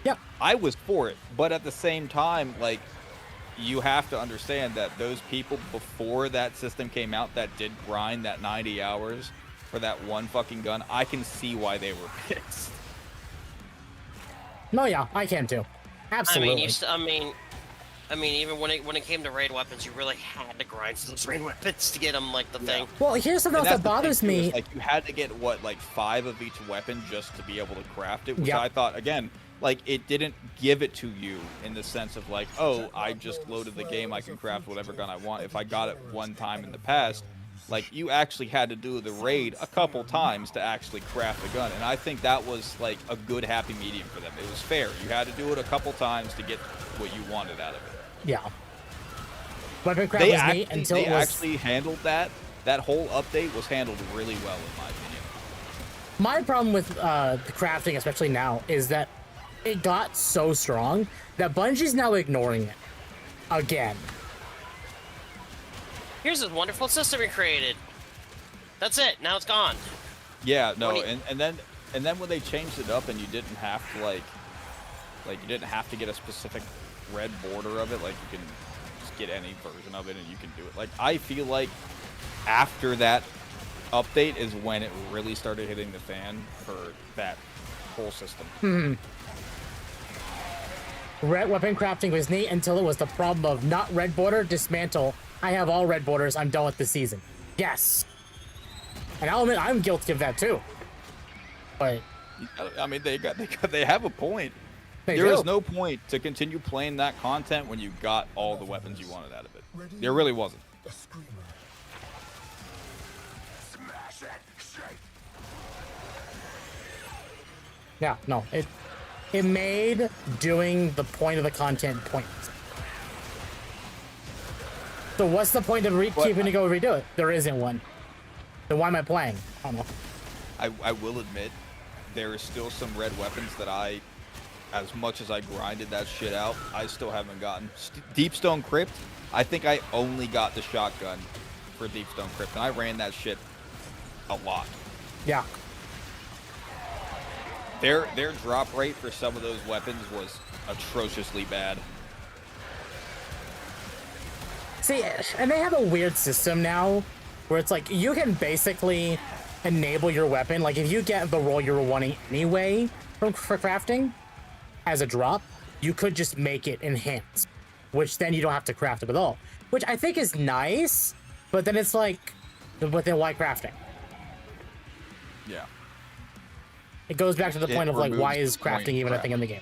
Yep. I was for it, but at the same time, like, you have to understand that those people before that system came out that did grind that 90 hours for that one fucking gun, I can see why they were pissed. No, yeah, I can too. Absolutely. I mean, even when it came to raid weapons, you really had to grind for those raid weapons to get them, like, the thing. Well, here's something else that bothers me. Like, you had to get, what, like 5 of each weapon just to be able to craft it, which Yep. I thought, again, like, it didn't give it to you in the sense of, like, oh, I just loaded the game, I can craft whatever gun I want. If I got it one time in the past, like, you actually had to do the raid a couple times to actually craft the gun. And I think that was, like, a good happy medium for them. It was fair. You had to do it a couple times to get what you wanted out of it. Yeah. Weapon craft was neat until they it was... actually handled that. That whole update was handled really well, in my opinion. My problem with the crafting, especially now, is that it got so strong that Bungie's now ignoring it. Again. Here's this wonderful system we created. That's it. Now it's gone. Yeah, no, and then when they changed it up and you didn't have to like you didn't have to get a specific red border of it, like you can just get any version of it and you can do it. Like, I feel like after that update is when it really started hitting the fan for that whole system. Red weapon crafting was neat until it was the problem of not red border, dismantle. I have all red borders, I'm done with the season. Yes. And I'll admit, I'm guilty of that too. But I mean, they have a point. There is no point to continue playing that content when you got all the weapons you wanted out of it. There really wasn't. Yeah, no, it made doing the point of the content pointless. So what's the point of keeping to go redo it? There isn't one. Then why am I playing? I don't know. I will admit, there is still some red weapons that as much as I grinded that shit out, I still haven't gotten. Deepstone Crypt, I think I only got the shotgun for Deepstone Crypt, and I ran that shit a lot. Yeah. Their drop rate for some of those weapons was atrociously bad. See, and they have a weird system now where it's like you can basically enable your weapon. Like, if you get the roll you're wanting anyway for crafting as a drop, you could just make it enhanced, which then you don't have to craft it at all, which I think is nice, but then it's like, but then why crafting? Yeah. It goes back to the point of, like, why is crafting even a thing in the game?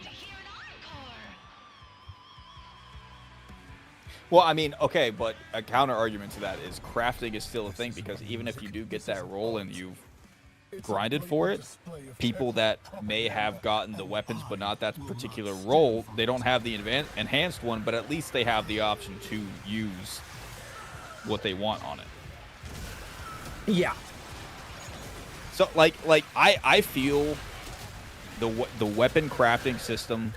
Well, I mean, okay, but a counter argument to that is crafting is still a thing, because even if you do get that roll and you've grinded for it, people that may have gotten the weapons but not that particular roll, they don't have the enhanced one, but at least they have the option to use what they want on it. Yeah. So, like I feel the weapon crafting system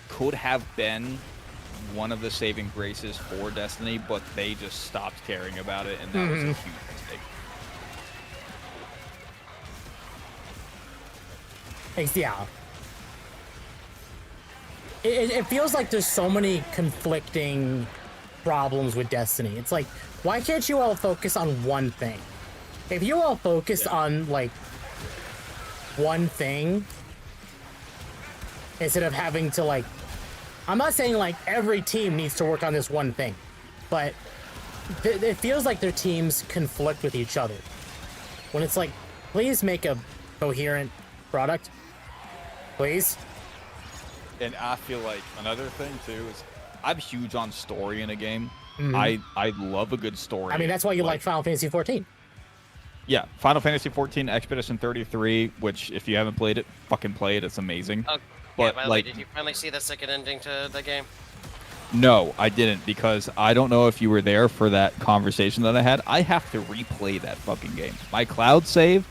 could have been one of the saving graces for Destiny, but they just stopped caring about it, and that was a huge mistake. Yeah. It feels like there's so many conflicting problems with Destiny. It's like, why can't you all focus on one thing? If you all focus on, like, one thing, instead of having to, like, I'm not saying, like, every team needs to work on this one thing, but it feels like their teams conflict with each other. When it's like, please make a coherent product. Please. And I feel like another thing, too, is I'm huge on story in a game. Mhm. I love a good story. I mean, that's why you like Final Fantasy 14. Yeah, Final Fantasy 14, Expedition 33, which, if you haven't played it, fucking play it. It's amazing. Oh, But, yeah, by the like, way, did you finally see the second ending to the game? no, I didn't, because I don't know if you were there for that conversation that I had. I have to replay that fucking game. My cloud save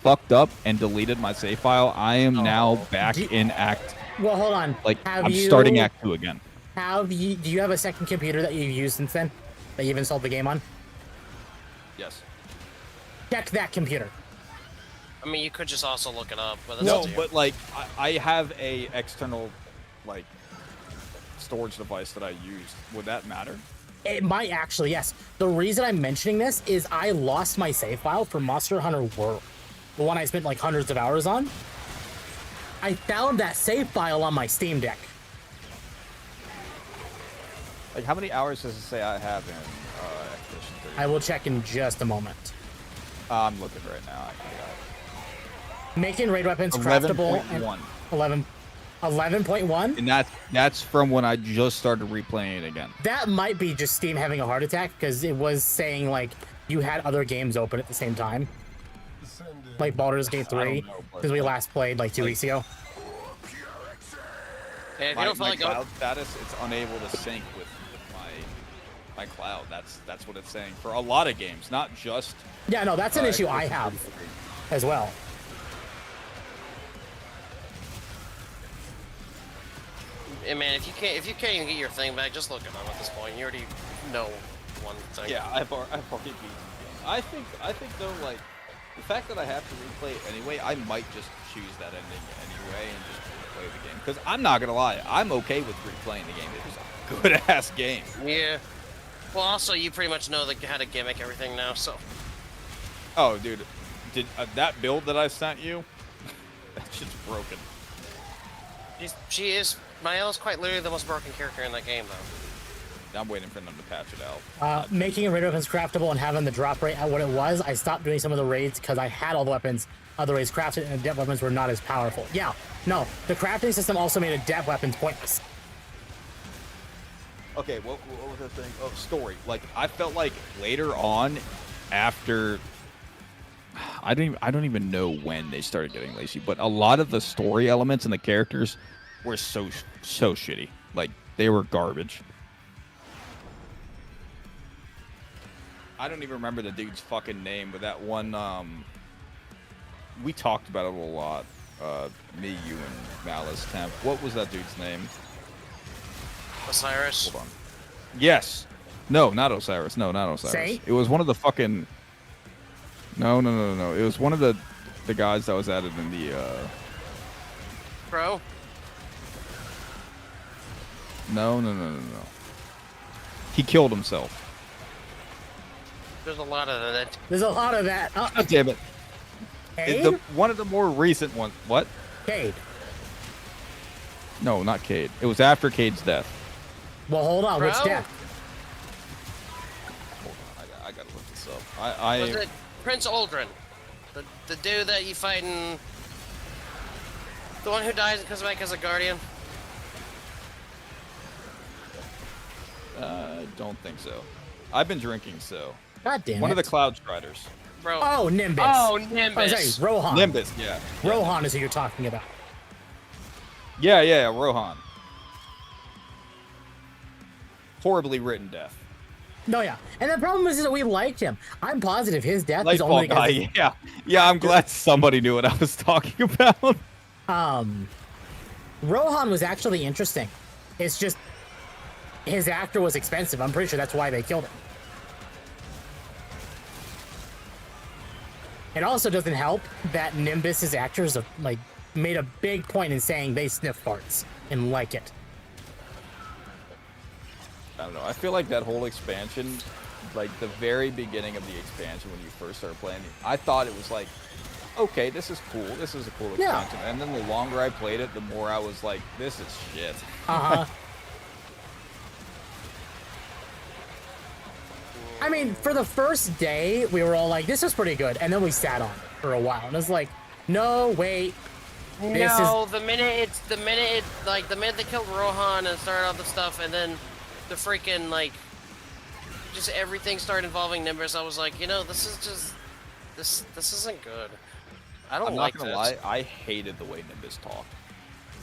fucked up and deleted my save file. I am now back Do- in Act. Well, hold on. Like Have I'm you- starting Act 2 again. Do you have a second computer that you've used since then? That you've installed the game on? Yes. Check that computer. I mean, you could just also look it up. But that's No, up to you. but like I have a external like storage device that I use. Would that matter? It might actually, yes. The reason I'm mentioning this is I lost my save file for Monster Hunter World, the one I spent like hundreds of hours on. I found that save file on my Steam Deck. Like, how many hours does it say I have in Expedition 30? I will check in just a moment. I'm looking right now. I got Making raid weapons craftable. 11.1. 11.1? And that's from when I just started replaying it again. That might be just Steam having a heart attack, because it was saying like you had other games open at the same time. Like Baldur's Gate 3, because we last played like 2 weeks ago. Yeah, if you My don't feel like cloud status, it's unable to sync with my cloud. That's what it's saying for a lot of games, not just. Yeah, no, that's an issue I have as well. Yeah, man, if you can't even get your thing back, just look it up at this point. You already know one thing. Yeah, I've already beaten the game. I think though, like the fact that I have to replay it anyway, I might just choose that ending anyway and just replay the game. Because I'm not gonna lie, I'm okay with replaying the game. It was a good ass game. Yeah. Well, also you pretty much know how to gimmick everything now, so. Oh, dude, did that build that I sent you? That shit's broken. She is. Mael's quite literally the most broken character in that game, though. I'm waiting for them to patch it out. Making a raid weapons craftable and having the drop rate at what it was, I stopped doing some of the raids because I had all the weapons, other raids crafted, and the depth weapons were not as powerful. Yeah, no, the crafting system also made a depth weapons pointless. Okay, what was the thing? Oh, story. Like, I felt like later on, after I don't even know when they started getting lazy, but a lot of the story elements and the characters were so shitty. Like, they were garbage. I don't even remember the dude's fucking name, but that one, we talked about it a lot. Me, you, and Malice Temp. What was that dude's name? Osiris. Hold on. Yes. No, not Osiris. No, not Osiris. Say? It was one of the fucking. No. It was one of the guys that was added in the. Bro. No. He killed himself. There's a lot of that. There's a lot of that. God damn it. Cade? One of the more recent ones. What? Cade. No, not Cade. It was after Cade's death. Well, hold on. Which Bro? death? Hold on, I gotta look this up. Was it Prince Aldrin? The dude that you fight in... The one who dies and comes back as a guardian? Don't think so. I've been drinking, so. God damn One it. of the Cloud Striders. Bro. Oh, Nimbus. Oh, Nimbus. Oh, sorry, Rohan. Nimbus, yeah. Rohan is who you're talking about. Yeah, Rohan. Horribly written death. No, yeah. And the problem is that we liked him. I'm positive his death is Lightball only guy, because... yeah. I'm glad somebody knew what I was talking about. Rohan was actually interesting. It's just his actor was expensive. I'm pretty sure that's why they killed him. It also doesn't help that Nimbus's actors have, like, made a big point in saying they sniff farts and like it. I don't know. I feel like that whole expansion, like the very beginning of the expansion when you first started playing, I thought it was like, okay, this is cool. This is a cool expansion. And then the longer I played it, the more I was like, this is shit. Uh-huh. I mean, for the first day, we were all like, this is pretty good. And then we sat on it for a while. And it's like, no, wait. No, the minute they killed Rohan and started all the stuff, and then the freaking, like, just everything started involving Nimbus, I was like, you know, this is just, this isn't good. I don't like this. I'm not gonna lie, I hated the way Nimbus talked.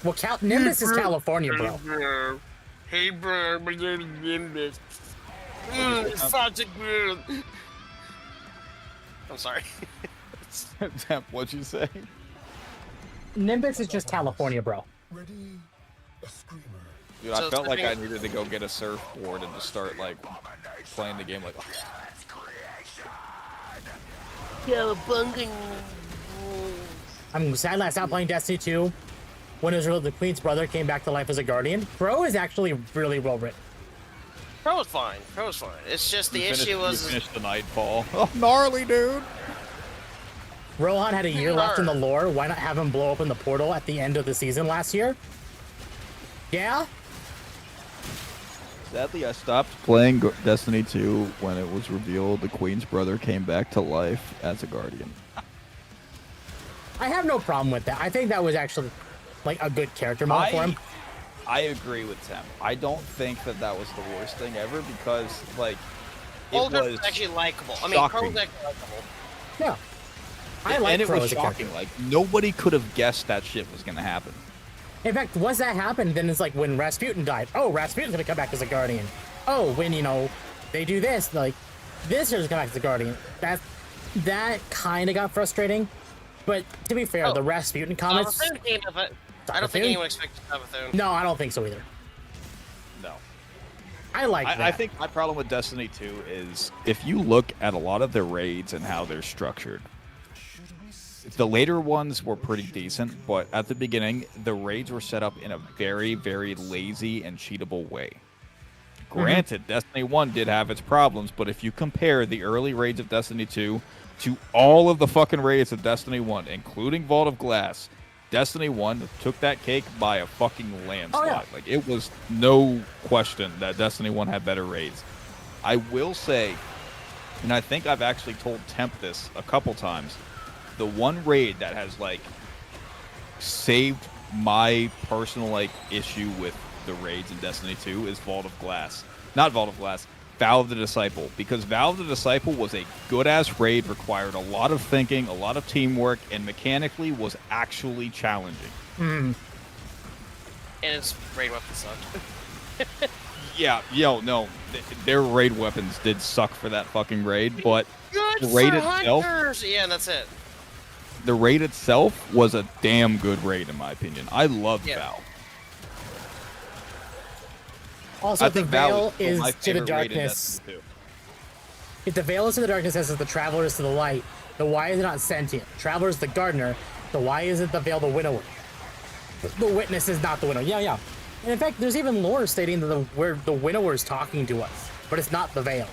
Well, Nimbus is California, bro. Hey, bro, my name is Nimbus. It's such a good. I'm sorry. Temp, what'd you say? Nimbus is just California, bro. Ready? A screamer. Dude, I felt like I needed to go get a surfboard and just start like playing the game like. I'm sad I stopped playing Destiny 2 when it was revealed the Queen's brother came back to life as a guardian. Pro is actually really well written. Pro was fine. Pro was fine. It's just the issue was. You finished the Nightfall. Oh, gnarly, dude. Rohan had a year left in the lore. Why not have him blow open the portal at the end of the season last year? Yeah? Sadly, I stopped playing Destiny 2 when it was revealed the Queen's brother came back to life as a guardian. I have no problem with that. I think that was actually like a good character model for him. I agree with Tim. I don't think that that was the worst thing ever because, like, it Older was actually likable. I mean, shocking. Pro's actually likable. Yeah. I like and it Pro was as a character. shocking. Like, nobody could have guessed that shit was going to happen. In fact, once that happened, then it's like when Rasputin died. Oh, Rasputin's gonna come back as a guardian. Oh, when, you know, they do this, like, this year's come back as a guardian. That kind of got frustrating. But to be fair, the Rasputin comments... I don't think anyone expected Savathun. No, I don't think so either. No. I like that. I think my problem with Destiny 2 is if you look at a lot of the raids and how they're structured, the later ones were pretty decent, but at the beginning, the raids were set up in a very, very lazy and cheatable way. Granted, Destiny 1 did have its problems, but if you compare the early raids of Destiny 2 to all of the fucking raids of Destiny 1, including Vault of Glass, Destiny 1 took that cake by a fucking landslide. Oh, yeah. Like, it was no question that Destiny 1 had better raids. I will say, and I think I've actually told Temp this a couple times, the one raid that has, like, saved my personal, like, issue with the raids in Destiny 2 is Vault of Glass. Not Vault of Glass, Vow of the Disciple. Because Vow of the Disciple was a good-ass raid, required a lot of thinking, a lot of teamwork, and mechanically was actually challenging. Mm. And its raid weapon sucked. Yeah, no, their raid weapons did suck for that fucking raid, but Good the raid for itself... hunters! Yeah, and that's it. The raid itself was a damn good raid, in my opinion. I loved Vow. Also, I if the think Vow veil is my is to the favorite raid in darkness. Destiny 2. If the veil is to the darkness as the traveler is to the light, then why is it not sentient? Traveler is the gardener, so why isn't the veil the winnower? The witness is not the winnower. Yeah. And in fact, there's even lore stating that where the winnower is talking to us, but it's not the veil.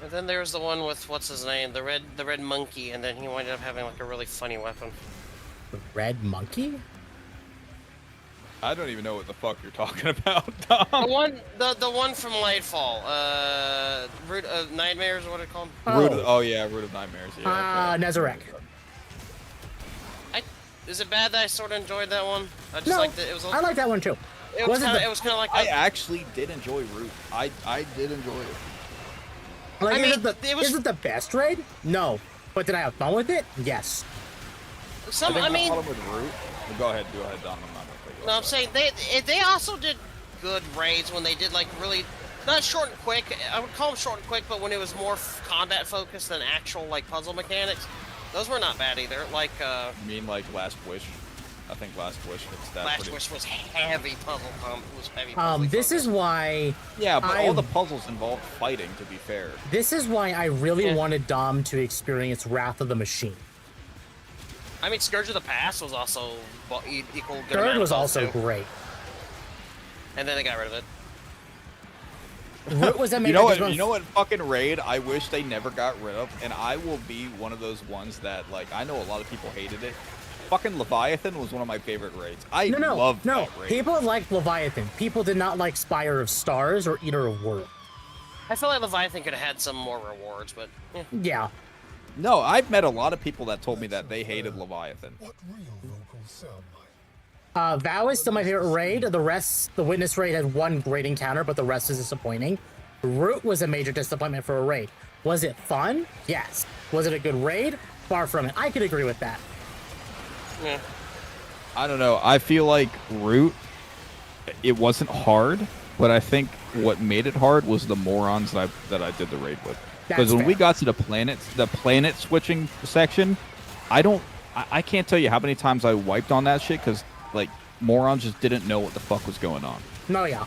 And then there's the one with what's his name, the red monkey, and then he ended up having like a really funny weapon. The red monkey? I don't even know what the fuck you're talking about, Tom. The one from Lightfall, Root of Nightmares, what do you call him? Root of Nightmares. Yeah. Nezarek. Is it bad that I sort of enjoyed that one? I just No, liked it. I like that one too. It was kind of like. I actually did enjoy Root. I did enjoy it. Like, I mean, is it the best raid? No. But did I have fun with it? Yes. I mean, with Root. Go ahead, Don. No, I'm saying they also did good raids when they did like really not short and quick. I would call them short and quick, but when it was more combat focused than actual like puzzle mechanics, those were not bad either. Like you mean like Last Wish? I think Last Wish hits that. Last Wish was heavy puzzle. This is why. Yeah, but all the puzzles involved fighting. To be fair. This is why I really wanted Dom to experience Wrath of the Machine. I mean, Scourge of the Past was also equal. Scourge was also great. And then they got rid of it. Root was You know what fucking raid I wish they never got rid of, and I will be one of those ones that, like, I know a lot of people hated it. Fucking Leviathan was one of my favorite raids. I loved that raid. People liked Leviathan. People did not like Spire of Stars or Eater of Worlds. I feel like Leviathan could have had some more rewards, but yeah. No, I've met a lot of people that told me that they hated Leviathan. Vow is still my favorite raid. The rest, the Witness raid had one great encounter, but the rest is disappointing. Root was a major disappointment for a raid. Was it fun? Yes. Was it a good raid? Far from it. I could agree with that. Yeah. I don't know. I feel like Root, it wasn't hard, but I think what made it hard was the morons that I did the raid with. Because That's when we fair. got to the planet switching section, I can't tell you how many times I wiped on that shit because like morons just didn't know what the fuck was going on. No, yeah.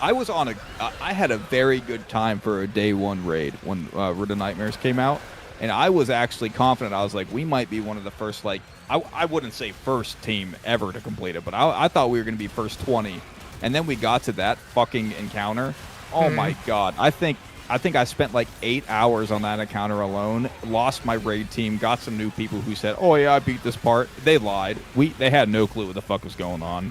I had a very good time for a day one raid when Root of Nightmares came out, and I was actually confident. I was like, we might be one of the first, like, I wouldn't say first team ever to complete it, but I thought we were going to be first 20. And then we got to that fucking encounter. Oh my god. I think I spent like 8 hours on that encounter alone, lost my raid team, got some new people who said, oh yeah, I beat this part. They lied. They had no clue what the fuck was going on.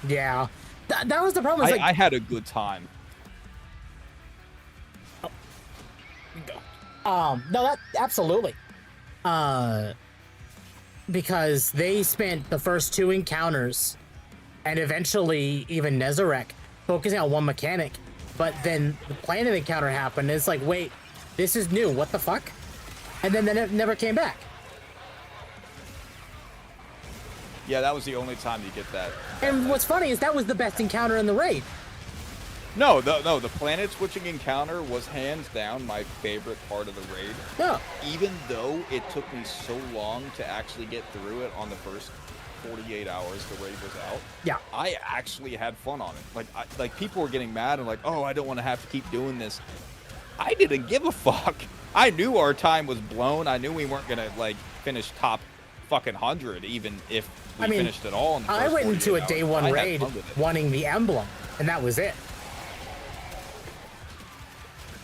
Yeah. That was the problem. I had a good time. No, that absolutely. Because they spent the first 2 encounters and eventually even Nezarek focusing on one mechanic, but then the planet encounter happened and it's like, wait, this is new, what the fuck? And then it never came back. Yeah, that was the only time you get that. And what's funny is that was the best encounter in the raid. No, the planet switching encounter was hands down my favorite part of the raid. Yeah. Even though it took me so long to actually get through it on the first 48 hours the raid was out. Yeah. I actually had fun on it. Like people were getting mad and like, oh, I don't want to have to keep doing this. I didn't give a fuck. I knew our time was blown. I knew we weren't gonna like finish top fucking 100 even if we finished it all. In the I first went into a 48 day hours. one I had raid fun with it. wanting the emblem, and that was it.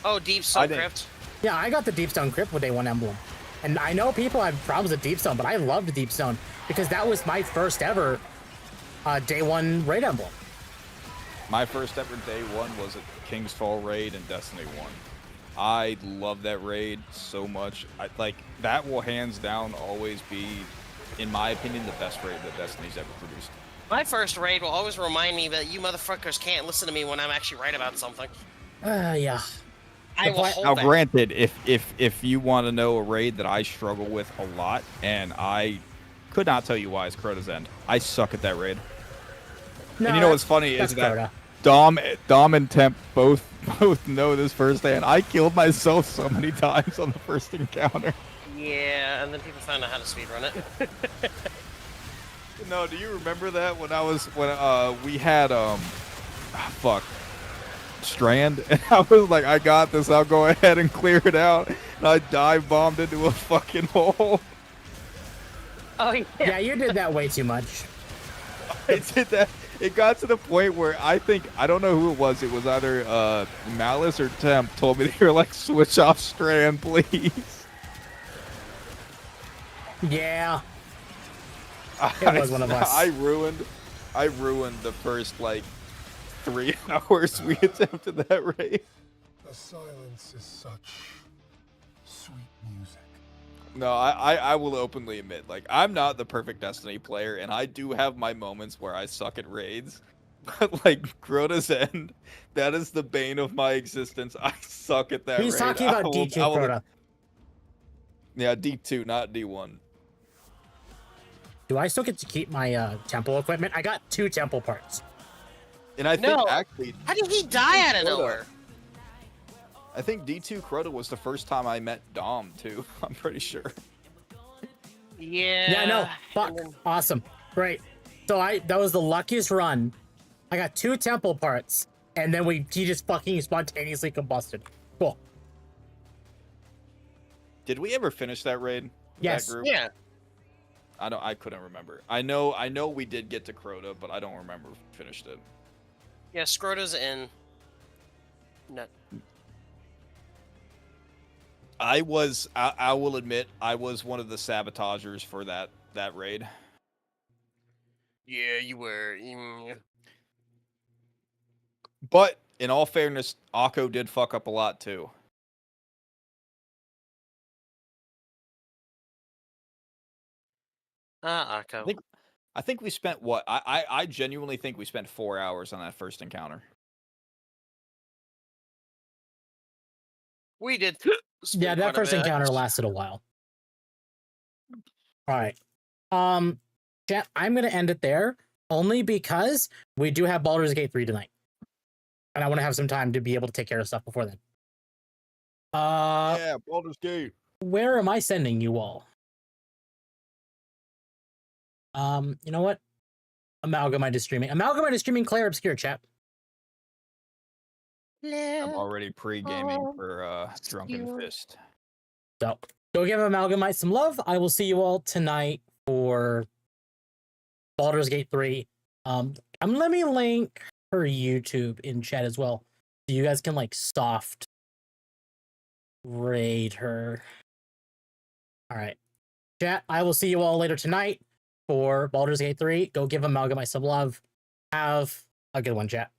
Oh, Deep Stone Crypt. Yeah, I got the Deep Stone Crypt with day one emblem. And I know people have problems with Deep Stone, but I loved Deep Stone because that was my first ever day one raid emblem. My first ever day one was a King's Fall raid in Destiny 1. I love that raid so much. That will hands down always be, in my opinion, the best raid that Destiny's ever produced. My first raid will always remind me that you motherfuckers can't listen to me when I'm actually right about something. Yeah. I will hold Now, that. granted, if you want to know a raid that I struggle with a lot, and I could not tell you why, is Crota's End. I suck at that raid. No, and you know what's funny that's is that Crota. Dom and Temp both know this firsthand. I killed myself so many times on the first encounter. Yeah, and then people found out how to speedrun it. No, do you remember that when we had Strand, and I was like, I got this, I'll go ahead and clear it out, and I dive bombed into a fucking hole. Oh yeah. Yeah, you did that way too much. I did that. It got to the point where I don't know who it was either Malice or Temp told me they were like, switch off Strand, please. Yeah. It was one of us. I ruined the first like 3 hours we attempted that raid. The silence is such sweet music. No, I will openly admit, like, I'm not the perfect Destiny player, and I do have my moments where I suck at raids. But like Crota's End, that is the bane of my existence. I suck at that raid. He's talking about D2 Crota. Yeah, D2, not D1. Do I still get to keep my temple equipment? I got 2 temple parts. And I think No. actually, How did he die out of nowhere? I think D2 Crota was the first time I met Dom too. I'm pretty sure. Yeah. Yeah, no. Fuck. Awesome. Great. So that was the luckiest run. I got 2 temple parts, and then he just fucking spontaneously combusted. Cool. Did we ever finish that raid? Yes. That group? Yeah. I couldn't remember. I know we did get to Crota, but I don't remember if we finished it. Yeah, Scrota's in. No. I will admit, I was one of the sabotagers for that raid. Yeah, you were. But in all fairness, Akko did fuck up a lot too. Akko. I think we spent what? I genuinely think we spent 4 hours on that first encounter. We did. Yeah, that first encounter lasted a while. All right. Chat, I'm gonna end it there. only because we do have Baldur's Gate 3 tonight. And I want to have some time to be able to take care of stuff before then. Yeah, Baldur's Gate. Where am I sending you all? You know what? Amalgamite is streaming. Amalgamite is streaming Claire Obscure, chat. I'm already pre-gaming for Drunken Fist. So go give Amalgamite some love. I will see you all tonight for Baldur's Gate 3. Let me link her YouTube in chat as well. So you guys can like soft raid her. All right. Chat, I will see you all later tonight for Baldur's Gate 3. Go give Amalgamite some love. Have a good one, chat.